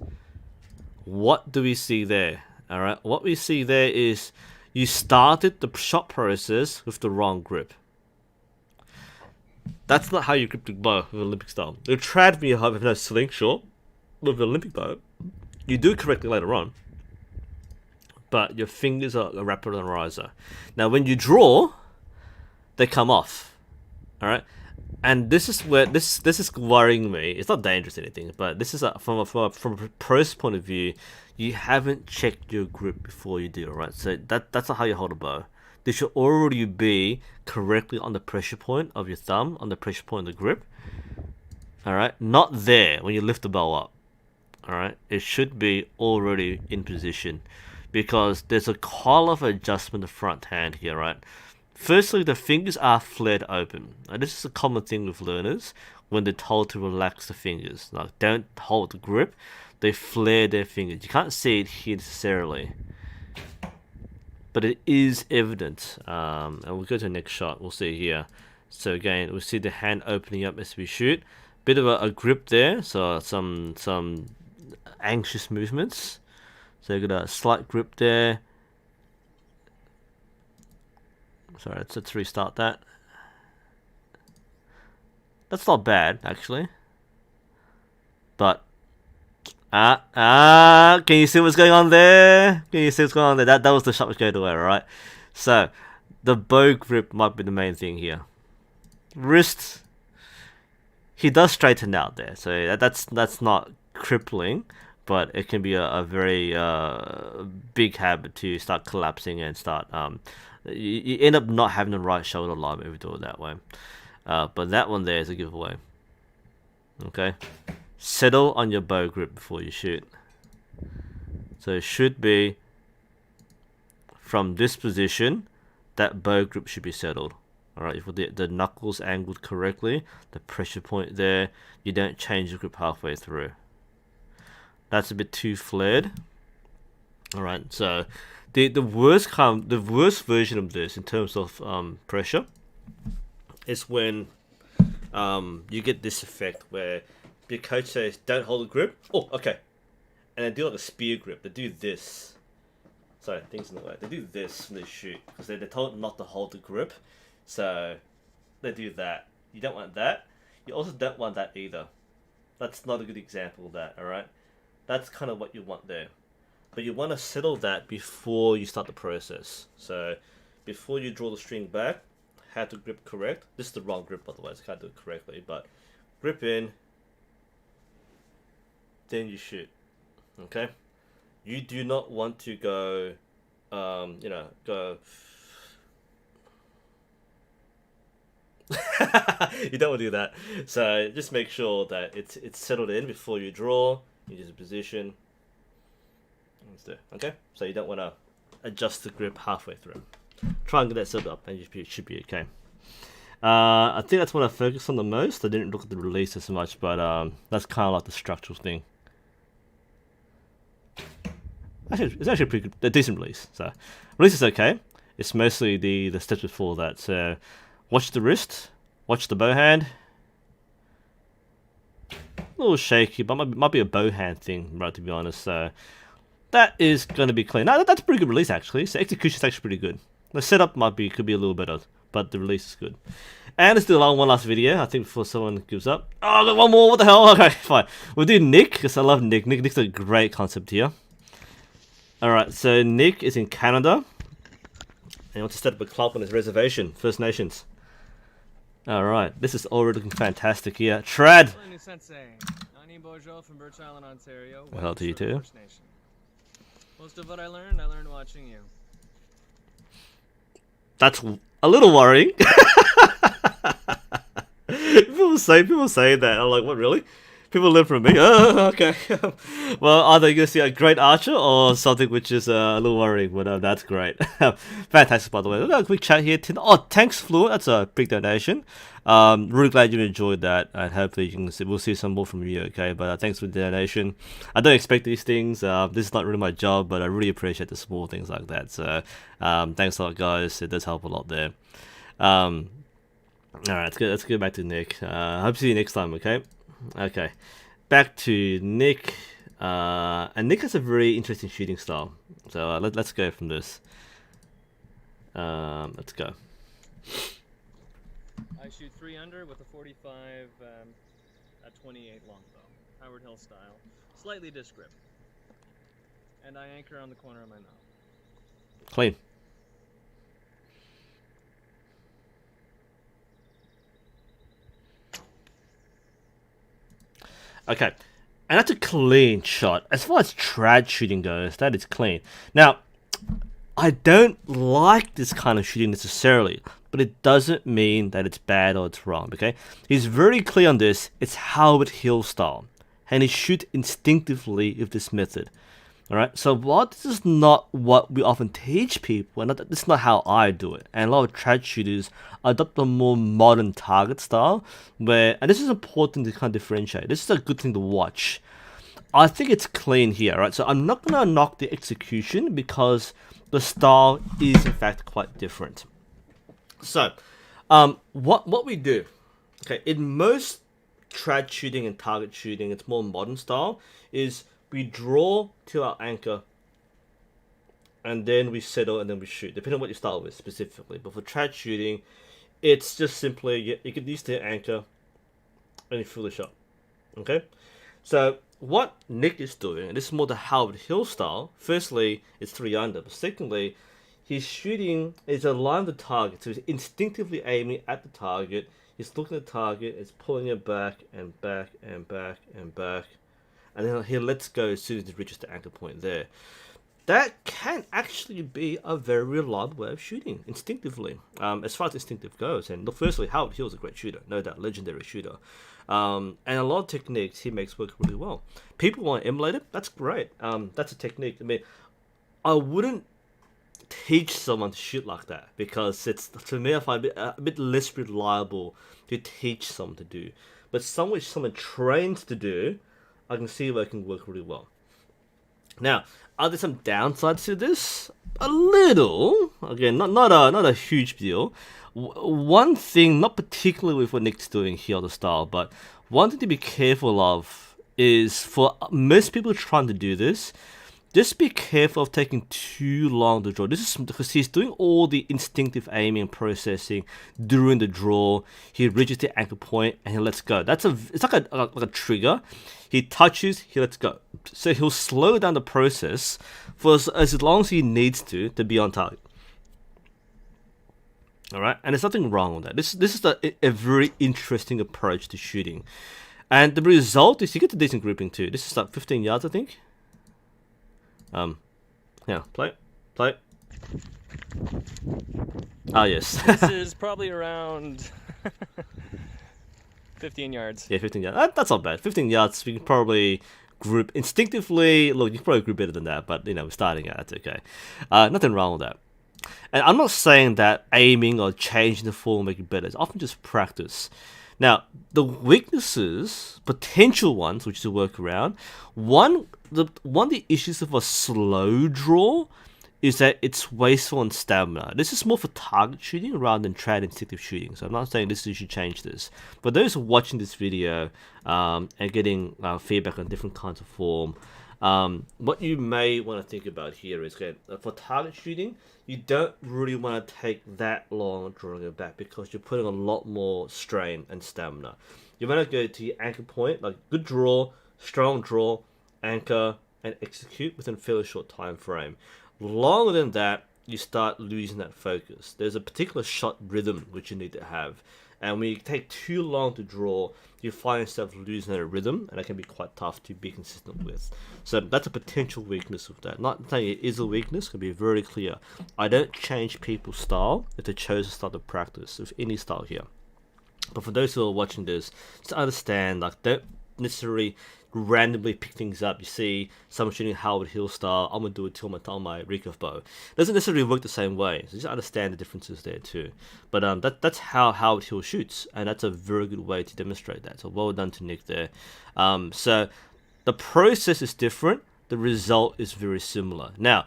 what do we see there? Alright, what we see there is you started the shot process with the wrong grip. That's not how you grip the bow with Olympic style. You tried me have no sling, sure. With the Olympic bow, you do correctly later on, but your fingers are rapid on riser. Now, when you draw, they come off. All right, and this is where this is worrying me. It's not dangerous or anything, but this is from a pro's point of view. You haven't checked your grip before you do. All right, so that's not how you hold a bow. This should already be correctly on the pressure point of your thumb, on the pressure point of the grip. All right, not there when you lift the bow up. Alright, it should be already in position because there's a collar of adjustment in the front hand here, right? Firstly, the fingers are flared open. Now, this is a common thing with learners when they're told to relax the fingers. Like, don't hold the grip, they flare their fingers. You can't see it here necessarily, but it is evident. And we'll go to the next shot, we'll see here. So again, we'll see the hand opening up as we shoot. Bit of a grip there, so some anxious movements. So you got a slight grip there. Sorry, let's restart that. That's not bad actually. But can you see what's going on there? Can you see what's going on there? That was the shot which goes away, right? So the bow grip might be the main thing here. Wrist, he does straighten out there, so that's not crippling, but it can be a very big habit to start collapsing and start you end up not having the right shoulder alignment if you do it that way. But that one there is a giveaway. Okay, settle on your bow grip before you shoot. So it should be from this position, that bow grip should be settled. Alright, if the knuckles angled correctly, the pressure point there, you don't change the grip halfway through. That's a bit too flared. Alright, so the worst version of this in terms of pressure is when you get this effect where your coach says, don't hold the grip. Oh, okay. And they do like a spear grip. They do this. Sorry, things in the way. They do this when they shoot because they're told not to hold the grip. So they do that. You don't want that. You also don't want that either. That's not a good example of that, alright? That's kind of what you want there. But you want to settle that before you start the process. So before you draw the string back, have to grip correct. This is the wrong grip, by the way, so I can't do it correctly. But grip in, then you shoot. Okay? You do not want to go, go... you don't want to do that. So just make sure that it's settled in before you draw. You use a position. Okay? So you don't want to adjust the grip halfway through. Try and get that set up and you should be okay. I think that's what I focused on the most. I didn't look at the release as much, but that's kind of like the structural thing. Actually, it's actually pretty good, a decent release. So release is okay. It's mostly the steps before that. So watch the wrist, watch the bow hand. A little shaky, but might be a bow hand thing, right? To be honest, so that is going to be clean. No, that's a pretty good release actually. So execution is actually pretty good. The setup could be a little better, but the release is good. And let's do one last video, I think, before someone gives up. Oh, I got one more. What the hell? Okay, fine. We'll do Nick because I love Nick. Nick's a great concept here. All right, so Nick is in Canada. And he wants to set up a club on his reservation, First Nations. Alright, this is already looking fantastic here. Trad! Hello, nu.sensei. From Birch Island, Ontario. Well, to you too. Most of what I learned watching you. That's a little worrying. people say that. I'm like, what, really? People learn from me. Oh, okay. Well, either you're gonna see a great archer or something which is a little worrying. But that's great. Fantastic, by the way. Look at a quick chat here. Oh, thanks, Fluent. That's a big donation. Really glad you enjoyed that, and hopefully we'll see some more from you. Okay, but thanks for the donation. I don't expect these things. This is not really my job, but I really appreciate the small things like that. So, thanks a lot, guys. It does help a lot there. All right, let's go back to Nick. Hope to see you next time. Okay, back to Nick. And Nick has a very interesting shooting style. So let's go from this. Let's go. I shoot 3 under with a 45 at 28 longbow, Howard Hill style, slightly disc grip, and I anchor on the corner of my mouth. Clean. Okay, and that's a clean shot. As far as trad shooting goes, that is clean. Now, I don't like this kind of shooting necessarily, but it doesn't mean that it's bad or it's wrong, okay? He's very clear on this. It's Howard Hill style, and he shoots instinctively with this method. Alright, so while this is not what we often teach people, and this is not how I do it, and a lot of trad shooters adopt a more modern target style, where, and this is important to kind of differentiate, this is a good thing to watch. I think it's clean here, right? So I'm not going to knock the execution because the style is in fact quite different. So, what we do, okay, in most trad shooting and target shooting, it's more modern style, is we draw to our anchor, and then we settle, and then we shoot, depending on what you start with specifically. But for trad shooting, it's just simply, you can use the anchor, and you fill the shot. Okay? So, what Nick is doing, and this is more the Howard Hill style, firstly, it's 3 under, but secondly, he's shooting, it's aligned with the target, so he's instinctively aiming at the target, he's looking at the target, it's pulling it back, and back, and back, and back, and then he lets go as soon as it reaches the anchor point there. That can actually be a very reliable way of shooting, instinctively, as far as instinctive goes. And firstly, Howard Hill is a great shooter, no doubt, legendary shooter. And a lot of techniques he makes work really well. People want to emulate it, that's great. That's a technique. I mean, I wouldn't teach someone to shoot like that, because it's, to me, I find it a bit less reliable to teach someone to do. But some which someone trains to do, I can see where it can work really well. Now, are there some downsides to this? A little. Again, not a huge deal. One thing, not particularly with what Nick's doing here on the style, but one thing to be careful of is for most people trying to do this, just be careful of taking too long to draw. This is because he's doing all the instinctive aiming and processing during the draw. He reaches the anchor point and he lets go. It's like a trigger. He touches, he lets go. So he'll slow down the process for as long as he needs to be on target. All right, and there's nothing wrong with that. This is a very interesting approach to shooting, and the result is you get a decent grouping too. This is like 15 yards, I think. Yeah, play. Ah, yes. This is probably around 15 yards. Yeah, 15 yards. That's not bad. 15 yards, we can probably group instinctively. Look, you can probably group better than that, but we're starting at, that's okay. Nothing wrong with that. And I'm not saying that aiming or changing the form will make it better. It's often just practice. Now, the weaknesses, potential ones, which is to work around, one of the issues of a slow draw is that it's wasteful on stamina. This is more for target shooting rather than trad instinctive shooting. So I'm not saying you should change this. But those watching this video and getting feedback on different kinds of form, what you may want to think about here is, okay, for target shooting, you don't really want to take that long drawing it back because you're putting a lot more strain and stamina. You want to go to your anchor point, like good draw, strong draw, anchor, and execute within a fairly short time frame. Longer than that, you start losing that focus. There's a particular shot rhythm which you need to have. And when you take too long to draw, you find yourself losing that rhythm, and it can be quite tough to be consistent with. So that's a potential weakness of that. Not saying it is a weakness, can be very clear. I don't change people's style if they chose to start to practice with any style here. But for those who are watching this, just understand, like, don't necessarily randomly pick things up. You see someone shooting Howard Hill style, I'm gonna do it on my recurve bow. It doesn't necessarily work the same way. So just understand the differences there too. But that's how Howard Hill shoots, and that's a very good way to demonstrate that. So well done to Nick there. So the process is different. The result is very similar. Now,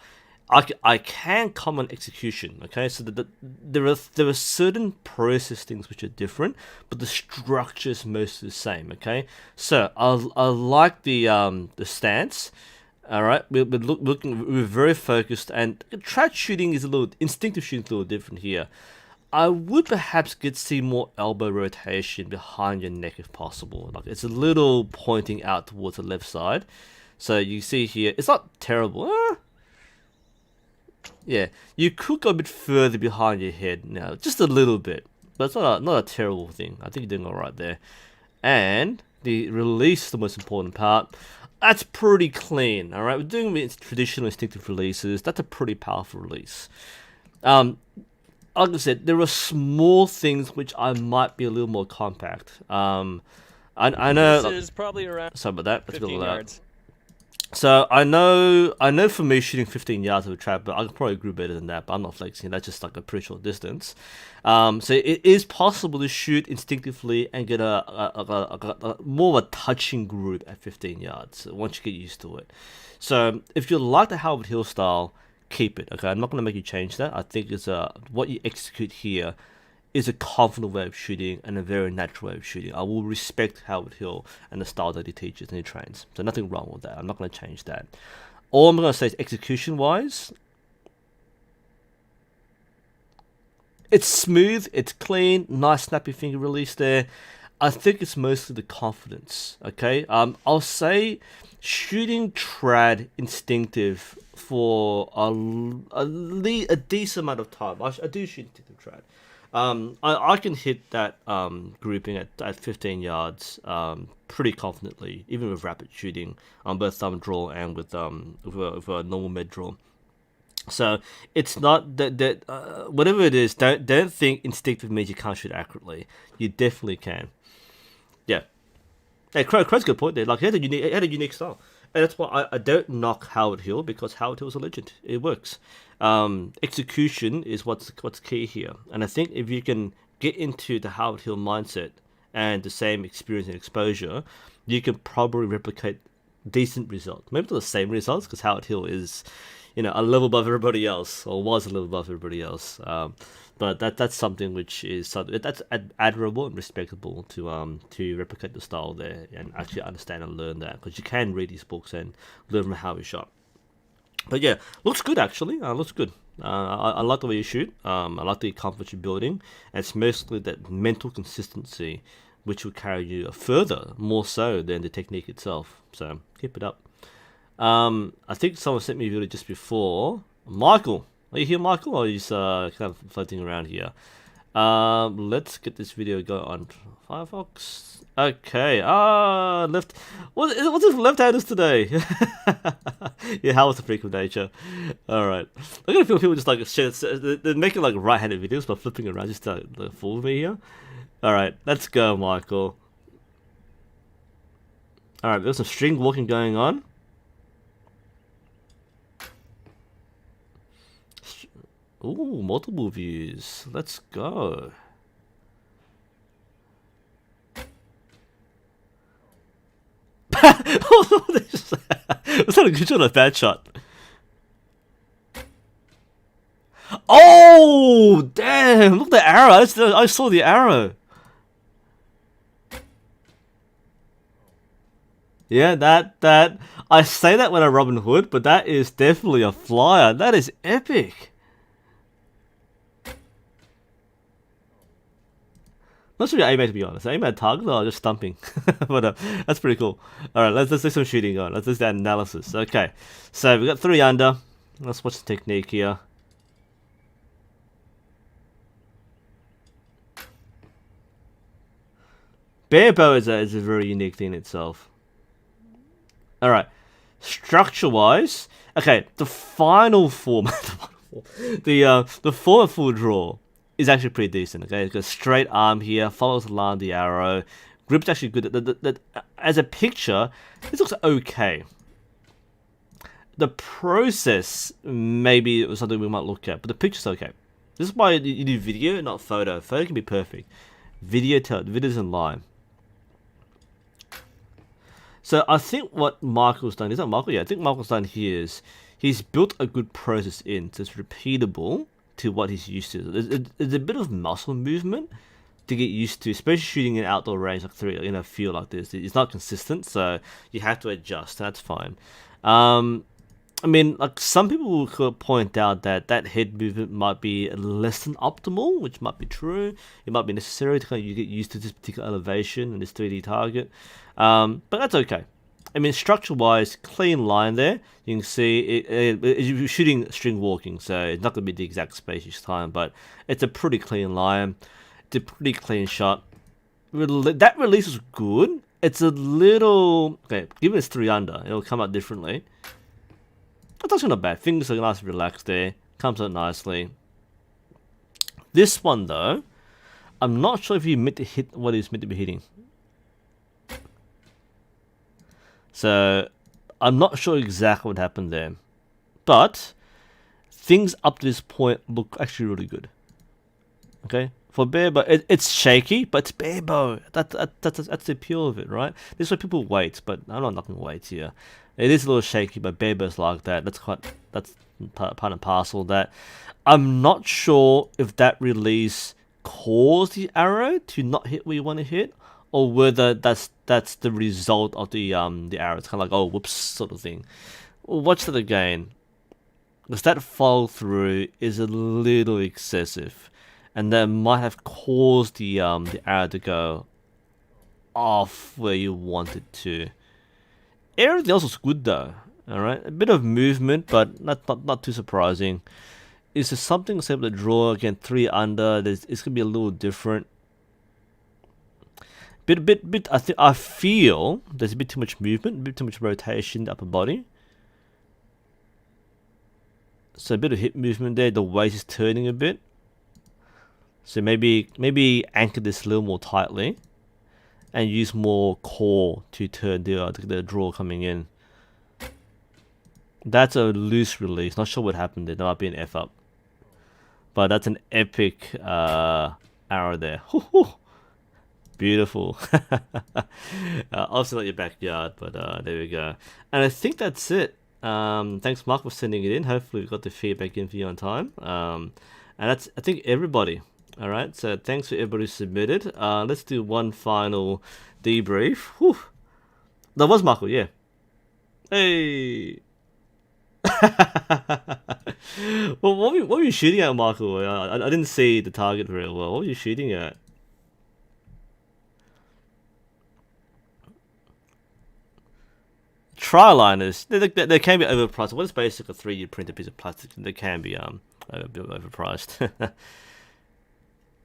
I can comment execution, okay? So there are certain process things which are different, but the structure is mostly the same, okay? So I like the stance. All right, we're very focused, and trad shooting is instinctive shooting is a little different here. I would perhaps see more elbow rotation behind your neck if possible. Like, it's a little pointing out towards the left side. So you see here, it's not terrible. Yeah, you could go a bit further behind your head now, just a little bit, but it's not a terrible thing. I think you're doing all right there. And the release is the most important part. That's pretty clean. All right, we're doing traditional instinctive releases. That's a pretty powerful release. Like I said, there are small things which I might be a little more compact. I know. This is probably around. Sorry about that. Let's 15 yards. So I know for me shooting 15 yards of a trap, but I could probably do better than that, but I'm not flexing. That's just like a pretty short distance. So it is possible to shoot instinctively and get a more of a touching group at 15 yards once you get used to it. So if you like the Howard Hill style, keep it. Okay, I'm not going to make you change that. I think it's what you execute here is a confident way of shooting and a very natural way of shooting. I will respect Howard Hill and the style that he teaches and he trains. So nothing wrong with that. I'm not going to change that. All I'm going to say is execution-wise, it's smooth, it's clean, nice snappy finger release there. I think it's mostly the confidence, okay? I'll say shooting trad instinctive for a decent amount of time. I do shoot instinctive trad. I can hit that grouping at 15 yards pretty confidently, even with rapid shooting on both thumb draw and with a normal mid draw. So it's not that whatever it is, don't think instinctive means you can't shoot accurately. You definitely can. Yeah. Hey, Crow's a good point there. Like, he had a unique style. And that's why I don't knock Howard Hill, because Howard Hill's a legend. It works. Execution is what's key here. And I think if you can get into the Howard Hill mindset and the same experience and exposure, you can probably replicate decent results. Maybe not the same results, because Howard Hill is, a level above everybody else, or was a level above everybody else. But that's something which is that's admirable and respectable to replicate the style there and actually understand and learn that, because you can read these books and learn from how he shot. But yeah, looks good actually. Looks good. I like the way you shoot. I like the confidence you're building. And it's mostly that mental consistency which will carry you further, more so than the technique itself. So keep it up. I think someone sent me a video just before. Michael. Are you here, Michael? Or are you kind of floating around here? Let's get this video going on Firefox. Okay. Left. What's this left-handers today? Yeah, how was the freak of nature? All right. I'm gonna feel people just like shit. They're making like right-handed videos by flipping around just to fool me here. All right, let's go, Michael. All right, there's some string walking going on. Ooh, multiple views. Let's go. Was that a good shot or a bad shot? Oh, damn. Look at the arrow. I saw the arrow. Yeah, that. I say that when I'm Robin Hood, but that is definitely a flyer. That is epic. Not sure your aim at, to be honest. Aim at target or just stumping? But that's pretty cool. Alright, let's do some shooting on. Let's do that analysis. Okay, so we've got 3 under. Let's watch the technique here. Bear bow is a very unique thing in itself. Alright, structure-wise, okay, the final format, the format full draw is actually pretty decent. Okay, it's got a straight arm here, follows the line of the arrow. Grip's actually good. As a picture, this looks okay. The process maybe was something we might look at, but the picture's okay. This is why you do video, not photo. Photo can be perfect. Video's in line. So I think what Michael's done, is that Michael? Yeah, I think Michael's done here is he's built a good process in, so it's repeatable to what he's used to. There's a bit of muscle movement to get used to, especially shooting in outdoor range like in a field like this. It's not consistent, so you have to adjust. That's fine. I mean, like some people could point out that head movement might be less than optimal, which might be true. It might be necessary to kind of get used to this particular elevation and this 3D target, but that's okay. I mean, structure-wise, clean line there. You can see you're shooting string walking, so it's not going to be the exact space each time, but it's a pretty clean line. It's a pretty clean shot. That release was good. It's a little okay. Given it's 3 under, it'll come out differently. That's actually not bad. Fingers are nice and relaxed there. Comes out nicely. This one though, I'm not sure if he meant to hit what he's meant to be hitting. So I'm not sure exactly what happened there. But things up to this point look actually really good. Okay? For bare bow, it's shaky, but it's bare bow. That's the appeal of it, right? This is why people wait, but I'm not knocking weights here. It is a little shaky, but bare bow's like that. That's part and parcel of that. I'm not sure if that release caused the arrow to not hit where you want to hit, or whether that's the result of the arrow. It's kind of like, oh, whoops, sort of thing. Watch that again, because that follow through is a little excessive, and that might have caused the arrow to go off where you want it to. Everything else was good though. All right, a bit of movement, but not too surprising. Is there something able to draw again 3 under? It's gonna be a little different. Bit. I feel there's a bit too much movement, a bit too much rotation in the upper body. So a bit of hip movement there. The waist is turning a bit. So maybe anchor this a little more tightly, and use more core to turn the draw coming in. That's a loose release. Not sure what happened there. There might be an F up, but that's an epic arrow there. Beautiful. Obviously not your backyard, but there we go. And I think that's it. Thanks, Mark, for sending it in. Hopefully we got the feedback in for you on time. And that's, I think, everybody. All right, so thanks for everybody who submitted. Let's do one final debrief. Whew. That was Michael, yeah. Hey. Well, what were you shooting at, Michael? I didn't see the target very well. What were you shooting at? Tri-liners, they can be overpriced. What is basically a 3D printed piece of plastic? They can be a bit overpriced.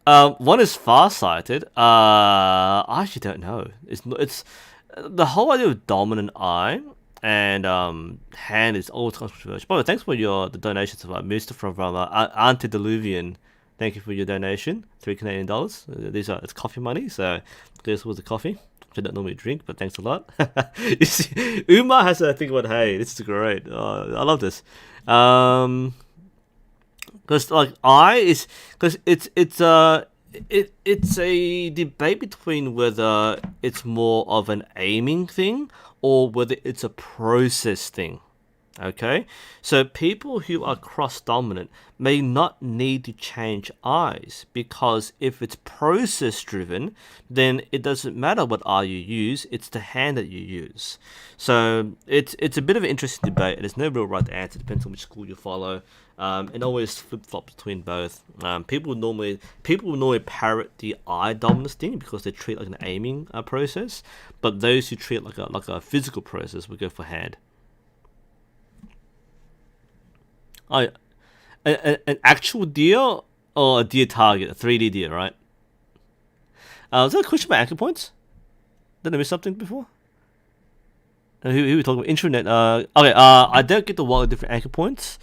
One is farsighted. I actually don't know. It's the whole idea of dominant eye and hand is always controversial. By the way, thanks for the donations, Mr. from Antediluvian. Thank you for your donation, $3 Canadian. It's coffee money, so this was the coffee, which I don't normally drink, but thanks a lot. You see, Uma has a thing about, hey, this is great. I love this. Because it's a debate between whether it's more of an aiming thing or whether it's a process thing. Okay, so people who are cross dominant may not need to change eyes, because if it's process driven, then it doesn't matter what eye you use, it's the hand that you use. So it's a bit of an interesting debate. There's no real right answer. It depends on which school you follow. It always flip flops between both. People normally parrot the eye dominance thing because they treat it like an aiming process, but those who treat it like a physical process will go for hand. An actual deer or a deer target, a 3D deer, right? Was that a question about anchor points? Did I miss something before? Who are we talking about? Intranet. Okay. I don't get the wildly different anchor points.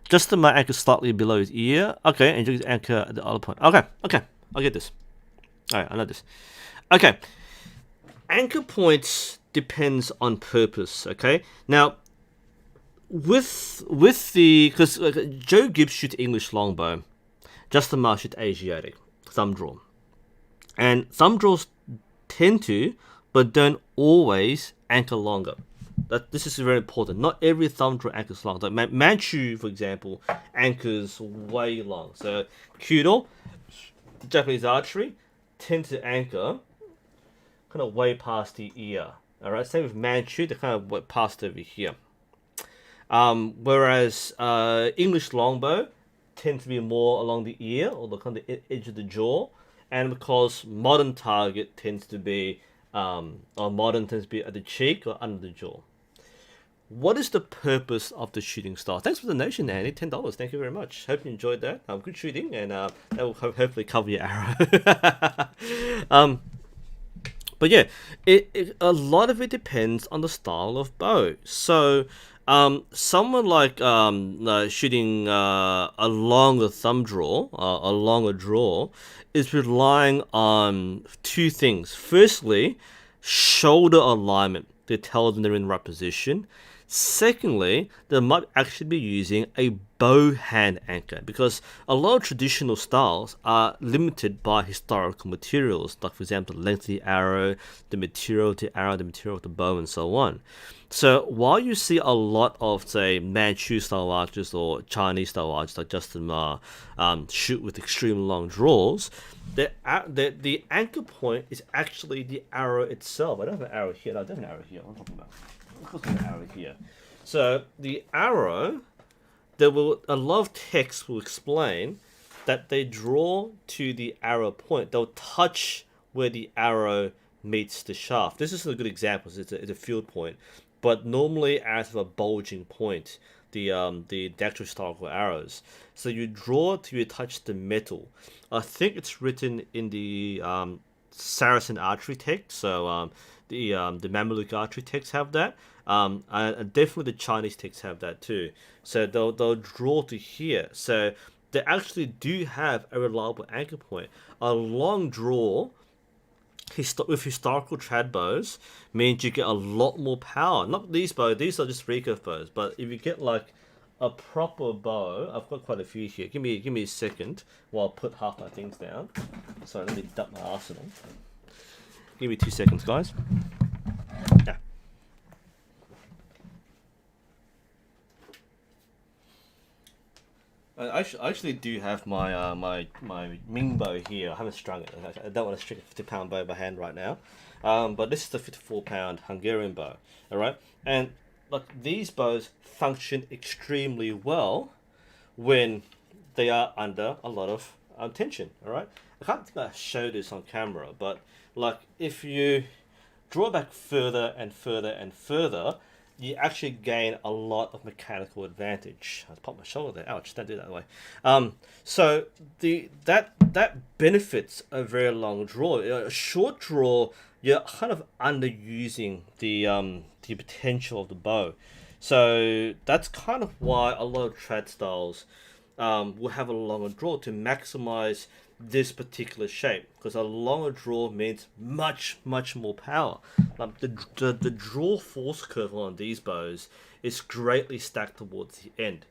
Just my anchor slightly below his ear. Okay, and just anchor at the other point. Okay, I get this. Alright, I know this. Okay. Anchor points depends on purpose, okay? Now, with the... Because Joe Gibbs shoots English longbow. Justin Ma shoots Asiatic thumb draw. And thumb draws tend to, but don't always anchor longer. This is very important. Not every thumb draw anchors long. Like Manchu, for example, anchors way long. So Kudo, Japanese archery, tend to anchor kind of way past the ear. All right. Same with Manchu, they kind of way past over here. Whereas English longbow tend to be more along the ear or the kind of edge of the jaw, and because modern target tends to be at the cheek or under the jaw. What is the purpose of the shooting style? Thanks for the donation, Andy. $10. Thank you very much. Hope you enjoyed that. Good shooting, and that will hopefully cover your arrow. But yeah, a lot of it depends on the style of bow. So, someone like shooting a longer thumb draw, a longer draw, is relying on two things. Firstly, shoulder alignment to tell them they're in the right position. Secondly, they might actually be using a bow hand anchor, because a lot of traditional styles are limited by historical materials, like for example the length of the arrow, the material of the arrow, the material of the bow, and so on. So while you see a lot of, say, Manchu style archers or Chinese style archers like Justin Ma shoot with extremely long draws, the anchor point is actually the arrow itself. I don't have an arrow here. No, I don't have an arrow here. What am I talking about? Of course, I have an arrow here. So the arrow, a lot of text will explain that they draw to the arrow point. They'll touch where the arrow meets the shaft. This is a good example. It's a field point, but normally as of a bulging point, the actual historical arrows. So you draw till you touch the metal. I think it's written in the Saracen archery text. So the Mameluke archery texts have that. And definitely the Chinese texts have that too. So they'll draw to here. So they actually do have a reliable anchor point. A long draw with historical trad bows means you get a lot more power. Not these bows, these are just recurve bows, but if you get like a proper bow, I've got quite a few here. Give me a second while I put half my things down. Sorry, let me dump my arsenal. Give me 2 seconds, guys. Yeah. I actually do have my my Ming bow here. I haven't strung it. I don't want to string a 50-pound bow by hand right now. But this is the 54-pound Hungarian bow. All right, and look, these bows function extremely well when they are under a lot of tension. All right, I can't think I show this on camera, but like if you draw back further and further and further, you actually gain a lot of mechanical advantage. I popped my shoulder there. Ouch! Don't do that way. So that benefits a very long draw. A short draw, you're kind of underusing the potential of the bow. So that's kind of why a lot of trad styles will have a longer draw to maximize this particular shape, because a longer draw means much more power. Like the draw force curve on these bows is greatly stacked towards the end.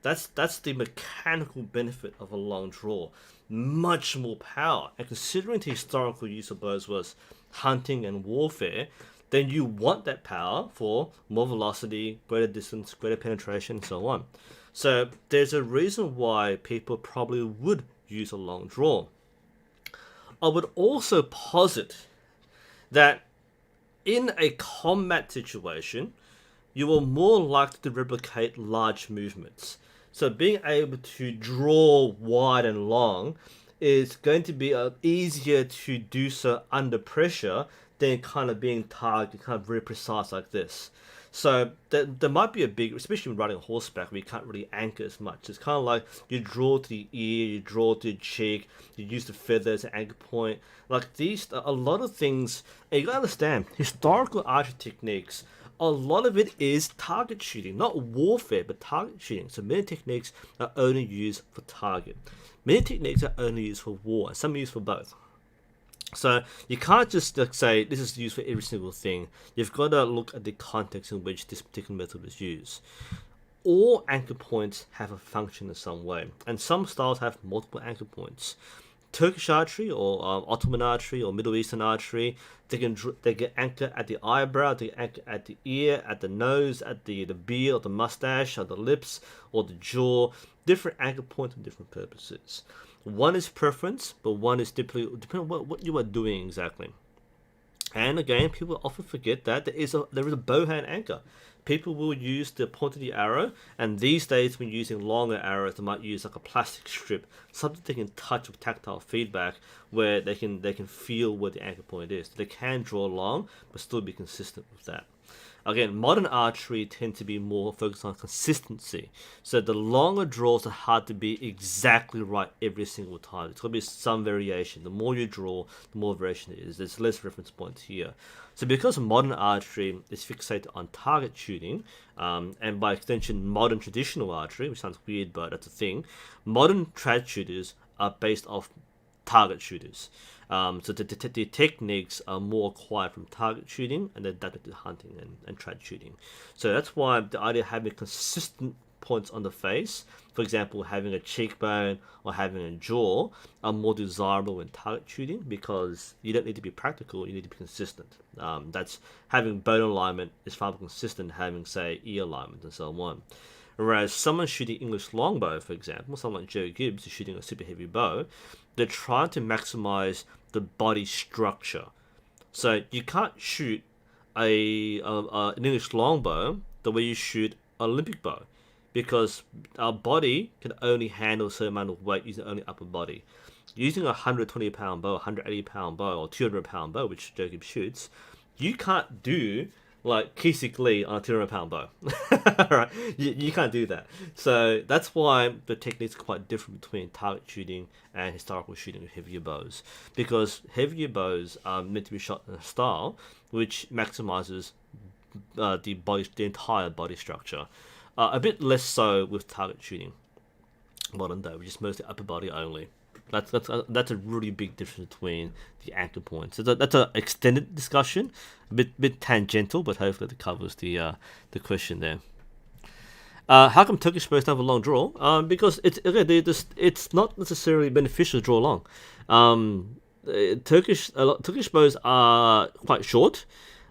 That's the mechanical benefit of a long draw. Much more power, and considering the historical use of bows was hunting and warfare, then you want that power for more velocity, greater distance, greater penetration, and so on. So there's a reason why people probably would use a long draw. I would also posit that in a combat situation, you are more likely to replicate large movements. So being able to draw wide and long is going to be easier to do so under pressure then kind of being targeted, kind of very precise like this. So there might be a big, especially when riding horseback, where you can't really anchor as much. It's kind of like you draw to the ear, you draw to the cheek, you use the feather as an anchor point. Like these, a lot of things, and you gotta understand, historical archery techniques, a lot of it is target shooting, not warfare, but target shooting. So many techniques are only used for target. Many techniques are only used for war, and some are used for both. So you can't just say this is used for every single thing. You've got to look at the context in which this particular method is used. All anchor points have a function in some way, and some styles have multiple anchor points. Turkish archery or Ottoman archery or Middle Eastern archery, they can anchor at the eyebrow, they can anchor at the ear, at the nose, at the beard or the mustache or the lips or the jaw. Different anchor points for different purposes. One is preference, but one is typically depending on what you are doing exactly. And again, people often forget that there is a bowhand anchor. People will use the point of the arrow, and these days when using longer arrows, they might use like a plastic strip, something they can touch with tactile feedback, where they can feel where the anchor point is. They can draw long, but still be consistent with that. Again, modern archery tend to be more focused on consistency. So the longer draws are hard to be exactly right every single time. It's going to be some variation. The more you draw, the more variation it is. There's less reference points here. So because modern archery is fixated on target shooting, and by extension modern traditional archery, which sounds weird but that's a thing, modern trad shooters are based off target shooters. So the techniques are more acquired from target shooting and adapted to hunting and trad shooting. So that's why the idea of having consistent points on the face, for example, having a cheekbone or having a jaw, are more desirable in target shooting because you don't need to be practical, you need to be consistent. That's having bone alignment is far more consistent than having, say, ear alignment and so on. Whereas someone shooting English longbow, for example, someone like Joe Gibbs who's shooting a super heavy bow, they're trying to maximize the body structure. So you can't shoot an English longbow the way you shoot an Olympic bow, because our body can only handle a certain amount of weight using only upper body. Using a 120-pound bow, 180-pound bow, or 200-pound bow, which Joe Gibbs shoots, you can't do like Kisik Lee on a 200-pound bow. Right? You can't do that. So that's why the techniques are quite different between target shooting and historical shooting with heavier bows. Because heavier bows are meant to be shot in a style which maximizes the entire body structure. A bit less so with target shooting modern day, which is mostly upper body only. That's a really big difference between the anchor points. So that's an extended discussion, a bit tangential, but hopefully that covers the question there. How come Turkish bows have a long draw? Because it's not necessarily beneficial to draw long. Turkish bows are quite short.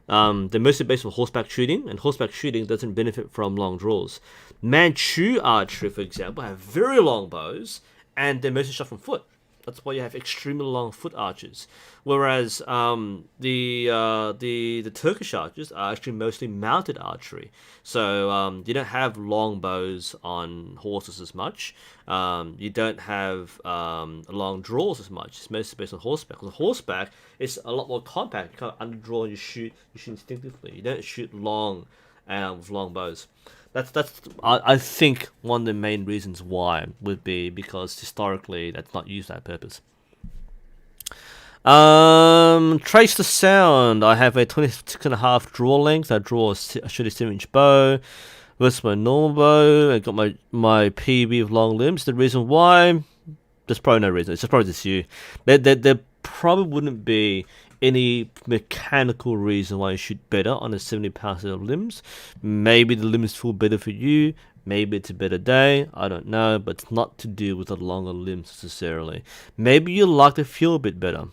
They're mostly based on horseback shooting, and horseback shooting doesn't benefit from long draws. Manchu archery, for example, have very long bows, and they're mostly shot from foot. That's why you have extremely long foot archers. Whereas the Turkish archers are actually mostly mounted archery. So you don't have long bows on horses as much. You don't have long draws as much. It's mostly based on horseback. On horseback, it's a lot more compact. You kind of underdraw and you shoot instinctively. You don't shoot long with long bows. That's I think one of the main reasons why would be because historically that's not used for that purpose. Trace the sound. I have a 26.5 draw length. I shoot a 7-inch bow versus my normal bow. I got my PB with long limbs. The reason why, there's probably no reason. It's just probably just you. There probably wouldn't be any mechanical reason why you shoot better on a 70-pound set of limbs. Maybe the limbs feel better for you. Maybe it's a better day. I don't know, but it's not to do with the longer limbs necessarily. Maybe you like to feel a bit better.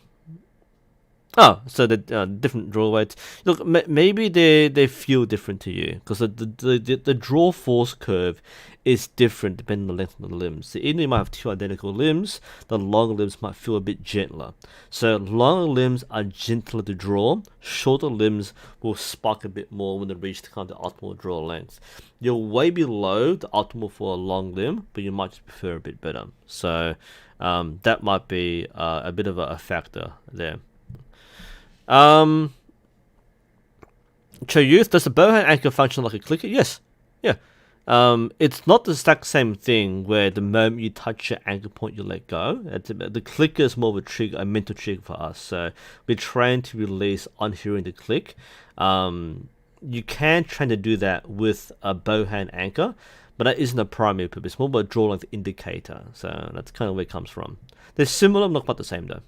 Oh, so the different draw weights. Look, maybe they feel different to you because the draw force curve is different depending on the length of the limbs. So even though you might have two identical limbs, the longer limbs might feel a bit gentler. So longer limbs are gentler to draw. Shorter limbs will spark a bit more when they reach the kind of optimal draw length. You're way below the optimal for a long limb, but you might just prefer a bit better. So that might be a bit of a factor there. Youth, does the bowhand anchor function like a clicker? Yes. Yeah. It's not the exact same thing where the moment you touch your anchor point, you let go. The clicker is more of a trigger, a mental trigger for us. So we're trying to release on hearing the click. You can try to do that with a bowhand anchor, but that isn't a primary purpose. It's more of a draw length indicator. So that's kind of where it comes from. They're similar, not quite the same though.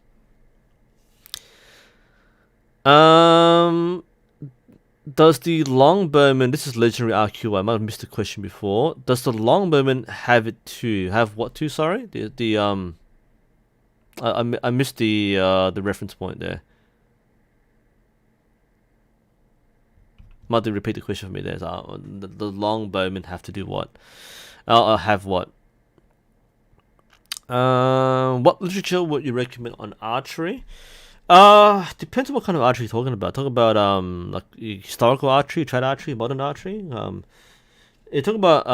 Does the longbowman, this is legendary RQ, I might have missed the question before. Does the longbowman have it too? Have what too? Sorry, I missed the reference point there. Might have to repeat the question for me there. So, the longbowmen have to do what? Have what? What literature would you recommend on archery? Depends on what kind of archery you're talking about. Talk about like historical archery, trad archery, modern archery. You talk about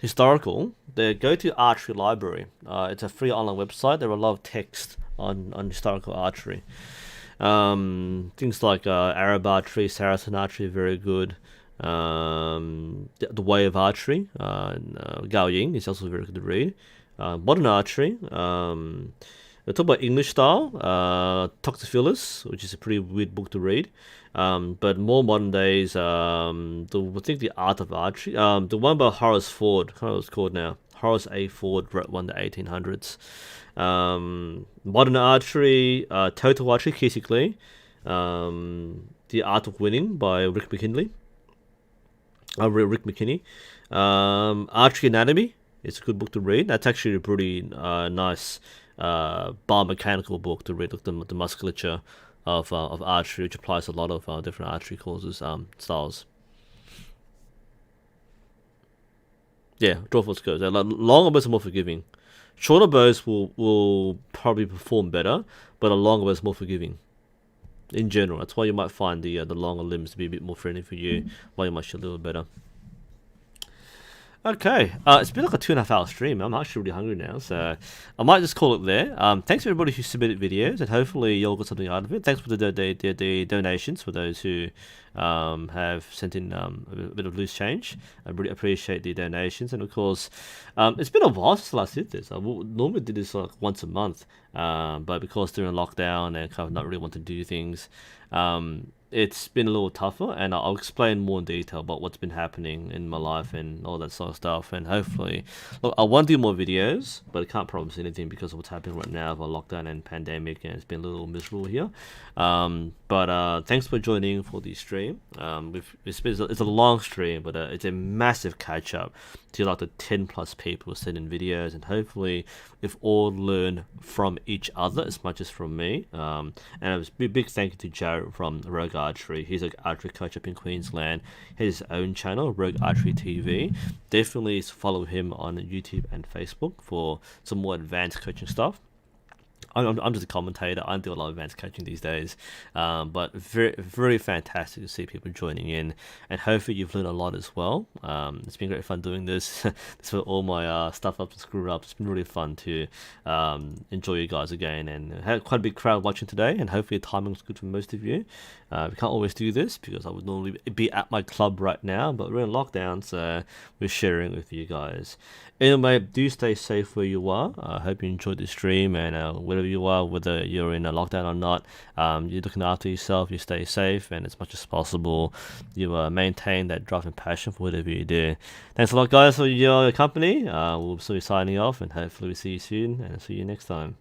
historical. They go to Archery Library. It's a free online website. There are a lot of text on historical archery. Things like Arab archery, Saracen archery, very good. The Way of Archery, Gao Ying is also very good to read. Modern archery. We talk about English style, Toxophilus, which is a pretty weird book to read. But more modern days, I think the Art of Archery, the one by Horace Ford, I can't remember what it's called now. Horace A. Ford wrote one in the 1800s. Modern archery, Total Archery, basically. The Art of Winning by Rick McKinley. Rick McKinney. Archery Anatomy, it's a good book to read. That's actually a pretty nice biomechanical book to read, the musculature of archery, which applies to a lot of different archery courses, styles. Yeah, draw force goes. Longer bows are more forgiving. Shorter bows will probably perform better, but a longer bow is more forgiving. In general, that's why you might find the longer limbs to be a bit more friendly for you, why you might shoot a little better. Okay, it's been like a 2.5 hour stream. I'm actually really hungry now, so I might just call it there. Thanks to everybody who submitted videos, and hopefully you all got something out of it. Thanks for the donations for those who have sent in a bit of loose change. I really appreciate the donations, and of course, it's been a while since I last did this. I normally do this like once a month, but because during lockdown and kind of not really want to do things, it's been a little tougher, and I'll explain more in detail about what's been happening in my life and all that sort of stuff. And hopefully, look, I want to do more videos, but I can't promise anything because of what's happening right now with lockdown and pandemic, and it's been a little miserable here. But thanks for joining for the stream. It's a long stream, but it's a massive catch up to like the 10 plus people sending videos, and hopefully we've all learned from each other as much as from me. And it was a big thank you to Jared from Rogue Archery. He's an archery coach up in Queensland. He has his own channel, Rogue Archery TV. Definitely follow him on YouTube and Facebook for some more advanced coaching stuff. I'm just a commentator. I don't do a lot of advanced coaching these days, but very, very fantastic to see people joining in, and hopefully you've learned a lot as well. It's been great fun doing this. This for all my stuff up and screw ups. It's been really fun to enjoy you guys again, and had quite a big crowd watching today, and hopefully the timing was good for most of you. We can't always do this because I would normally be at my club right now, but we're in lockdown, so we're sharing with you guys. Anyway, do stay safe where you are. I hope you enjoyed the stream, and wherever you are, whether you're in a lockdown or not, you're looking after yourself, you stay safe, and as much as possible, you maintain that drive and passion for whatever you do. Thanks a lot, guys, for your company. We'll still be signing off, and hopefully we see you soon, and see you next time.